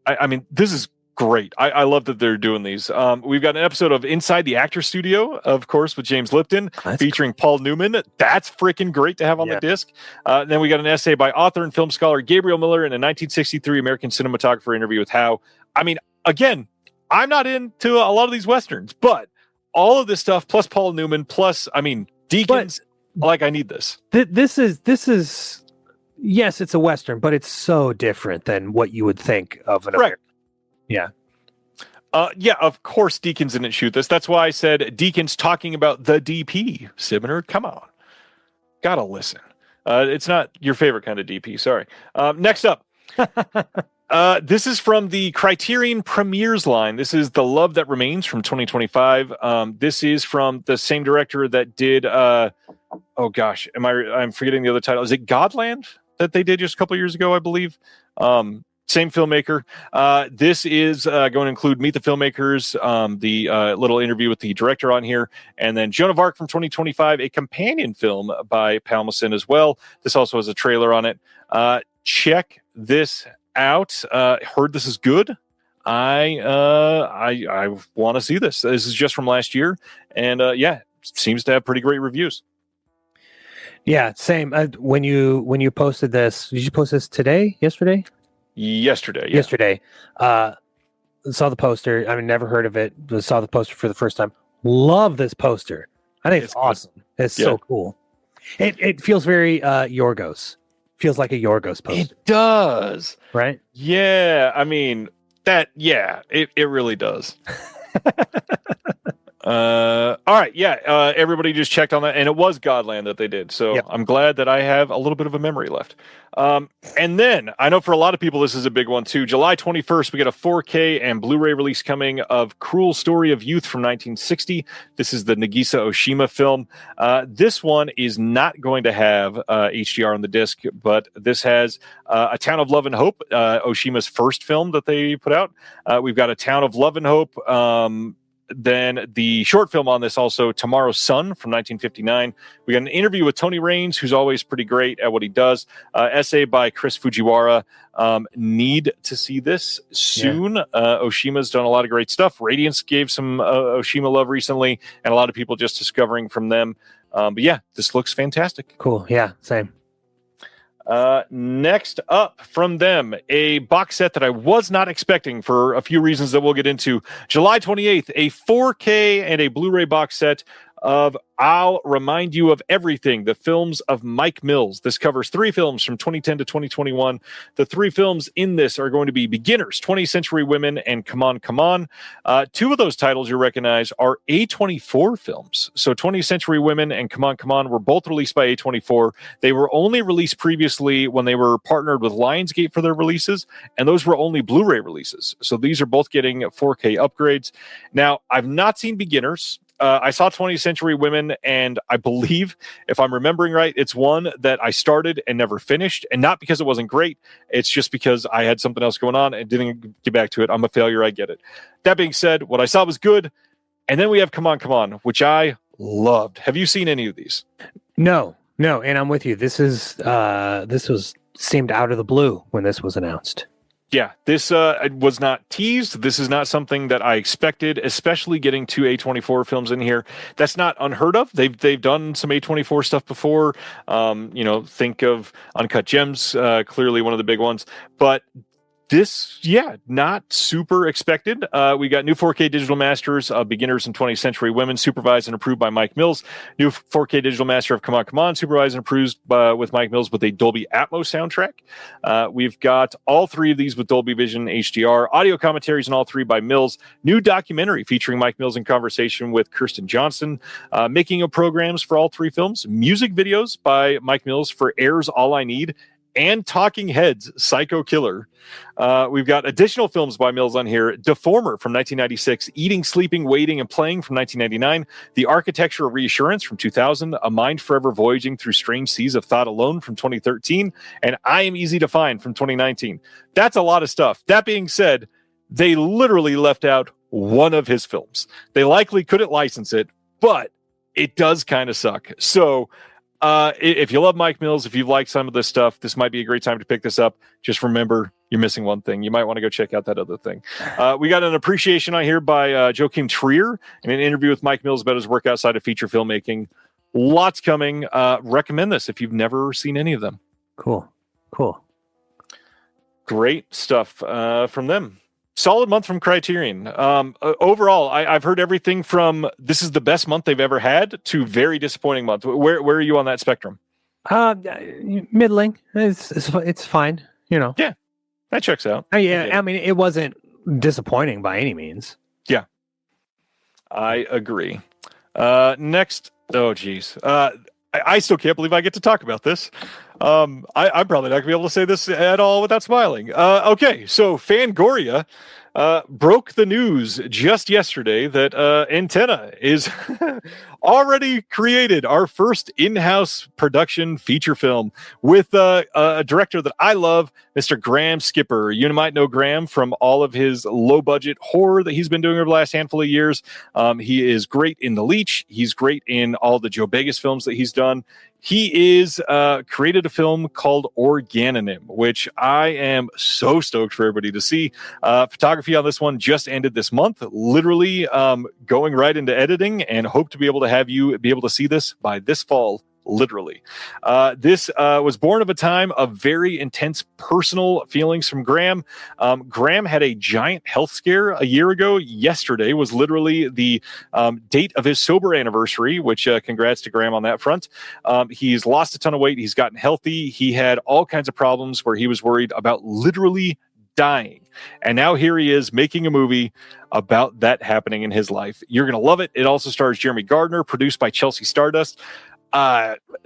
I mean, this is great. I love that they're doing these. We've got an episode of Inside the Actor Studio, of course, with James Lipton, featuring Paul Newman. That's freaking great to have on the disc. Then we got an essay by author and film scholar Gabriel Miller in a 1963 American cinematographer interview with Howe. I mean, again, I'm not into a lot of these Westerns, but all of this stuff, plus Paul Newman, plus, I mean, Deakins... Like, I need this. This is yes, it's a Western, but it's so different than what you would think of an American. Yeah. Yeah, of course Deakins didn't shoot this. That's why I said Deakins talking about the DP. Sibner, come on. Gotta listen. It's not your favorite kind of DP, sorry. Next up. This is from the Criterion Premieres line. This is The Love That Remains from 2025. This is from the same director that did oh gosh, I'm forgetting the other title. Is it Godland that they did just a couple years ago, I believe? Same filmmaker. This is going to include Meet the Filmmakers, the little interview with the director on here, and then Joan of Arc from 2025, a companion film by Palmason as well. This also has a trailer on it. Check this out. Heard this is good. I want to see this. This is just from last year, and seems to have pretty great reviews. Yeah, same. When you posted this, did you post this today? Yesterday? Yesterday. Yeah. Yesterday. Saw the poster. I mean, never heard of it. But saw the poster for the first time. Love this poster. I think it's awesome. It's so cool. It feels very Yorgos. Feels like a Yorgos poster. It does. Right? Yeah. I mean, it really does. All right. Yeah. Everybody just checked on that, and it was Godland that they did. So I'm glad that I have a little bit of a memory left. And then I know for a lot of people, this is a big one too. July 21st, we get a 4K and Blu-ray release coming of Cruel Story of Youth from 1960. This is the Nagisa Oshima film. This one is not going to have HDR on the disc, but this has A Town of Love and Hope, Oshima's first film that they put out. We've got A Town of Love and Hope. Then the short film on this also, Tomorrow's Sun from 1959. We got an interview with Tony Raines, who's always pretty great at what he does. Essay by Chris Fujiwara. Need to see this soon. Yeah. Oshima's done a lot of great stuff. Radiance gave some Oshima love recently, and a lot of people just discovering from them. But yeah, this looks fantastic. Cool. Yeah, same. Next up from them, a box set that I was not expecting for a few reasons that we'll get into. July 28th, a 4K and a Blu-ray box set of I'll Remind You of Everything, the films of Mike Mills. This covers 3 films from 2010 to 2021. The 3 films in this are going to be Beginners, 20th Century Women, and Come On, Come On. 2 of those titles you recognize are A24 films. So 20th Century Women and Come On, Come On were both released by A24. They were only released previously when they were partnered with Lionsgate for their releases, and those were only Blu-ray releases. So these are both getting 4K upgrades. Now, I've not seen Beginners. I saw 20th Century Women, and I believe, if I'm remembering right, it's one that I started and never finished, and not because it wasn't great. It's just because I had something else going on and didn't get back to it. I'm a failure. I get it. That being said, what I saw was good, and then we have Come On, Come On, which I loved. Have you seen any of these? No, and I'm with you. This seemed out of the blue when this was announced. Yeah, this was not teased. This is not something that I expected, especially getting 2 A24 films in here. That's not unheard of. They've done some A24 stuff before. Think of Uncut Gems, clearly one of the big ones. But this, not super expected. We got new 4K digital masters of Beginners and 20th Century Women, supervised and approved by Mike Mills. New 4K digital master of Come On, Come On, supervised and approved with Mike Mills with a Dolby Atmos soundtrack. We've got all 3 of these with Dolby Vision HDR. Audio commentaries in all 3 by Mills. New documentary featuring Mike Mills in conversation with Kirsten Johnson. Making of programs for all 3 films. Music videos by Mike Mills for Air's All I Need and Talking Heads, Psycho Killer. We've got additional films by Mills on here. Deformer from 1996, Eating, Sleeping, Waiting, and Playing from 1999, The Architecture of Reassurance from 2000, A Mind Forever Voyaging Through Strange Seas of Thought Alone from 2013, and I Am Easy to Find from 2019. That's a lot of stuff. That being said, they literally left out one of his films. They likely couldn't license it, but it does kind of suck. So if you love Mike Mills, if you've liked some of this stuff, this might be a great time to pick this up. Just remember, you're missing one thing. You might want to go check out that other thing. We got an appreciation on here by Joachim Trier in an interview with Mike Mills about his work outside of feature filmmaking. Lots coming. Recommend this if you've never seen any of them. Cool. Great stuff from them. Solid month from Criterion. Overall, I've heard everything from this is the best month they've ever had to very disappointing month. Where are you on that spectrum? Middling. It's fine. Yeah, that checks out. I mean, it wasn't disappointing by any means. Yeah, I agree. Next, oh geez, I still can't believe I get to talk about this. I'm probably not going to be able to say this at all without smiling. Okay, so Fangoria broke the news just yesterday that Antenna is already created our first in-house production feature film with a director that I love, Mr. Graham Skipper. You might know Graham from all of his low-budget horror that he's been doing over the last handful of years. He is great in The Leech. He's great in all the Joe Begas films that he's done. He is created a film called Organonym, which I am so stoked for everybody to see. Photography on this one just ended this month, literally going right into editing, and hope to be able to have you be able to see this by this fall. Literally. This was born of a time of very intense personal feelings from Graham. Graham had a giant health scare a year ago. Yesterday was literally the date of his sober anniversary, which congrats to Graham on that front. He's lost a ton of weight. He's gotten healthy. He had all kinds of problems where he was worried about literally dying. And now here he is making a movie about that happening in his life. You're going to love it. It also stars Jeremy Gardner, produced by Chelsea Stardust.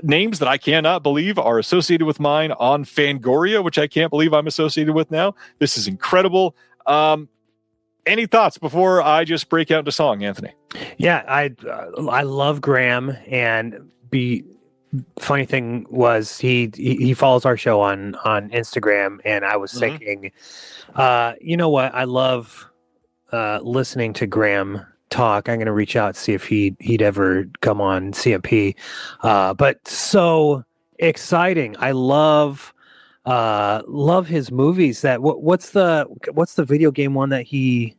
Names that I cannot believe are associated with mine on Fangoria, which I can't believe I'm associated with now. This is incredible. Any thoughts before I just break out into song, Anthony? Yeah, I love Graham, and funny thing was he follows our show on Instagram, and I was thinking, you know what? I love listening to Graham talk. I'm going to reach out and see if he'd ever come on CMP. But so exciting. I love his movies. That what's the video game one that he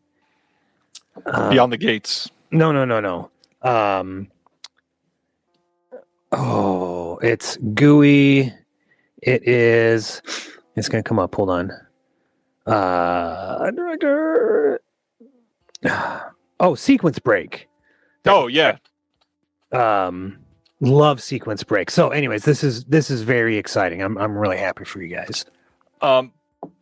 Beyond the Gates. No. It's gooey. It's going to come up. Hold on. Director. Sequence Break. Oh yeah. Love Sequence Break. So anyways, this is very exciting. I'm really happy for you guys.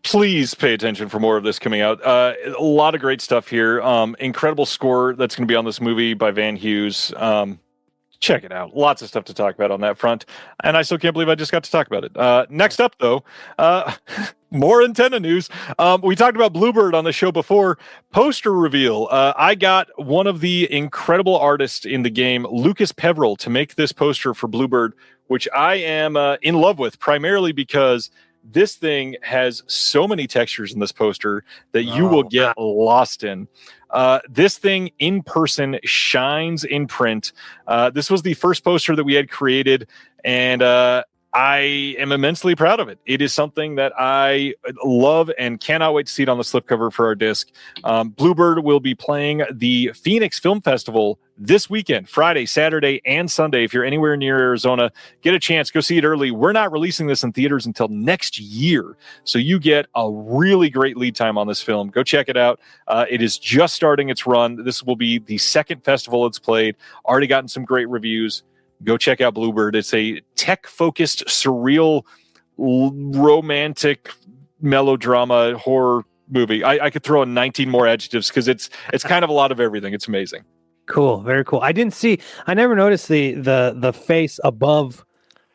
Please pay attention for more of this coming out. A lot of great stuff here. Incredible score that's going to be on this movie by Van Hughes. Check it out. Lots of stuff to talk about on that front. And I still can't believe I just got to talk about it. Next up, though, more antenna news. We talked about Bluebird on the show before. Poster reveal. I got one of the incredible artists in the game, Lucas Peveril, to make this poster for Bluebird, which I am in love with, primarily because this thing has so many textures in this poster that you will get lost in. This thing in person shines in print. This was the first poster that we had created, and I am immensely proud of it. It is something that I love and cannot wait to see it on the slipcover for our disc. Bluebird will be playing the Phoenix Film Festival this weekend, Friday, Saturday, and Sunday. If you're anywhere near Arizona, get a chance, go see it early. We're not releasing this in theaters until next year, so you get a really great lead time on this film. Go check it out. It is just starting its run. This will be the second festival it's played. Already gotten some great reviews. Go check out Bluebird. It's a tech-focused, surreal, romantic melodrama horror movie. I could throw in 19 more adjectives because it's kind of a lot of everything. It's amazing. Cool, very cool. I never noticed the face above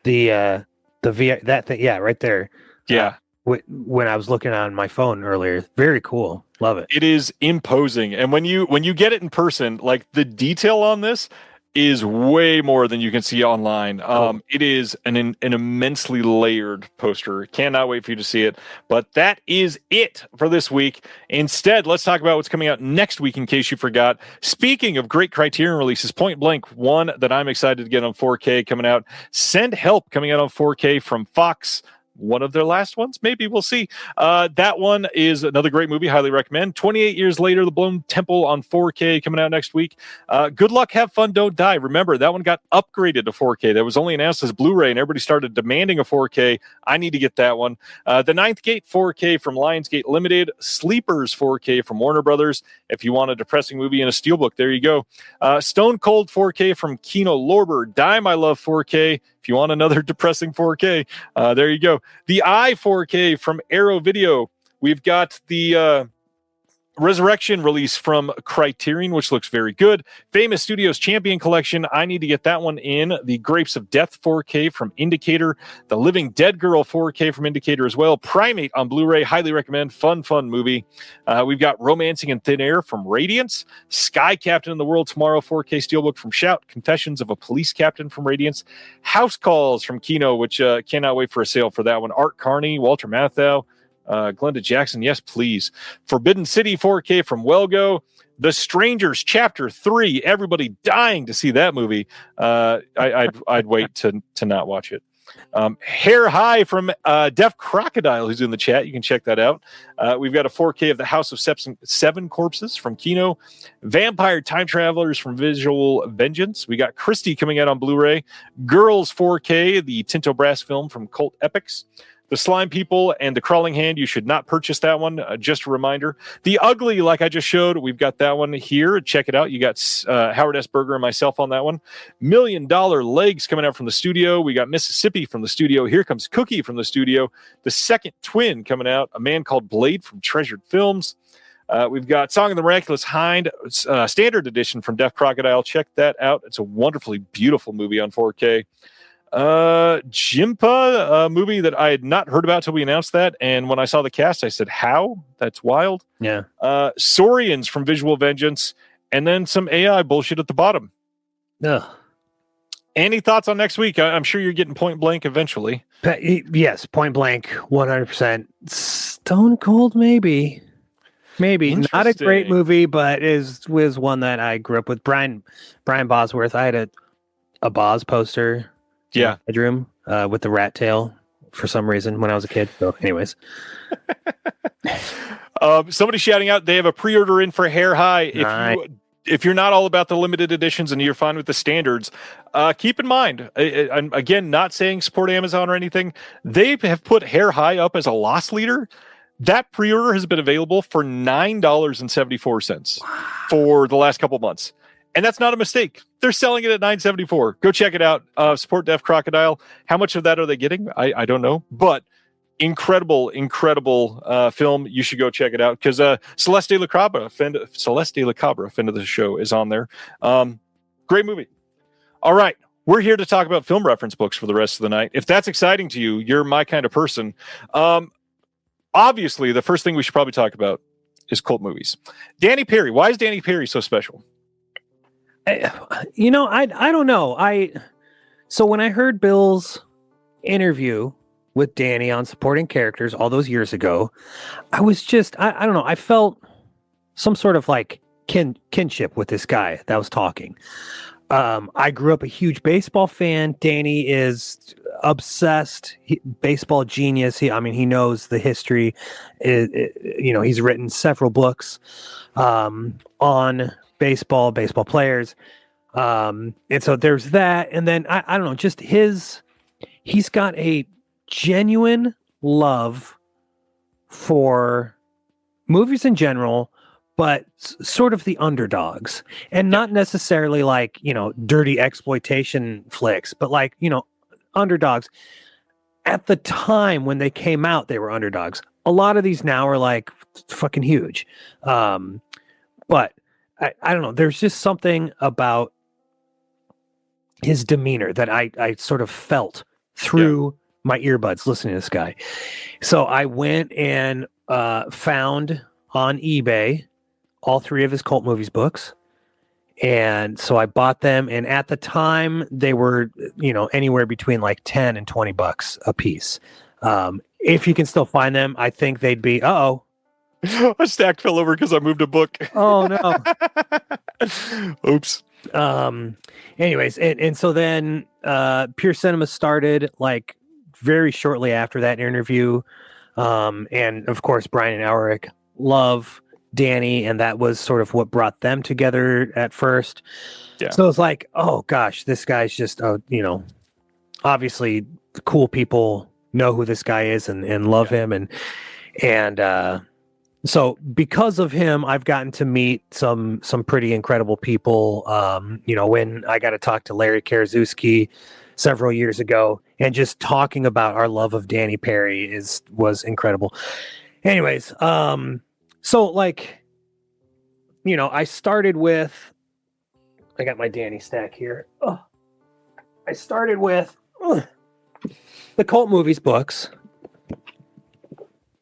the that thing. Yeah, right there. Yeah. When I was looking on my phone earlier, very cool. Love it. It is imposing, and when you get it in person, like the detail on this is way more than you can see online. It is an immensely layered poster. Cannot wait for you to see it. But that is it for this week. Instead, let's talk about what's coming out next week, in case you forgot. Speaking of great Criterion releases, Point Blank, one that I'm excited to get on 4K coming out. Send Help coming out on 4K from Fox. One of their last ones, maybe, we'll see. That one is another great movie, highly recommend. 28 Years Later, The Bloom Temple on 4K coming out next week. Good Luck, Have Fun, Don't Die. Remember, that one got upgraded to 4K. That was only announced as Blu-ray, and everybody started demanding a 4K. I need to get that one. The Ninth Gate 4K from Lionsgate Limited. Sleepers 4K from Warner Brothers. If you want a depressing movie in a steelbook, there you go. Stone Cold 4K from Kino Lorber. Die My Love 4K. If you want another depressing 4K, there you go. The Eye 4K from Arrow Video. We've got the Resurrection release from Criterion, which looks very good. Famous Studios Champion Collection. I need to get that one in. The Grapes of Death 4K from Indicator. The Living Dead Girl 4K from Indicator as well. Primate on Blu-ray. Highly recommend. Fun movie. We've got Romancing in Thin Air from Radiance. Sky Captain in the World Tomorrow 4K Steelbook from Shout. Confessions of a Police Captain from Radiance. House Calls from Kino, which cannot wait for a sale for that one. Art Carney, Walter Matthau. Glenda Jackson, yes, please. Forbidden City 4K from Welgo. The Strangers Chapter 3. Everybody dying to see that movie. I'd wait to not watch it. Hair High from Deaf Crocodile, who's in the chat. You can check that out. We've got a 4K of The House of Seven Corpses from Kino. Vampire Time Travelers from Visual Vengeance. We got Christie coming out on Blu-ray. Girls 4K, the Tinto Brass film from Cult Epics. The Slime People and The Crawling Hand, you should not purchase that one. Just a reminder. The Ugly, like I just showed, we've got that one here. Check it out. You got Howard S. Berger and myself on that one. $1 Million Legs coming out from the studio. We got Mississippi from the studio. Here Comes Cookie from the studio. The Second Twin coming out. A Man Called Blade from Treasured Films. We've got Song of the Miraculous Hind, standard edition from Deaf Crocodile. Check that out. It's a wonderfully beautiful movie on 4K. Jimpa, a movie that I had not heard about till we announced that, and when I saw the cast I said, how? That's wild. Yeah. Saurians from Visual Vengeance, and then some AI bullshit at the bottom. Ugh. Any thoughts on next week? I'm sure you're getting Point Blank eventually. Yes, Point Blank, 100%. Stone Cold, maybe not a great movie, but was one that I grew up with. Brian Bosworth. I had a Boz poster. Yeah, bedroom with the rat tail for some reason when I was a kid. So, anyways, somebody shouting out they have a pre-order in for Hair High. If you're not all about the limited editions and you're fine with the standards, keep in mind. I'm again not saying support Amazon or anything. They have put Hair High up as a loss leader. That pre-order has been available for $9.74 for the last couple months. And that's not a mistake. They're selling it at $9.74. Go check it out. Support Deaf Crocodile. How much of that are they getting? I don't know. But incredible film. You should go check it out because Celeste La Cabra, friend of the show, is on there. Great movie. All right. We're here to talk about film reference books for the rest of the night. If that's exciting to you, you're my kind of person. Obviously, the first thing we should probably talk about is cult movies. Danny Perry. Why is Danny Perry so special? I don't know. So when I heard Bill's interview with Danny on supporting characters all those years ago, I was just, I don't know. I felt some sort of like kinship with this guy that was talking. I grew up a huge baseball fan. Danny is obsessed, baseball genius. He knows the history. He's written several books on baseball players. And so there's that. And then I don't know, just he's got a genuine love for movies in general, but sort of the underdogs, and not necessarily like, dirty exploitation flicks, but like, underdogs. At the time when they came out, they were underdogs. A lot of these now are like fucking huge. But I don't know. There's just something about his demeanor that I sort of felt through my earbuds listening to this guy. So I went and found on eBay all 3 of his Cult Movies books. And so I bought them. And at the time, they were, anywhere between like $10 and $20 a piece. If you can still find them, I think they'd be, a stack fell over because I moved a book. Oh, no. Oops. Anyways, and so then Pure Cinema started like very shortly after that interview. And of course, Brian and Alaric love Danny, and that was sort of what brought them together at first. Yeah. So it's like, oh gosh, this guy's just, obviously cool people know who this guy is and love him. And so because of him, I've gotten to meet some pretty incredible people. When I got to talk to Larry Karaszewski several years ago, and just talking about our love of Danny Perry was incredible. Anyways, so like, I started with, I got my Danny stack here. I started with the Cult Movies books.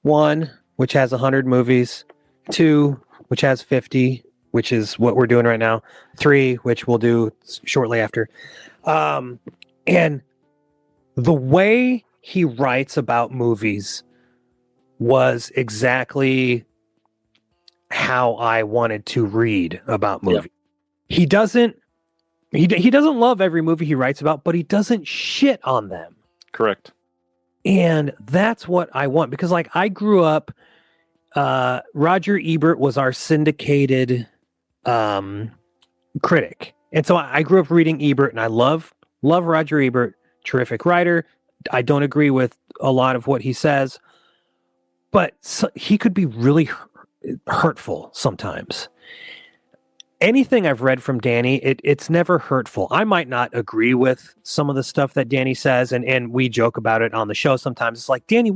1, which has 100 movies. 2, which has 50, which is what we're doing right now. 3, which we'll do shortly after. And the way he writes about movies was exactly how I wanted to read about movies. Yeah. He doesn't love every movie he writes about, but he doesn't shit on them. Correct. And that's what I want, because like I grew up, Roger Ebert was our syndicated critic. And so I grew up reading Ebert, and I love Roger Ebert, terrific writer. I don't agree with a lot of what he says, but he could be really hurtful sometimes. Anything I've read from Danny, it's never hurtful. I might not agree with some of the stuff that Danny says, and we joke about it on the show sometimes. It's like, Danny,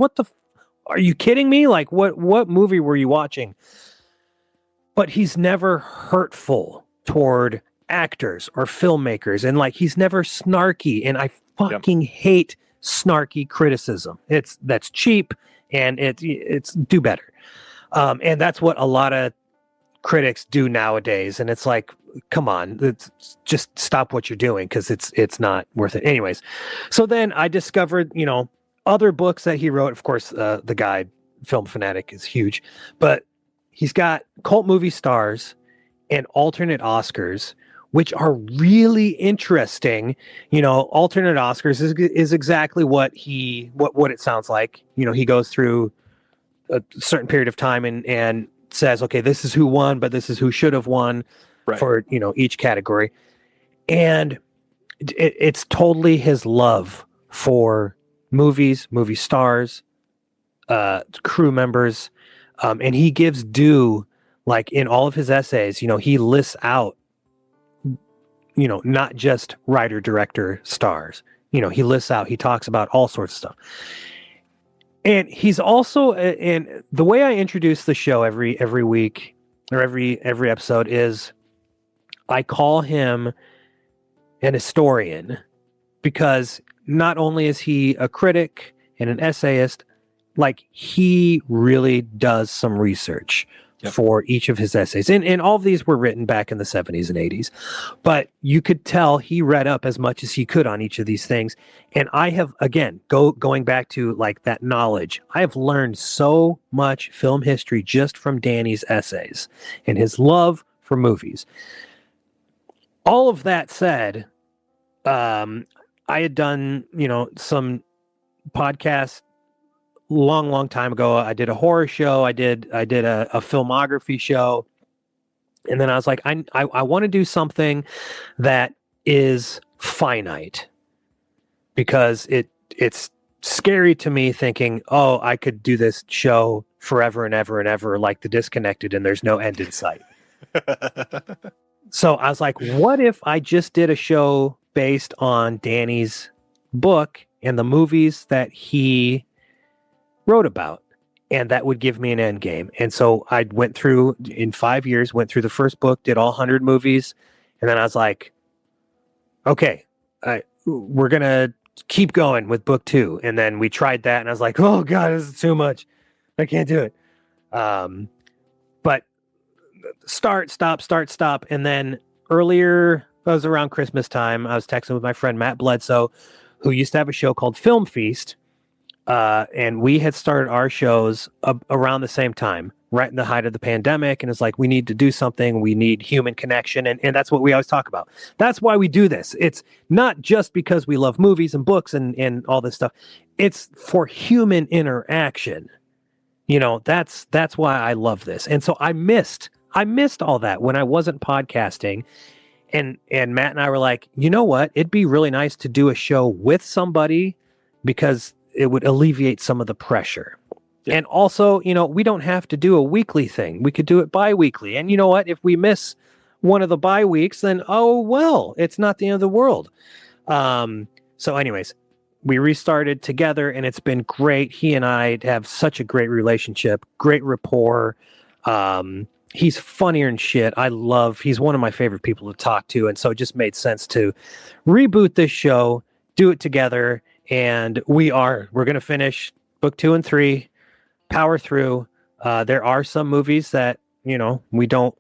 are you kidding me? Like, what movie were you watching? But he's never hurtful toward actors or filmmakers, and like he's never snarky, and I fucking hate snarky criticism. That's cheap, and it's do better. And that's what a lot of critics do nowadays, and it's like, come on, just stop what you're doing, because it's not worth it. Anyways, so then I discovered, other books that he wrote. Of course, the guy Film Fanatic is huge, but he's got Cult Movie Stars and Alternate Oscars, which are really interesting. Alternate Oscars is exactly what it sounds like. He goes through a certain period of time and says, okay, this is who won, but this is who should have won for, each category. And it's totally his love for movies, movie stars, crew members. And he gives due, like in all of his essays, he lists out, not just writer, director, stars, he lists out, he talks about all sorts of stuff. And he's also, and the way I introduce the show every week or every episode is I call him an historian, because not only is he a critic and an essayist, like he really does some research for each of his essays. And all of these were written back in the 70s and 80s. But you could tell he read up as much as he could on each of these things. And I have, again, going back to like that knowledge, I have learned so much film history just from Danny's essays and his love for movies. All of that said, I had done, some podcasts long time ago. I did a horror show. I did a filmography show. And then I was like, I want to do something that is finite, because it's scary to me thinking, oh, I could do this show forever and ever and ever, like The Disconnected, and there's no end in sight. So I was like, what if I just did a show based on Danny's book and the movies that he wrote about, and that would give me an end game. And so I went through, in 5 years, went through the first book, did all 100 movies, and then I was like, okay, we're gonna keep going with book 2. And then we tried that, and I was like, oh god, this is too much, I can't do it. But start, stop. And then earlier, it was around Christmas time, I was texting with my friend Matt Bledsoe, who used to have a show called Film Feast. And we had started our shows around the same time, right in the height of the pandemic. And it's like, we need to do something. We need human connection. And that's what we always talk about. That's why we do this. It's not just because we love movies and books and all this stuff. It's for human interaction. That's why I love this. And so I missed all that when I wasn't podcasting. And Matt and I were like, you know what? It'd be really nice to do a show with somebody, because it would alleviate some of the pressure. Yeah. And also, we don't have to do a weekly thing. We could do it bi-weekly. And you know what? If we miss one of the bye weeks, then, oh, well, it's not the end of the world. So anyways, we restarted together, and it's been great. He and I have such a great relationship, great rapport. He's funnier than shit. He's one of my favorite people to talk to. And so it just made sense to reboot this show, do it together. And we're going to finish book 2 and 3, power through. There are some movies that, we don't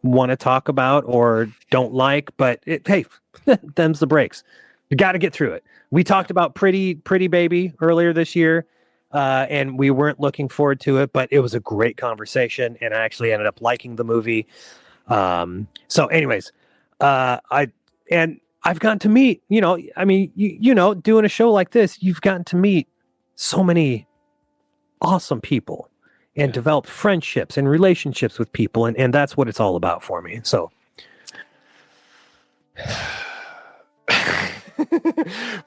want to talk about or don't like, but hey, them's the breaks. You got to get through it. We talked about Pretty Baby earlier this year, and we weren't looking forward to it, but it was a great conversation, and I actually ended up liking the movie. So anyways, I've gotten to meet, I mean, doing a show like this, you've gotten to meet so many awesome people and develop friendships and relationships with people. And that's what it's all about for me. So.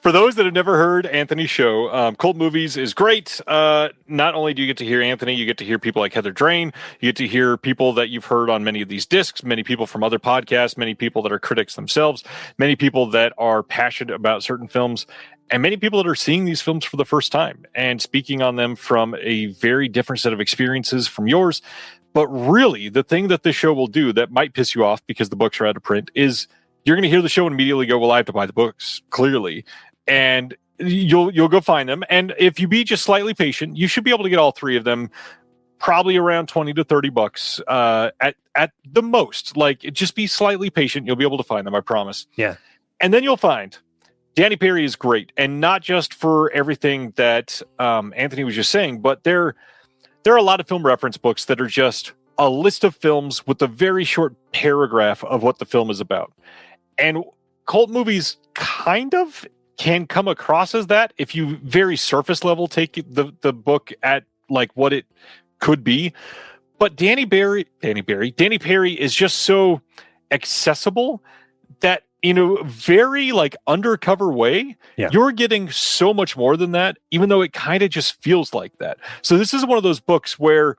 For those that have never heard Anthony's show, Cult Movies is great. Not only do you get to hear Anthony, you get to hear people like Heather Drain. You get to hear people that you've heard on many of these discs, many people from other podcasts, many people that are critics themselves, many people that are passionate about certain films, and many people that are seeing these films for the first time and speaking on them from a very different set of experiences from yours. But really, the thing that this show will do that might piss you off because the books are out of print is you're going to hear the show and immediately go, well, I have to buy the books, clearly. And you'll go find them. And if you be just slightly patient, you should be able to get all three of them probably around $20 to $30 at the most. Like, just be slightly patient. You'll be able to find them, I promise. Yeah. And then you'll find Danny Perry is great. And not just for everything that Anthony was just saying, but there are a lot of film reference books that are just a list of films with a very short paragraph of what the film is about. And Cult Movies kind of can come across as that if you very surface level take the book at like what it could be. But Danny Perry is just so accessible that in a very like undercover way, you're getting so much more than that, even though it kind of just feels like that. So this is one of those books where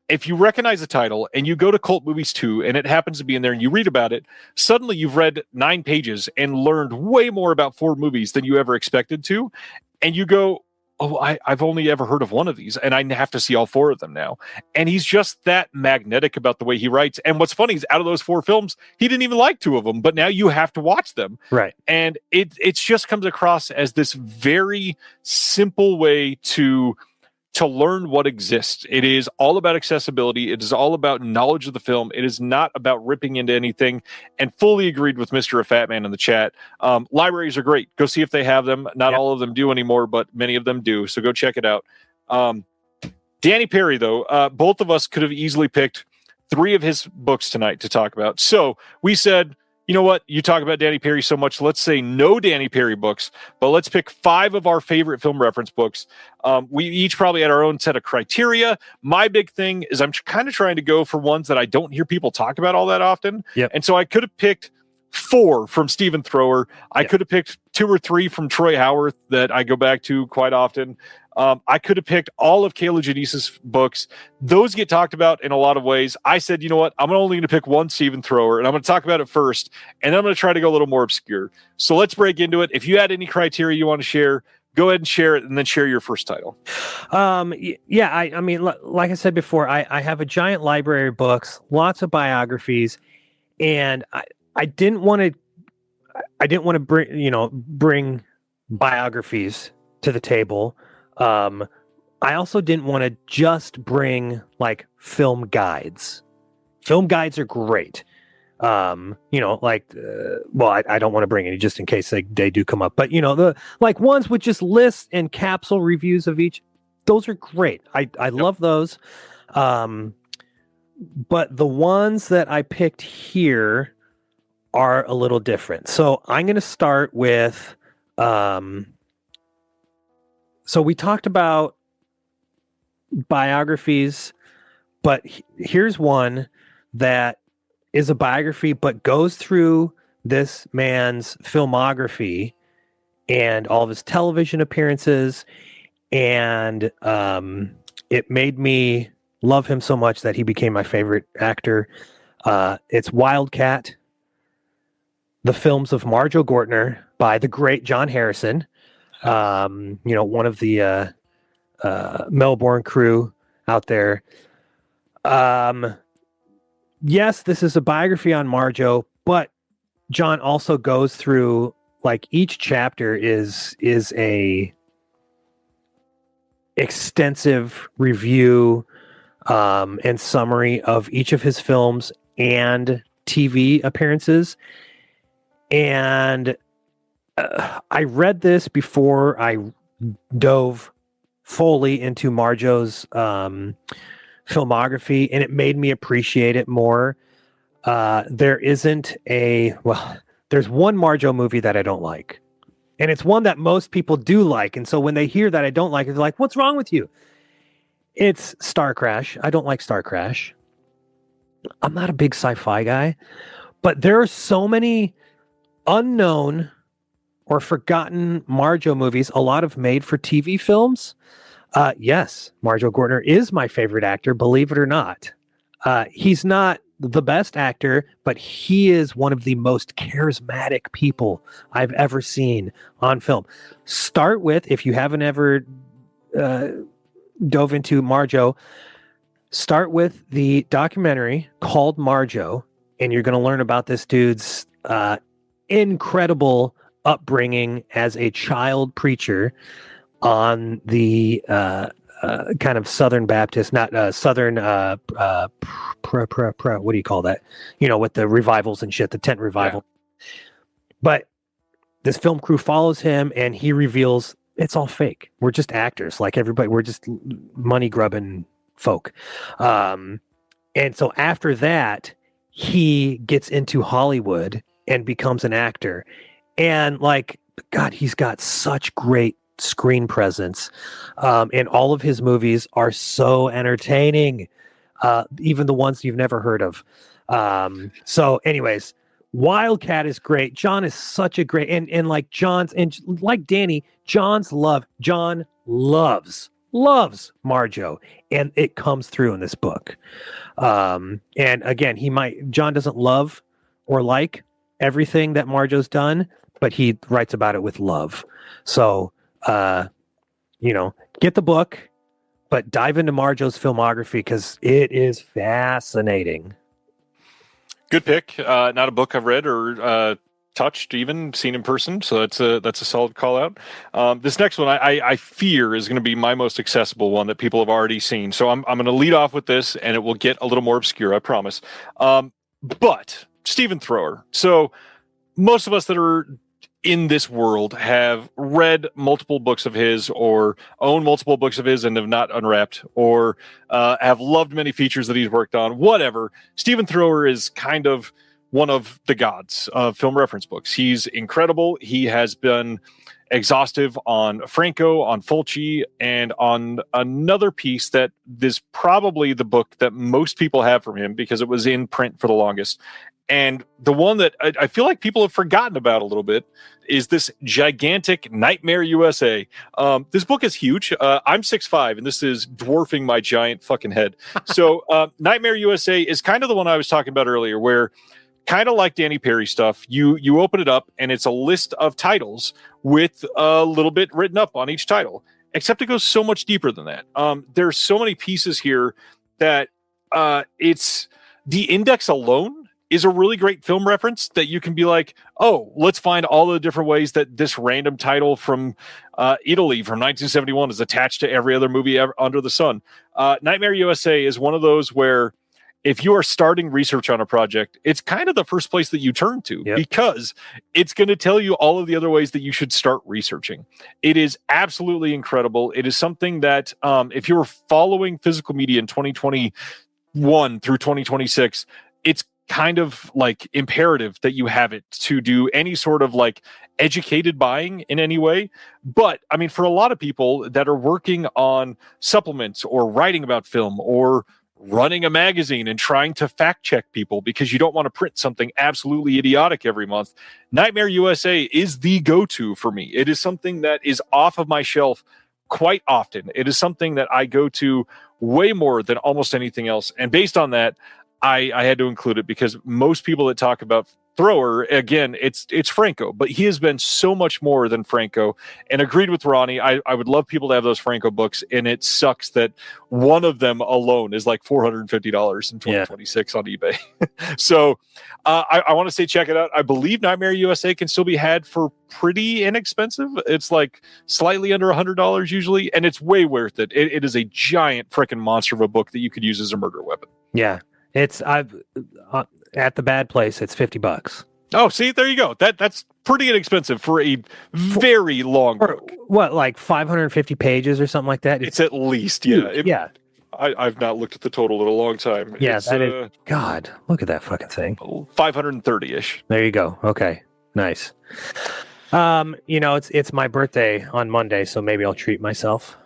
if you recognize the title and you go to Cult Movies 2 and it happens to be in there and you read about it, suddenly you've read 9 pages and learned way more about 4 movies than you ever expected to. And you go, oh, I've only ever heard of one of these and I have to see all 4 of them now. And he's just that magnetic about the way he writes. And what's funny is out of those 4 films, he didn't even like 2 of them, but now you have to watch them. Right. And it just comes across as this very simple way to learn what exists. It is all about accessibility. It is all about knowledge of the film. It is not about ripping into anything. And fully agreed with Mr. Fat Man in the chat. Libraries are great. Go see if they have them. Not all of them do anymore, but many of them do. So go check it out. Danny Perry, though, both of us could have easily picked 3 of his books tonight to talk about. So we said, you know what? You talk about Danny Perry so much. Let's say no Danny Perry books, but let's pick 5 of our favorite film reference books. We each probably had our own set of criteria. My big thing is I'm kind of trying to go for ones that I don't hear people talk about all that often. Yep. And so I could have picked 4 from Stephen Thrower. I could have picked 2 or 3 from Troy Howarth that I go back to quite often. I could have picked all of Kayla Janice's books. Those get talked about in a lot of ways. I said, you know what? I'm only going to pick one Stephen Thrower, and I'm going to talk about it first, and then I'm going to try to go a little more obscure. So let's break into it. If you had any criteria you want to share, go ahead and share it, and then share your first title. Yeah, I mean, like I said before, I have a giant library of books, lots of biographies, and I didn't want to bring biographies to the table. I also didn't want to just bring like film guides. Film guides are great. I don't want to bring any just in case they do come up, but the like ones with just lists and capsule reviews of each. Those are great. I love those. But the ones that I picked here are a little different. So I'm going to start with, so we talked about biographies, but here's one that is a biography, but goes through this man's filmography and all of his television appearances. And it made me love him so much that he became my favorite actor. It's Wildcat, the films of Marjoe Gortner by the great John Harrison. One of the Melbourne crew out there. Yes, this is a biography on Marjoe, but John also goes through like each chapter is a extensive review and summary of each of his films and TV appearances. And I read this before I dove fully into Marjoe's filmography, and it made me appreciate it more. There isn't a there's one Marjo movie that I don't like. And it's one that most people do like. And so when they hear that I don't like it, they're like, what's wrong with you? It's Star Crash. I don't like Star Crash. I'm not a big sci-fi guy, but there are so many unknown or forgotten Marjo movies, a lot of made for TV films. Yes, Marjo Gortner is my favorite actor, believe it or not. He's not the best actor, but he is one of the most charismatic people I've ever seen on film. Start with, if you haven't ever dove into Marjo, start with the documentary called Marjo, and you're going to learn about this dude's incredible upbringing as a child preacher on the kind of Southern Baptist, not Southern, what do you call that? You know, with the revivals and shit, the tent revival. Yeah. But this film crew follows him, and he reveals it's all fake. We're just actors, like everybody. We're just money grubbing folk. And so after that, he gets into Hollywood and becomes an actor. And like, God, he's got such great screen presence. And all of his movies are so entertaining. Even the ones you've never heard of. So anyways, Wildcat is great. John is such a great, and like John's, and like Danny, John loves Marjo, and it comes through in this book. And again, John doesn't love or like everything that Marjo's done, but he writes about it with love. So, get the book, but dive into Marjo's filmography because it is fascinating. Good pick. Not a book I've read or touched, even seen in person. So that's a solid call out. This next one I fear is going to be my most accessible one that people have already seen. So I'm going to lead off with this, and it will get a little more obscure, I promise. But Stephen Thrower. So most of us that are in this world have read multiple books of his or own multiple books of his and have not unwrapped, or have loved many features that he's worked on, whatever. Stephen Thrower is kind of one of the gods of film reference books. He's incredible. He has been exhaustive on Franco, on Fulci, and on another piece that is probably the book that most people have from him because it was in print for the longest. And the one that I feel like people have forgotten about a little bit is this gigantic Nightmare USA. This book is huge. I'm 6'5", and this is dwarfing my giant fucking head. So Nightmare USA is kind of the one I was talking about earlier, where kind of like Danny Perry stuff, you open it up and it's a list of titles with a little bit written up on each title, except it goes so much deeper than that. There's so many pieces here that it's the index alone is a really great film reference that you can be like, oh, let's find all the different ways that this random title from Italy from 1971 is attached to every other movie ever under the sun. Nightmare USA is one of those where if you are starting research on a project, it's kind of the first place that you turn to. Yep. Because it's going to tell you all of the other ways that you should start researching. It is absolutely incredible. It is something that if you were following physical media in 2021 through 2026, it's kind of like imperative that you have it to do any sort of like educated buying in any way. But I mean, for a lot of people that are working on supplements or writing about film or running a magazine and trying to fact check people because you don't want to print something absolutely idiotic every month, Nightmare USA is the go-to for me. It is something that is off of my shelf quite often. It is something that I go to way more than almost anything else. And based on that, I had to include it because most people that talk about Thrower, again, it's Franco, but he has been so much more than Franco. And agreed with Ronnie, I would love people to have those Franco books, and it sucks that one of them alone is like $450 in 2026 on eBay. So I want to say check it out. I believe Nightmare USA can still be had for pretty inexpensive. It's like slightly under $100 usually, and it's way worth it. It is a giant freaking monster of a book that you could use as a murder weapon. Yeah. I've at the Bad Place, it's $50. Oh, see, there you go. That's pretty inexpensive for a very long book. What, like 550 pages or something like that? It's at least, yeah. Yeah. I've not looked at the total in a long time. Yeah, that is. God, look at that fucking thing. 530-ish. There you go. Okay. Nice. It's my birthday on Monday, so maybe I'll treat myself.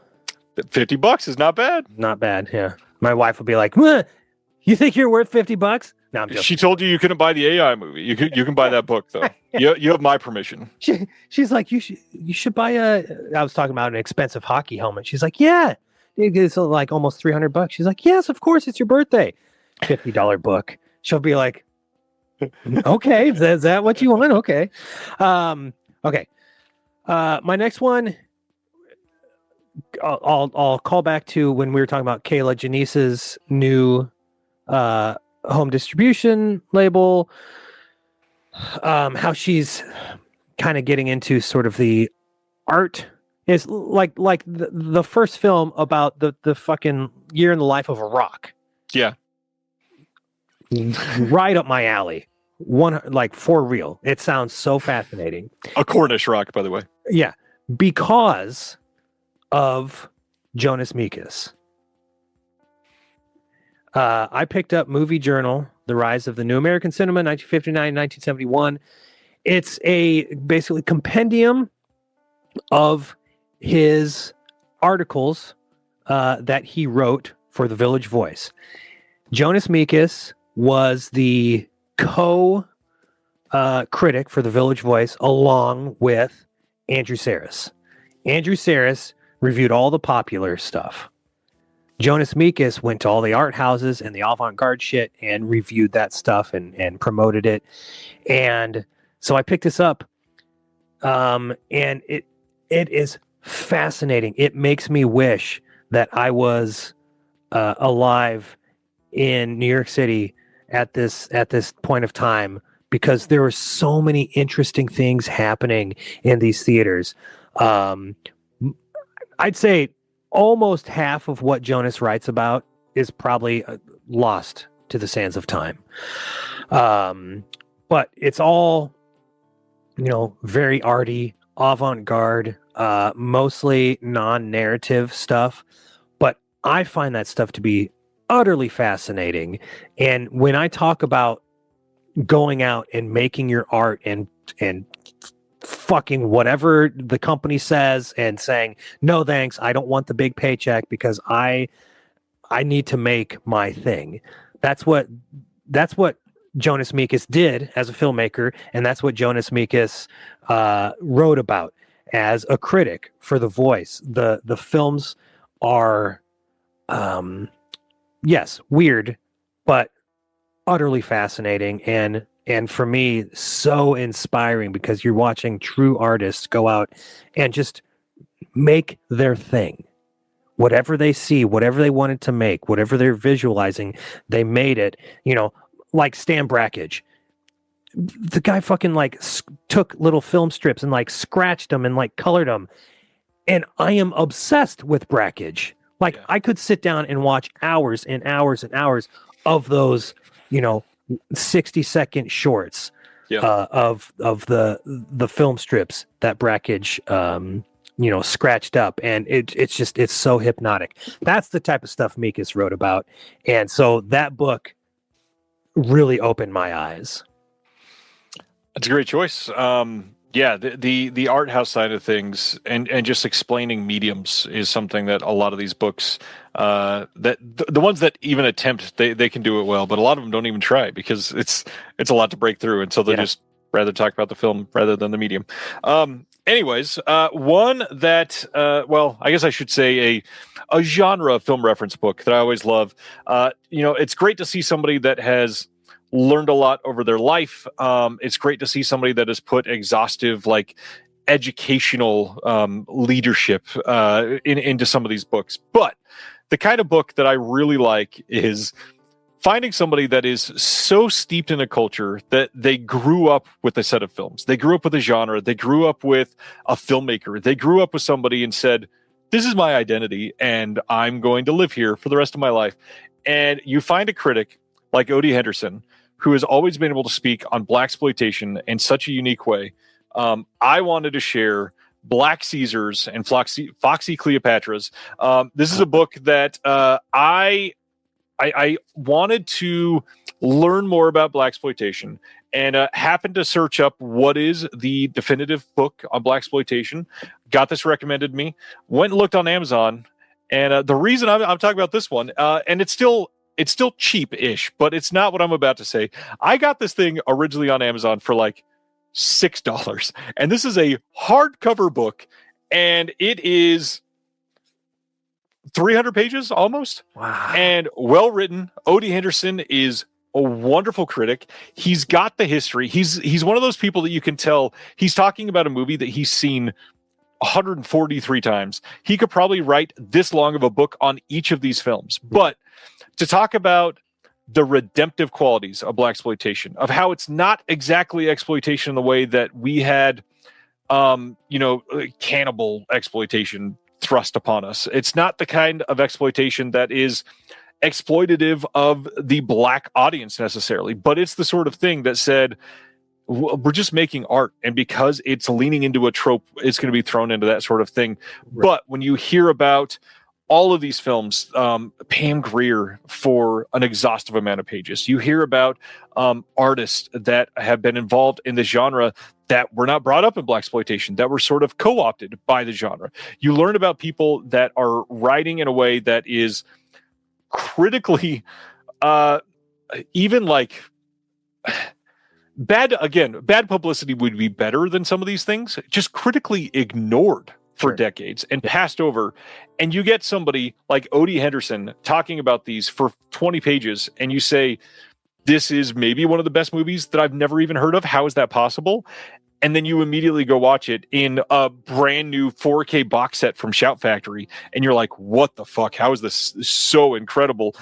$50 is not bad. Not bad, yeah. My wife will be like, "What? You think you're worth $50?" No, I'm joking. She told you couldn't buy the AI movie. You can buy that book though. You have my permission. She's like, you should buy I was talking about an expensive hockey helmet. She's like, yeah, it's like almost $300. She's like, yes, of course, it's your birthday. $50 book. She'll be like, okay, is that what you want? Okay. Okay. My next one, I'll call back to when we were talking about Kayla Janice's new home distribution label, how she's kind of getting into sort of the art is like the first film about the fucking year in the life of a rock. Yeah. Right up my alley. Like for real. It sounds so fascinating. A Cornish rock, by the way. Yeah. Because of Jonas Mekas. I picked up Movie Journal, The Rise of the New American Cinema, 1959-1971. It's a basically compendium of his articles that he wrote for the Village Voice. Jonas Mekas was the critic for the Village Voice along with Andrew Sarris. Andrew Sarris reviewed all the popular stuff. Jonas Mekas went to all the art houses and the avant-garde shit and reviewed that stuff and promoted it. And so I picked this up, and it is fascinating. It makes me wish that I was alive in New York City at this point of time, because there were so many interesting things happening in these theaters. I'd say almost half of what Jonas writes about is probably lost to the sands of time. But it's all, very arty, avant-garde, mostly non-narrative stuff. But I find that stuff to be utterly fascinating. And when I talk about going out and making your art and fucking whatever the company says and saying, no, thanks, I don't want the big paycheck because I need to make my thing. That's what Jonas Mekas did as a filmmaker, and that's what Jonas Mekas wrote about as a critic for The Voice. The films are, yes, weird, but utterly fascinating and for me, so inspiring, because you're watching true artists go out and just make their thing. Whatever they see, whatever they wanted to make, whatever they're visualizing, they made it. Like Stan Brakhage. The guy fucking took little film strips and scratched them and colored them. And I am obsessed with Brakhage. I could sit down and watch hours and hours and hours of those, 60-second shorts of the film strips that Brakhage scratched up, and it's so hypnotic. That's the type of stuff Mekas wrote about, and so that book really opened my eyes. That's a great choice. The art house side of things and just explaining mediums is something that a lot of these books, that the ones that even attempt, they can do it well, but a lot of them don't even try because it's a lot to break through, and so they just rather talk about the film rather than the medium. Anyways, one that I guess I should say a genre film reference book that I always love. It's great to see somebody that has learned a lot over their life. It's great to see somebody that has put exhaustive, educational leadership into some of these books. But the kind of book that I really like is finding somebody that is so steeped in a culture that they grew up with a set of films. They grew up with a genre. They grew up with a filmmaker. They grew up with somebody and said, this is my identity and I'm going to live here for the rest of my life. And you find a critic like Odie Henderson, who has always been able to speak on blaxploitation in such a unique way. I wanted to share Black Caesars and Foxy Cleopatras. This is a book that I wanted to learn more about blaxploitation and happened to search up what is the definitive book on blaxploitation. Got this recommended me. Went and looked on Amazon, and the reason I'm talking about this one, and it's still cheap-ish, but it's not what I'm about to say. I got this thing originally on Amazon for like $6, and this is a hardcover book, and it is 300 pages almost. Wow. And well written. Odie Henderson is a wonderful critic. He's got the history. He's one of those people that you can tell he's talking about a movie that he's seen 143 times. He could probably write this long of a book on each of these films. But to talk about the redemptive qualities of blaxploitation, of how it's not exactly exploitation in the way that we had cannibal exploitation thrust upon us. It's not the kind of exploitation that is exploitative of the black audience necessarily, but it's the sort of thing that said, we're just making art, and because it's leaning into a trope, it's going to be thrown into that sort of thing. Right. But when you hear about all of these films, Pam Grier for an exhaustive amount of pages, you hear about artists that have been involved in the genre that were not brought up in blaxploitation, that were sort of co-opted by the genre. You learn about people that are writing in a way that is critically, even like bad publicity would be better than some of these things, just critically ignored for decades and passed over. And you get somebody like Odie Henderson talking about these for 20 pages, and you say, this is maybe one of the best movies that I've never even heard of. How is that possible? And then you immediately go watch it in a brand new 4K box set from Shout Factory, and you're like, what the fuck? How is this so incredible?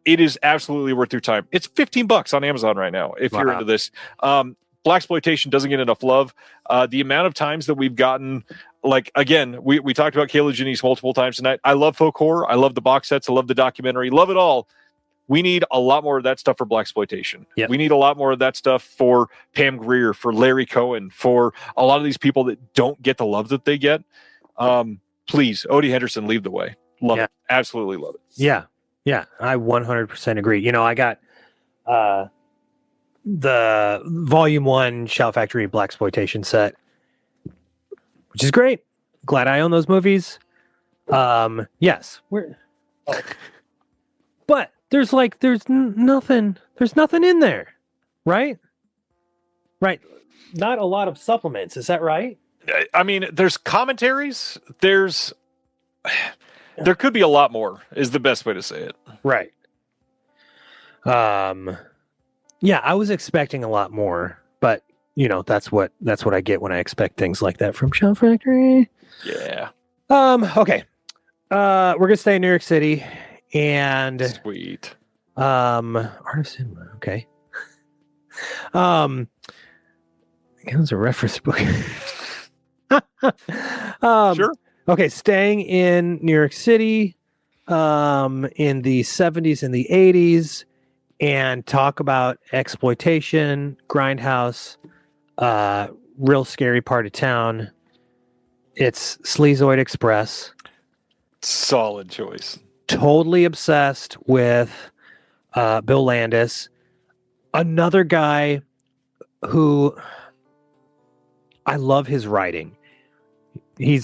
It is absolutely worth your time. It's $15 on Amazon right now if you're into this. Blaxploitation doesn't get enough love. The amount of times that we've gotten, like, again, we talked about Kayla Janice multiple times tonight. I love folk horror. I love the box sets. I love the documentary. Love it all. We need a lot more of that stuff for blaxploitation. Yep. We need a lot more of that stuff for Pam Grier, for Larry Cohen, for a lot of these people that don't get the love that they get. Please, Odie Henderson, lead the way. Love it. Absolutely love it. Yeah. Yeah. I 100% agree. You know, I got the Volume 1 Shout Factory blaxploitation set, which is great. Glad I own those movies. Yes. But there's nothing in there, right? Right. Not a lot of supplements. Is that right? I mean, there's commentaries. There could be a lot more is the best way to say it. Right. Yeah, I was expecting a lot more, but you know, that's what I get when I expect things like that from Shout Factory. Yeah. Okay. We're gonna stay in New York City. And sweet. Artisan, okay. It was a reference book. Sure. Okay, staying in New York City, in the 70s and the 80s, and talk about exploitation, grindhouse, real scary part of town. It's Sleazoid Express. Solid choice. Totally obsessed with Bill Landis, another guy who I love his writing. He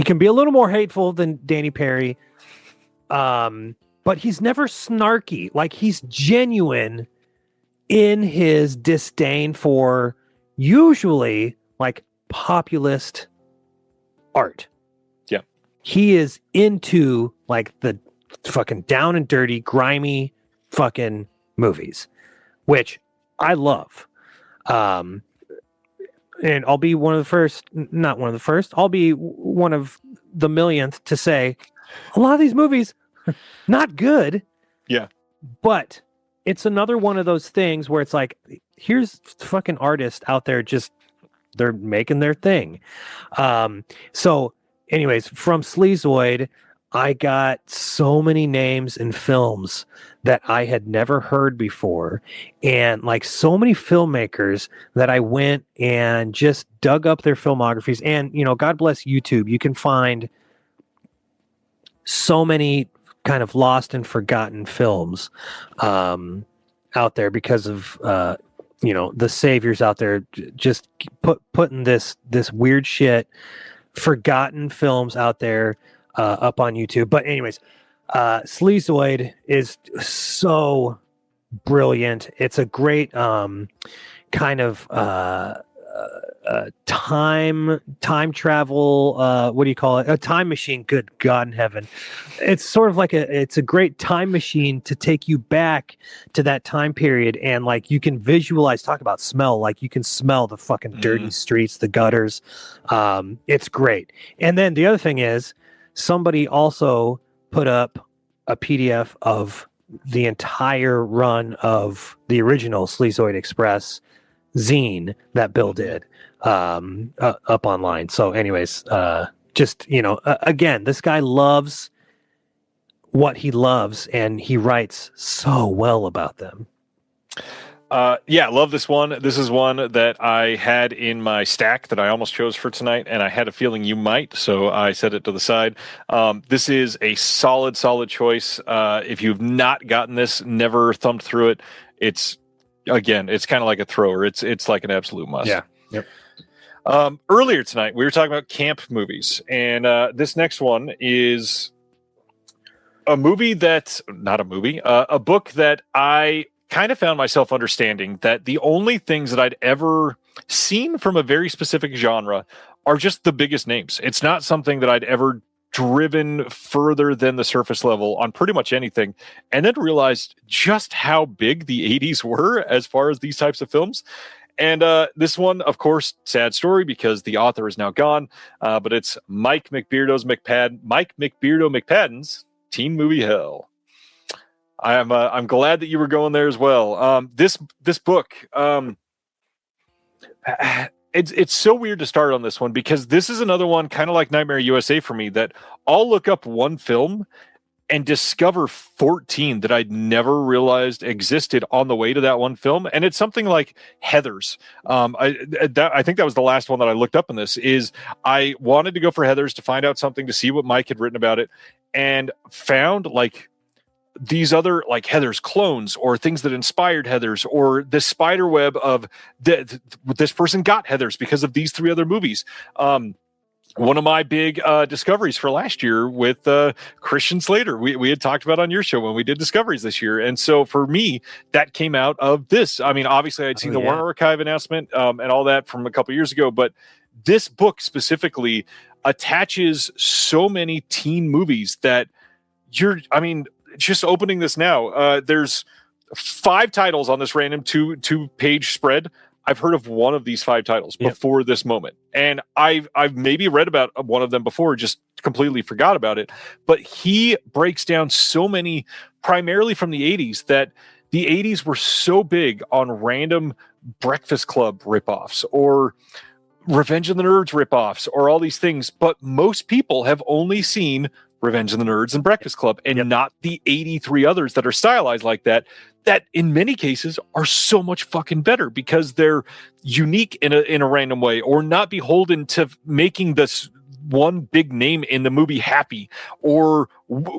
can be a little more hateful than Danny Perry, but he's never snarky. Like, he's genuine in his disdain for usually like populist art. Yeah. He is into like the fucking down and dirty, grimy fucking movies, which I love. And I'll be one of the first, not one of the first, I'll be one of the millionth to say a lot of these movies, not good. Yeah. But it's another one of those things where it's like, here's fucking artists out there, just they're making their thing. So anyways, from Sleazoid, I got so many names and films that I had never heard before, and like so many filmmakers that I went and just dug up their filmographies. And, you know, God bless YouTube. You can find so many kind of lost and forgotten films out there because of the saviors out there just putting this weird shit, forgotten films out there up on YouTube. But anyways, Sleazoid is so brilliant. It's a great kind of time travel, what do you call it, a time machine. Good God in heaven, it's sort of like it's a great time machine to take you back to that time period, and like you can visualize, talk about smell, like you can smell the fucking dirty streets, the gutters. It's great. And then the other thing is, somebody also put up a PDF of the entire run of the original Sleazoid Express zine that Bill did up online. So anyways, just again, this guy loves what he loves, and he writes so well about them. Yeah, love this one. This is one that I had in my stack that I almost chose for tonight, and I had a feeling you might, so I set it to the side. This is a solid choice. If you've not gotten this, never thumbed through it, it's kind of like a thrower. It's like an absolute must. Yeah. Yep. Earlier tonight, we were talking about camp movies, and this next one is a book that I kind of found myself understanding that the only things that I'd ever seen from a very specific genre are just the biggest names. It's not something that I'd ever driven further than the surface level on pretty much anything, and then realized just how big the 80s were as far as these types of films. And this one, of course, sad story because the author is now gone, but it's Mike McBeardo McPadden's Teen Movie Hell. I'm glad that you were going there as well. This book, it's so weird to start on this one because this is another one kind of like Nightmare USA for me, that I'll look up one film and discover 14 that I'd never realized existed on the way to that one film. And it's something like Heathers. I think that was the last one that I looked up in this. Is I wanted to go for Heathers to find out something, to see what Mike had written about it, and found like these other like Heathers clones or things that inspired Heathers, or the spider web of this person got Heathers because of these 3 other movies. One of my big discoveries for last year with Christian Slater, we had talked about on your show when we did discoveries this year. And so for me, that came out of this. I mean, obviously I'd seen the Warner Archive announcement and all that from a couple years ago, but this book specifically attaches so many teen movies that just opening this now, there's 5 titles on this random two-page spread. I've heard of one of these 5 titles before this moment. And I've maybe read about one of them before, just completely forgot about it. But he breaks down so many, primarily from the 80s, that the 80s were so big on random Breakfast Club ripoffs or Revenge of the Nerds ripoffs or all these things. But most people have only seen Revenge of the Nerds and Breakfast Club, and not the 83 others that are stylized like that in many cases are so much fucking better because they're unique in a random way, or not beholden to making this one big name in the movie happy or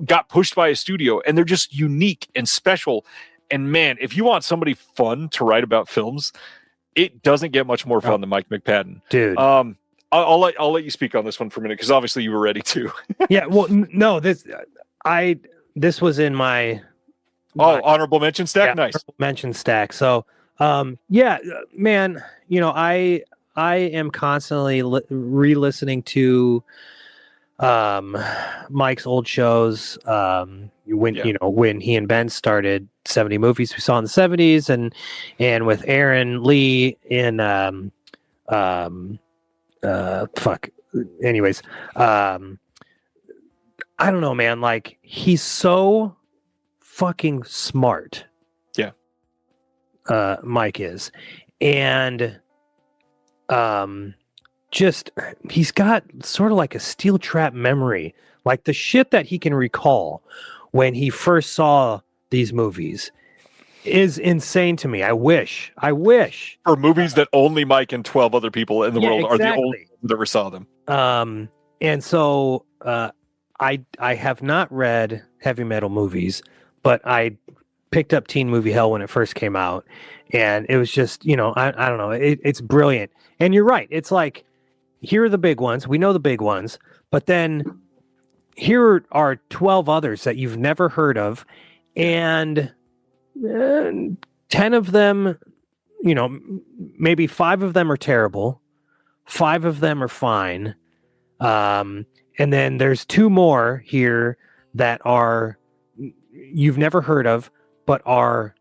got pushed by a studio, and they're just unique and special. And man, if you want somebody fun to write about films, it doesnn't get much more fun than Mike McPadden. Dude. I'll let you speak on this one for a minute because obviously you were ready too. Yeah, well, no, this was in my honorable mention stack. Nice honorable mention stack. So, man, I am constantly re-listening to Mike's old shows. When he and Ben started 70 movies we saw in the 70s, and with Aaron Lee in anyways, I don't know, man, like he's so fucking smart. Yeah. Mike is. And just he's got sort of like a steel trap memory. Like the shit that he can recall when he first saw these movies is insane to me. I wish for movies that only Mike and 12 other people in the world are the only ones that ever saw them. And so I have not read Heavy Metal Movies, but I picked up Teen Movie Hell when it first came out, and it was just, I don't know, it's brilliant. And you're right, it's like, here are the big ones, we know the big ones, but then here are 12 others that you've never heard of, and 10 of them, maybe 5 of them are terrible, 5 of them are fine, and then there's 2 more here that are you've never heard of, but are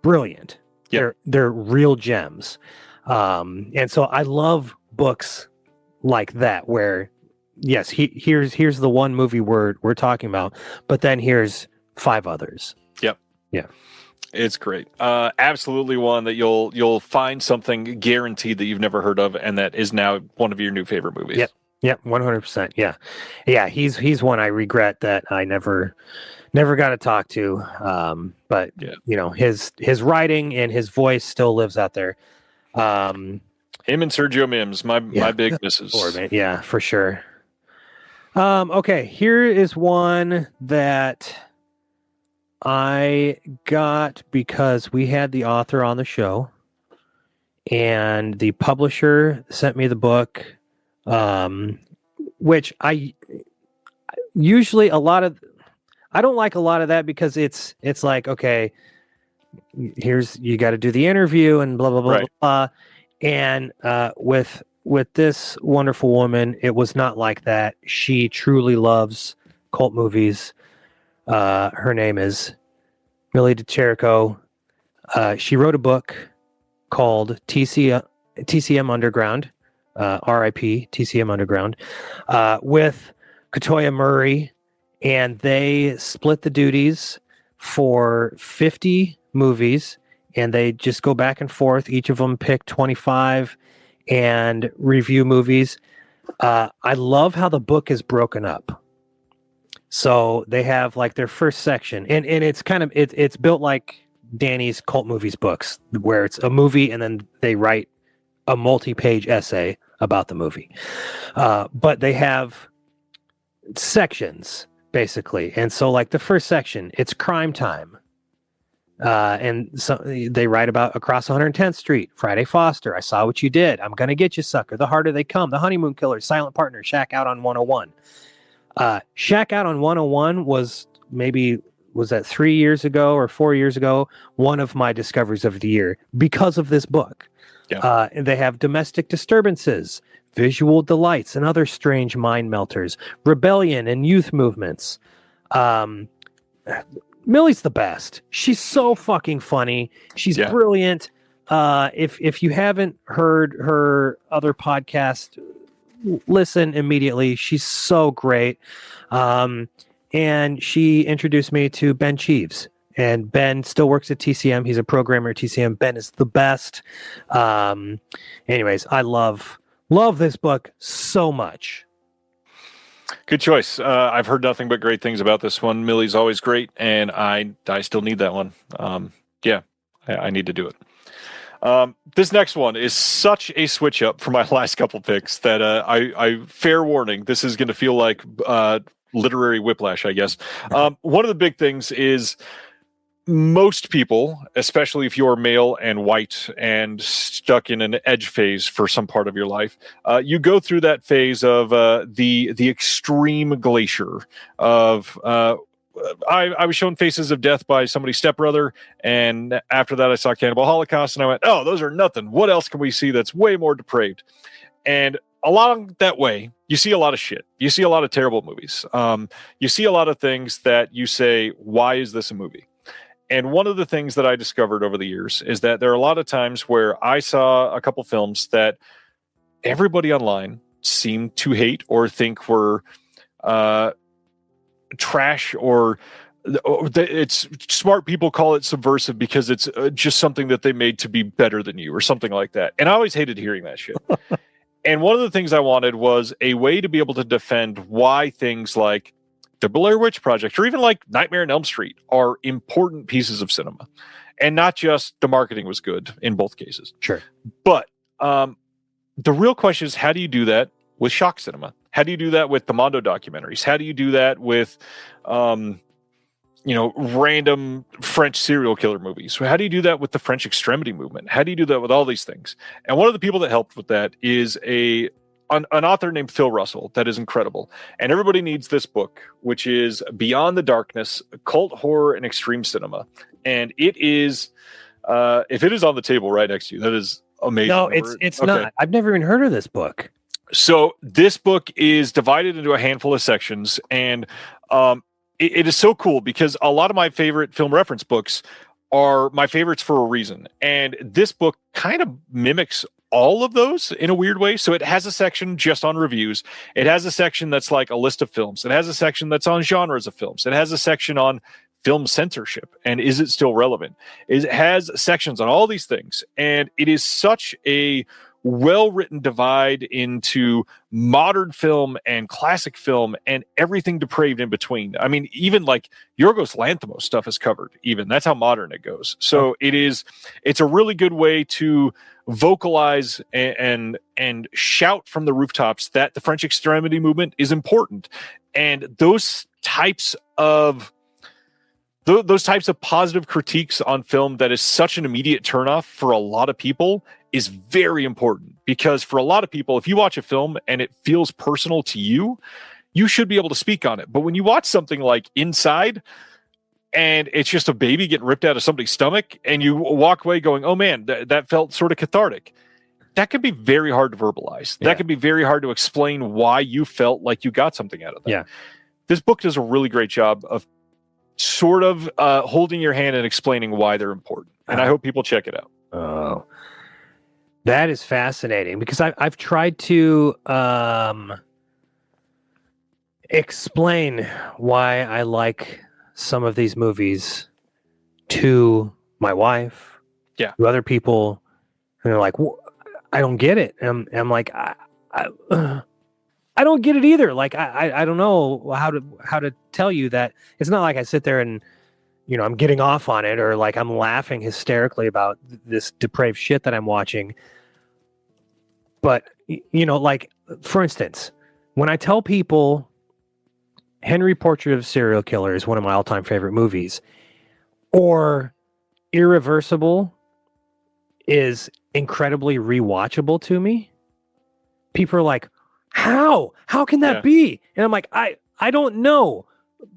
brilliant. Yep. They're real gems. And so I love books like that, where yes, here's the one movie we're talking about, but then here's 5 others. Yep. Yeah. It's great. Absolutely one that you'll find something guaranteed that you've never heard of, and that is now one of your new favorite movies. Yep, 100%. Yeah. He's one I regret that I never got to talk to. But his writing and his voice still lives out there. Him and Sergio Mims, my big misses. Yeah, for sure. Okay, here is one that I got because we had the author on the show, and the publisher sent me the book, which I usually I don't like a lot of that, because it's like, okay, you got to do the interview and blah blah blah, right. blah. And with this wonderful woman, it was not like that. She truly loves cult movies. Her name is Millie DeCherico. She wrote a book called TCM Underground, RIP TCM Underground, with Katoya Murray, and they split the duties for 50 movies, and they just go back and forth. Each of them pick 25 and review movies. I love how the book is broken up. So they have like their first section, and it's kind of it's built like Danny's Cult Movies books, where it's a movie and then they write a multi-page essay about the movie. But they have sections, basically. And so like the first section, it's crime time. And so they write about Across 110th Street, Friday Foster, I Saw What You Did, I'm Gonna Get You Sucker, The Harder They Come, The Honeymoon Killers, Silent Partner, Shack Out on 101. Shack Out on 101 was that 3 years ago or 4 years ago, one of my discoveries of the year because of this book. Yeah. And they have Domestic Disturbances, Visual Delights and Other Strange Mind Melters, Rebellion and Youth Movements. Millie's the best. She's so fucking funny. She's brilliant. If you haven't heard her other podcast, listen immediately. She's so great. And she introduced me to Ben Cheeves, and Ben still works at TCM. He's a programmer at TCM. Ben is the best. Anyways, I love this book so much. Good choice. I've heard nothing but great things about this one. Millie's always great, and I still need that one. I need to do it. This next one is such a switch up from my last couple picks that I fair warning, this is going to feel like literary whiplash, I guess. One of the big things is most people, especially if you're male and white and stuck in an edge phase for some part of your life, you go through that phase of the extreme glacier of I was shown Faces of Death by somebody's stepbrother, and after that I saw Cannibal Holocaust, and I went, oh, those are nothing. What else can we see that's way more depraved? And along that way, you see a lot of shit. You see a lot of terrible movies. You see a lot of things that you say, why is this a movie? And one of the things that I discovered over the years is that there are a lot of times where I saw a couple films that everybody online seemed to hate or think were trash, or it's smart people call it subversive because it's just something that they made to be better than you or something like that. And I always hated hearing that shit. And one of the things I wanted was a way to be able to defend why things like the Blair Witch Project, or even like Nightmare on Elm Street, are important pieces of cinema, and not just the marketing was good in both cases. Sure. But the real question is, how do you do that with shock cinema? How do you do that with the Mondo documentaries? How do you do that with, random French serial killer movies. So how do you do that with the French extremity movement? How do you do that with all these things? And one of the people that helped with that is an author named Phil Russell that is incredible. And everybody needs this book, which is Beyond the Darkness, Cult Horror and Extreme Cinema. And it is, if it is on the table right next to you, that is amazing. No, it's not. I've never even heard of this book. So this book is divided into a handful of sections, and it is so cool because a lot of my favorite film reference books are my favorites for a reason. And this book kind of mimics all of those in a weird way. So it has a section just on reviews. It has a section that's like a list of films. It has a section that's on genres of films. It has a section on film censorship and is it still relevant? It has sections on all these things. And it is such a well-written divide into modern film and classic film and everything depraved in between. I mean, even like Yorgos Lanthimos stuff is covered. Even that's how modern it goes. So it's a really good way to vocalize and shout from the rooftops that the French extremity movement is important. And those types of positive critiques on film that is such an immediate turnoff for a lot of people is very important, because for a lot of people, if you watch a film and it feels personal to you, you should be able to speak on it. But when you watch something like Inside and it's just a baby getting ripped out of somebody's stomach and you walk away going, oh man, that felt sort of cathartic, that can be very hard to verbalize. Yeah. That can be very hard to explain why you felt like you got something out of that. Yeah. This book does a really great job of sort of holding your hand and explaining why they're important. And I hope people check it out. Oh, that is fascinating, because I've tried to explain why I like some of these movies to my wife, to other people, and they're like, well, I don't get it. And I'm like, I don't get it either. Like, I don't know how to tell you that. It's not like I sit there and, I'm getting off on it, or like I'm laughing hysterically about this depraved shit that I'm watching. But, like, for instance, when I tell people Henry Portrait of a Serial Killer is one of my all-time favorite movies, or Irreversible is incredibly rewatchable to me, people are like, how can that be? And I'm like, I don't know,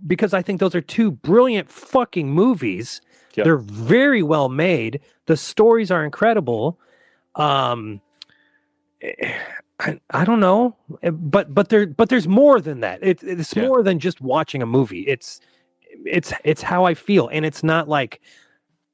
because I think those are two brilliant fucking movies. Yep. They're very well made. The stories are incredible. I don't know, but there's more than that. It's more than just watching a movie. It's how I feel, and it's not like,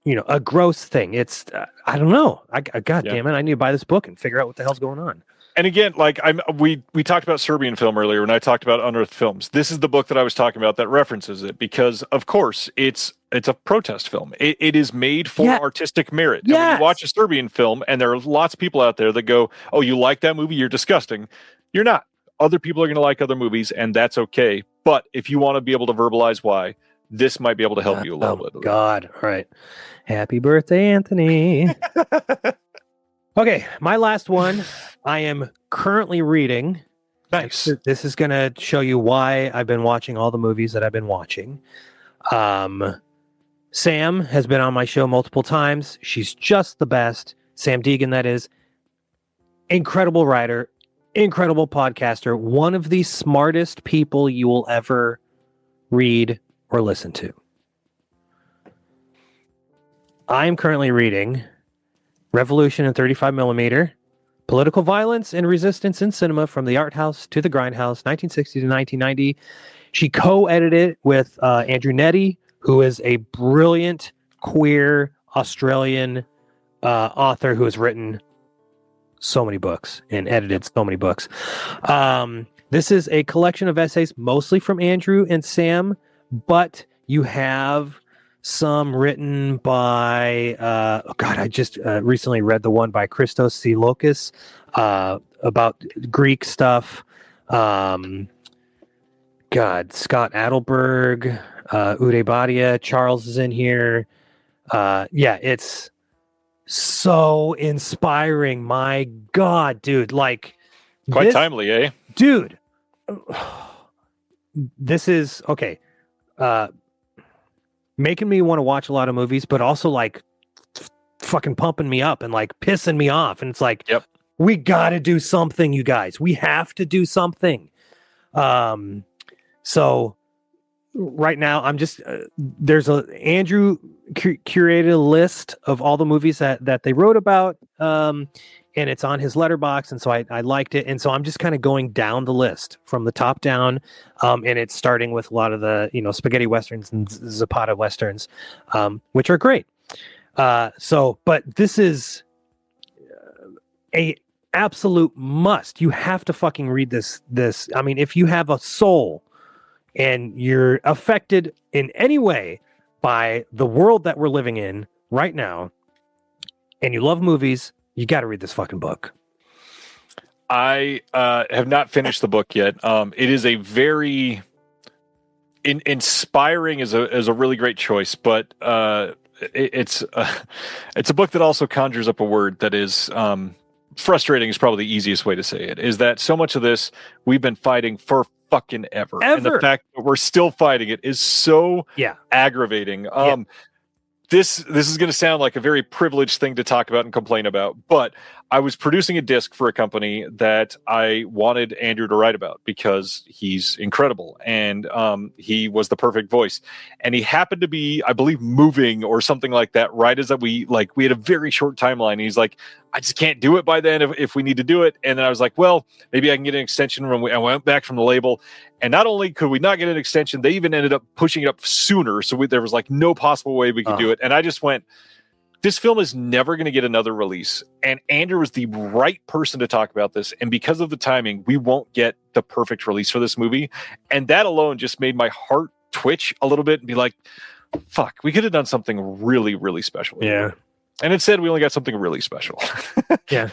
a gross thing. It's I don't know. God damn it, I need to buy this book and figure out what the hell's going on. And again, like we talked about Serbian film earlier, and I talked about Unearthed Films. This is the book that I was talking about that references it, because of course it's a protest film. It is made for artistic merit. Yes. And when you watch a Serbian film, and there are lots of people out there that go, "Oh, you like that movie? You're disgusting." You're not. Other people are going to like other movies, and that's okay. But if you want to be able to verbalize why, this might be able to help you a little bit. God, all right. Happy birthday, Anthony. Okay, my last one. I am currently reading. Nice. This is going to show you why I've been watching all the movies that I've been watching. Sam has been on my show multiple times. She's just the best. Sam Deegan, that is. Incredible writer, incredible podcaster, one of the smartest people you will ever read or listen to. I am currently reading Revolution in 35mm, Political Violence and Resistance in Cinema from the Art House to the Grindhouse, 1960 to 1990. She co-edited it with Andrew Nettie, who is a brilliant queer Australian author who has written so many books and edited so many books. This is a collection of essays, mostly from Andrew and Sam, but you have some written by, I just recently read the one by Christos Tsilokis about Greek stuff. Scott Adelberg, Uday Badia, Charles is in here. It's so inspiring. My God, dude. Like, quite timely, eh? Dude. This is, okay. making me want to watch a lot of movies, but also like fucking pumping me up and like pissing me off. And it's like, Yep. we got to do something, you guys. We have to do something. So right now I'm just there's a Andrew curated a list of all the movies that they wrote about, and it's on his letterbox, and so I liked it, and so I'm just kind of going down the list from the top down, and it's starting with a lot of the spaghetti westerns and Zapata westerns, which are great. But this is a absolute must. You have to fucking read this. I mean, if you have a soul and you're affected in any way by the world that we're living in right now, and you love movies, you got to read this fucking book. I have not finished the book yet. It is a very inspiring is a really great choice, but it's a book that also conjures up a word that is frustrating is probably the easiest way to say it, is that so much of this we've been fighting for fucking ever. And the fact that we're still fighting it is so aggravating. This is going to sound like a very privileged thing to talk about and complain about, but I was producing a disc for a company that I wanted Andrew to write about because he's incredible and he was the perfect voice. And he happened to be, I believe, moving or something like that right as that we had a very short timeline. And he's like, I just can't do it by then if we need to do it. And then I was like, well, maybe I can get an extension. I went back from the label. And not only could we not get an extension, they even ended up pushing it up sooner. So there was like no possible way we could do it. And I just went, this film is never going to get another release. And Andrew was the right person to talk about this. And because of the timing, we won't get the perfect release for this movie. And that alone just made my heart twitch a little bit and be like, fuck, we could have done something really, really special. Yeah. And instead, we only got something really special. Yeah.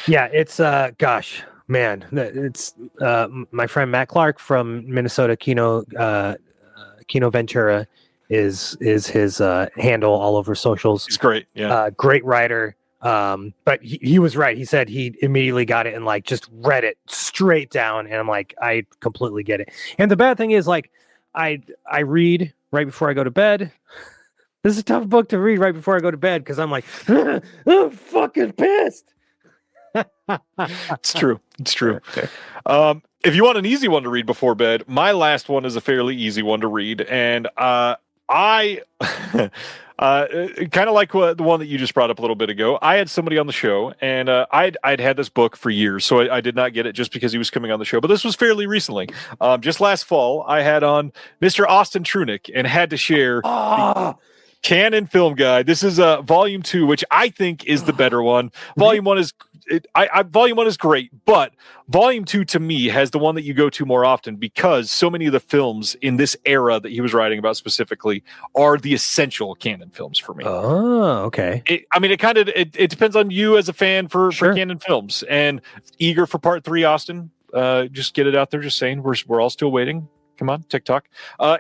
It's, gosh, man, it's my friend Matt Clark from Minnesota, Kino Ventura is his handle all over socials. He's great. Yeah. Great writer. But he was right. He said he immediately got it and like just read it straight down. And I'm like, I completely get it. And the bad thing is like, I read right before I go to bed. This is a tough book to read right before I go to bed because I'm like, I'm fucking pissed. It's true. It's true. If you want an easy one to read before bed, my last one is a fairly easy one to read. And I kind of like the one that you just brought up a little bit ago. I had somebody on the show, and I'd had this book for years, so I did not get it just because he was coming on the show. But this was fairly recently. Just last fall, I had on Mr. Austin Trunick and had to share the Canon Film Guide. This is Volume 2, which I think is the better one. Volume 1 is... Volume 1 is great, but Volume 2 to me has the one that you go to more often because so many of the films in this era that he was writing about specifically are the essential Canon films for me. Oh, okay. It depends on you as a fan for Canon films, and eager for part 3, Austin. Just get it out there. Just saying, we're all still waiting. Come on, TikTok.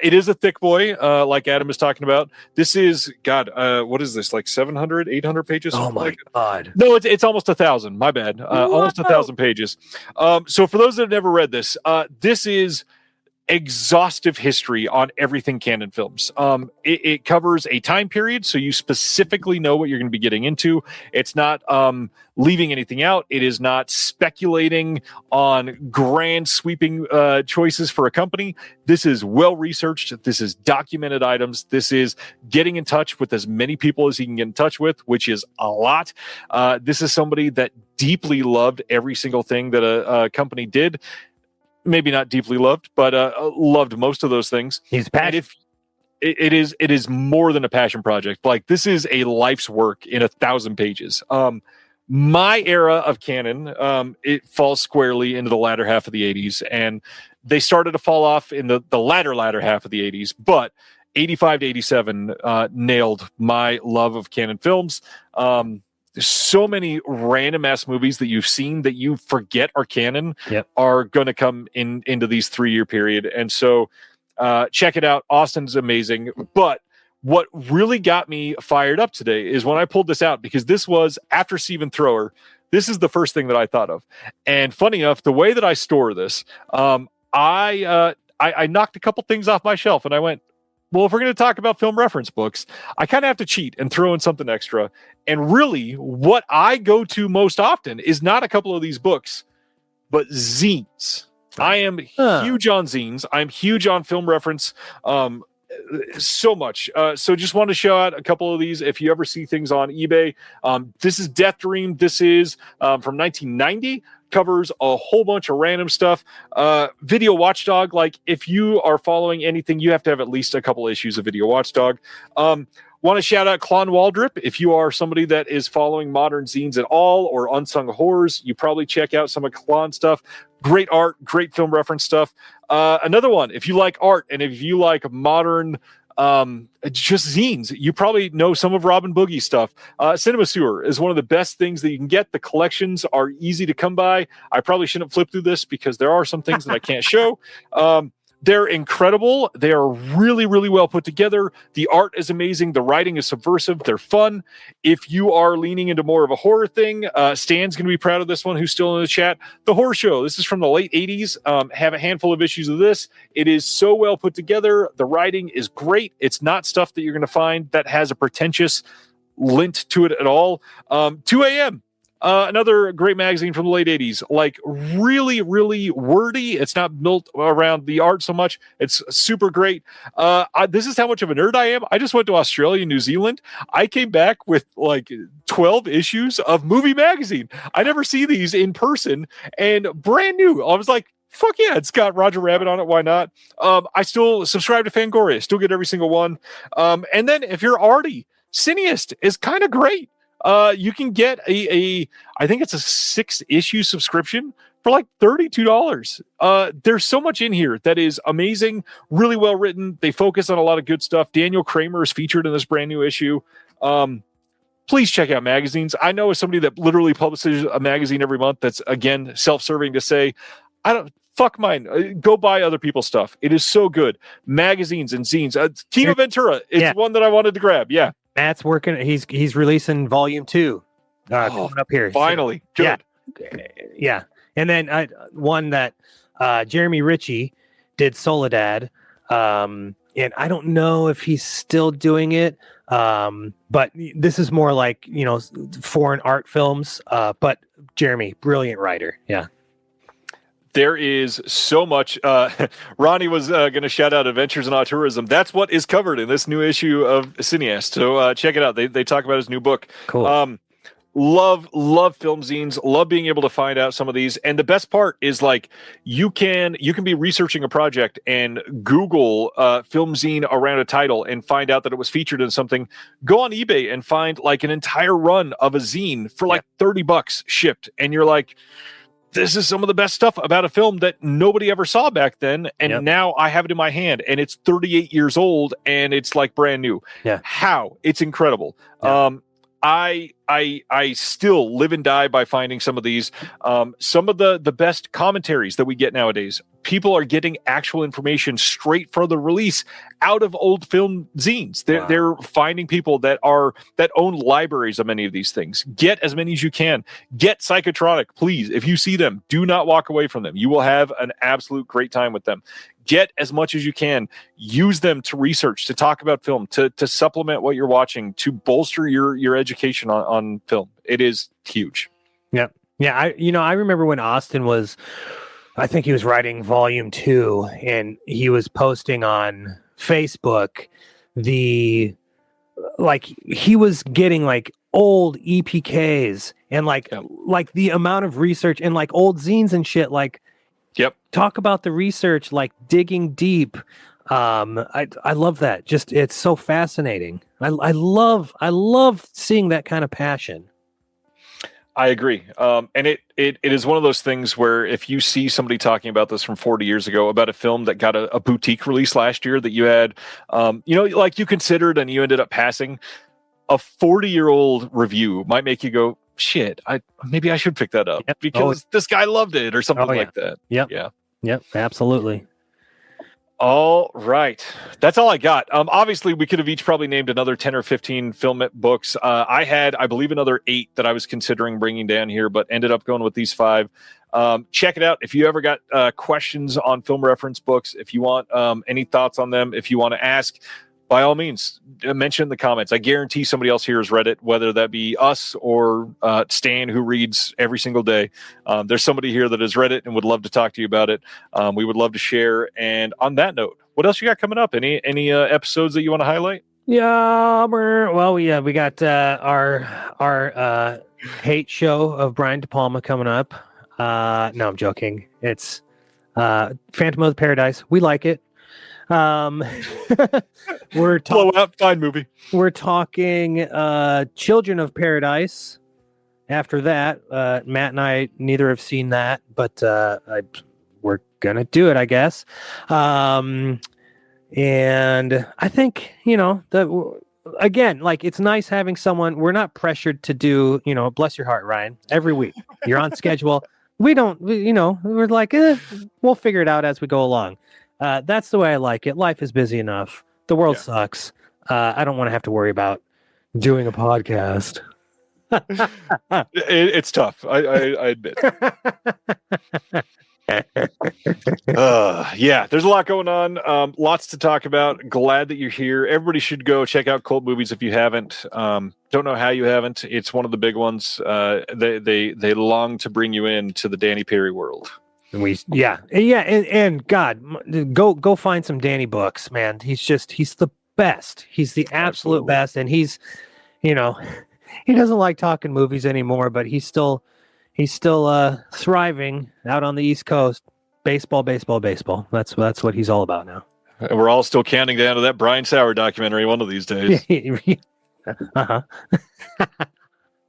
It is a thick boy, like Adam is talking about. This is, God, what is this, like 700, 800 pages? Oh, my God. No, it's almost 1,000. My bad. Almost 1,000 pages. So for those that have never read this, this is exhaustive history on everything Canon films. It covers a time period, so you specifically know what you're going to be getting into. It's not leaving anything out. It is not speculating on grand sweeping choices for a company. This is well researched. This is documented items. This is getting in touch with as many people as he can get in touch with, which is a lot. This is somebody that deeply loved every single thing that a company did. Maybe not deeply loved, but loved most of those things. He's passionate. It is more than a passion project. Like, this is a life's work in 1,000 pages. My era of Canon, it falls squarely into the latter half of the 80s, and they started to fall off in the latter half of the 80s, but 85 to 87 nailed my love of Canon films. There's so many random ass movies that you've seen that you forget are canon are going to come into these 3-year period. And so check it out. Austin's amazing. But what really got me fired up today is when I pulled this out, because this was after Stephen Thrower. This is the first thing that I thought of. And funny enough, the way that I store this, I knocked a couple things off my shelf and I went, well, if we're going to talk about film reference books, I kind of have to cheat and throw in something extra. And really, what I go to most often is not a couple of these books, but zines. I am huge on zines. I'm huge on film reference. So much. So just want to show out a couple of these. If you ever see things on eBay, this is Death Dream. This is from 1990. Covers a whole bunch of random stuff. Video Watchdog. Like if you are following anything, you have to have at least a couple issues of Video Watchdog. Want to shout out Klon Waldrip. If you are somebody that is following modern zines at all or unsung horrors, you probably check out some of Klon stuff. Great art, great film reference stuff. Another one, if you like art and if you like modern just zines, you probably know some of Robin Boogie's stuff. Cinema Sewer is one of the best things that you can get. The collections are easy to come by. I probably shouldn't flip through this because there are some things that I can't show. They're incredible. They are really, really well put together. The art is amazing. The writing is subversive. They're fun. If you are leaning into more of a horror thing, Stan's going to be proud of this one, who's still in the chat. The Horror Show. This is from the late 80s. Have a handful of issues of this. It is so well put together. The writing is great. It's not stuff that you're going to find that has a pretentious lint to it at all. 2 a.m. Another great magazine from the late 80s, like really, really wordy. It's not built around the art so much. It's super great. This is how much of a nerd I am. I just went to Australia, New Zealand. I came back with like 12 issues of Movie Magazine. I never see these in person and brand new. I was like, fuck yeah, it's got Roger Rabbit on it. Why not? I still subscribe to Fangoria. Still get every single one. And then if you're arty, Cineast is kind of great. You can get I think it's a 6-issue subscription for like $32. There's so much in here that is amazing, really well written. They focus on a lot of good stuff. Daniel Kramer is featured in this brand new issue. Please check out magazines. I know as somebody that literally publishes a magazine every month that's, again, self-serving to say, fuck mine. Go buy other people's stuff. It is so good. Magazines and zines. Kino Ventura is one that I wanted to grab. Yeah. Matt's working. He's releasing volume 2 coming up here. Finally, so, good. Yeah. And then one that Jeremy Ritchie did, Soledad, and I don't know if he's still doing it, but this is more like foreign art films. But Jeremy, brilliant writer. Yeah. There is so much. Ronnie was going to shout out Adventures in Auteurism. That's what is covered in this new issue of Cineast. So check it out. They talk about his new book. Cool. Love film zines. Love being able to find out some of these. And the best part is like you can be researching a project and Google film zine around a title and find out that it was featured in something. Go on eBay and find like an entire run of a zine for like $30 shipped, and you're like, this is some of the best stuff about a film that nobody ever saw back then. And now I have it in my hand and it's 38 years old and it's like brand new. Yeah. How? It's incredible. Yeah. I still live and die by finding some of these. Some of the best commentaries that we get nowadays. People are getting actual information straight from the release out of old film zines. They're finding people that own libraries of many of these things. Get as many as you can. Get Psychotronic, please. If you see them, do not walk away from them. You will have an absolute great time with them. Get as much as you can. Use them to research, to talk about film, to supplement what you're watching, to bolster your education on film. It is huge. Yeah. Yeah. I remember when Austin was, I think he was writing volume 2 and he was posting on Facebook he was getting like old EPKs and like the amount of research and like old zines and shit. Like, talk about the research, like digging deep. I love that. Just, it's so fascinating. I love seeing that kind of passion. I agree. And it is one of those things where if you see somebody talking about this from 40 years ago, about a film that got a boutique release last year that you had, like you considered and you ended up passing, a 40-year-old review might make you go, shit, maybe I should pick that up because this guy loved it or something like that. Yep, absolutely. All right. That's all I got. Obviously, we could have each probably named another 10 or 15 film books. I had, I believe, another 8 that I was considering bringing down here, but ended up going with these 5. Check it out. If you ever got questions on film reference books, if you want any thoughts on them, if you want to ask, by all means, mention in the comments. I guarantee somebody else here has read it, whether that be us or Stan, who reads every single day. There's somebody here that has read it and would love to talk to you about it. We would love to share. And on that note, what else you got coming up? Any episodes that you want to highlight? Yeah, we got our hate show of Brian De Palma coming up. No, I'm joking. It's Phantom of the Paradise. We like it. We're Blowout, fine movie. We're talking Children of Paradise. After that, Matt and I neither have seen that, but we're gonna do it, I guess. And I think again, like, it's nice having someone. We're not pressured to do, bless your heart, Ryan. Every week you're on schedule. We're like, we'll figure it out as we go along. That's the way I like it. Life is busy enough. The world sucks. I don't want to have to worry about doing a podcast. It's tough. I admit. There's a lot going on. Lots to talk about. Glad that you're here. Everybody should go check out Cult Movies if you haven't. Don't know how you haven't. It's one of the big ones. They long to bring you into the Danny Perry world. And God, go find some Danny books, man. He's the best. He's the absolute best, and he's, he doesn't like talking movies anymore, but he's still thriving out on the East Coast. Baseball. That's what he's all about now. And we're all still counting down to that Brian Sauer documentary one of these days. Uh-huh.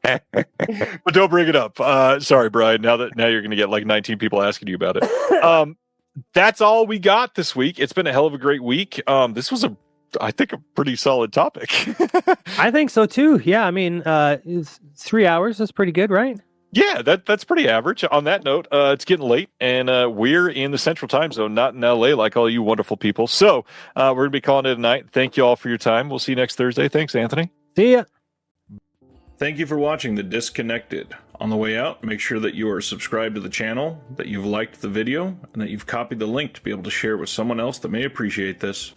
But don't bring it up. Sorry, Brian. Now you're going to get like 19 people asking you about it. That's all we got this week. It's been a hell of a great week. This was I think a pretty solid topic. I think so too. Yeah. I mean, 3 hours is pretty good, right? Yeah, that's pretty average. On that note, it's getting late, and we're in the Central Time Zone, not in LA like all you wonderful people. So we're going to be calling it a night. Thank you all for your time. We'll see you next Thursday. Thanks, Anthony. See ya. Thank you for watching The Disconnected. On the way out, make sure that you are subscribed to the channel, that you've liked the video, and that you've copied the link to be able to share with someone else that may appreciate this.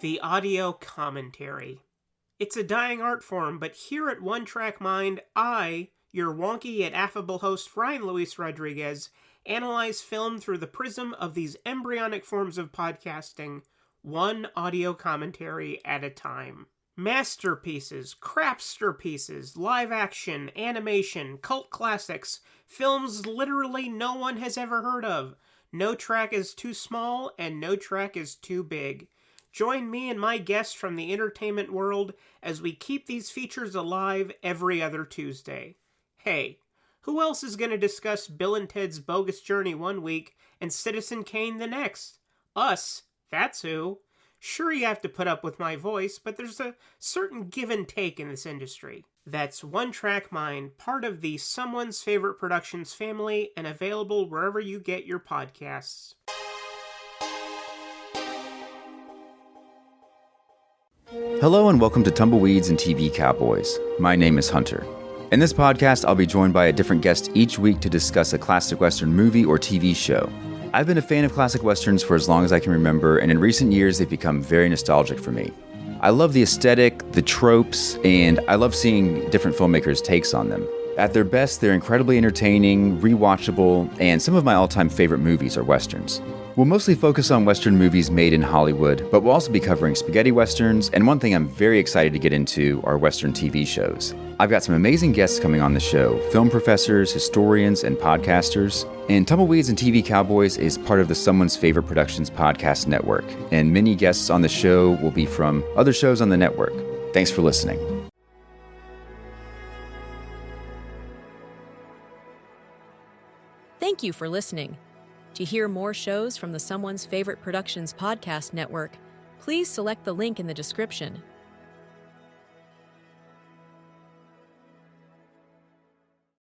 The audio commentary. It's a dying art form, but here at One Track Mind, I, your wonky yet affable host Ryan Luis Rodriguez, analyze film through the prism of these embryonic forms of podcasting, one audio commentary at a time. Masterpieces, crapster pieces, live action, animation, cult classics, films literally no one has ever heard of. No track is too small, and no track is too big. Join me and my guests from the entertainment world as we keep these features alive every other Tuesday. Hey, who else is going to discuss Bill and Ted's Bogus Journey one week and Citizen Kane the next? Us, that's who. Sure, you have to put up with my voice, but there's a certain give and take in this industry. That's One Track Mind, part of the Someone's Favorite Productions family, and available wherever you get your podcasts. Hello and welcome to Tumbleweeds and TV Cowboys. My name is Hunter. In this podcast, I'll be joined by a different guest each week to discuss a classic Western movie or TV show. I've been a fan of classic Westerns for as long as I can remember, and in recent years, they've become very nostalgic for me. I love the aesthetic, the tropes, and I love seeing different filmmakers' takes on them. At their best, they're incredibly entertaining, rewatchable, and some of my all-time favorite movies are Westerns. We'll mostly focus on Western movies made in Hollywood, but we'll also be covering spaghetti Westerns, and one thing I'm very excited to get into are Western TV shows. I've got some amazing guests coming on the show, film professors, historians, and podcasters. And Tumbleweeds and TV Cowboys is part of the Someone's Favorite Productions podcast network, and many guests on the show will be from other shows on the network. Thanks for listening. Thank you for listening. To hear more shows from the Someone's Favorite Productions podcast network, please select the link in the description.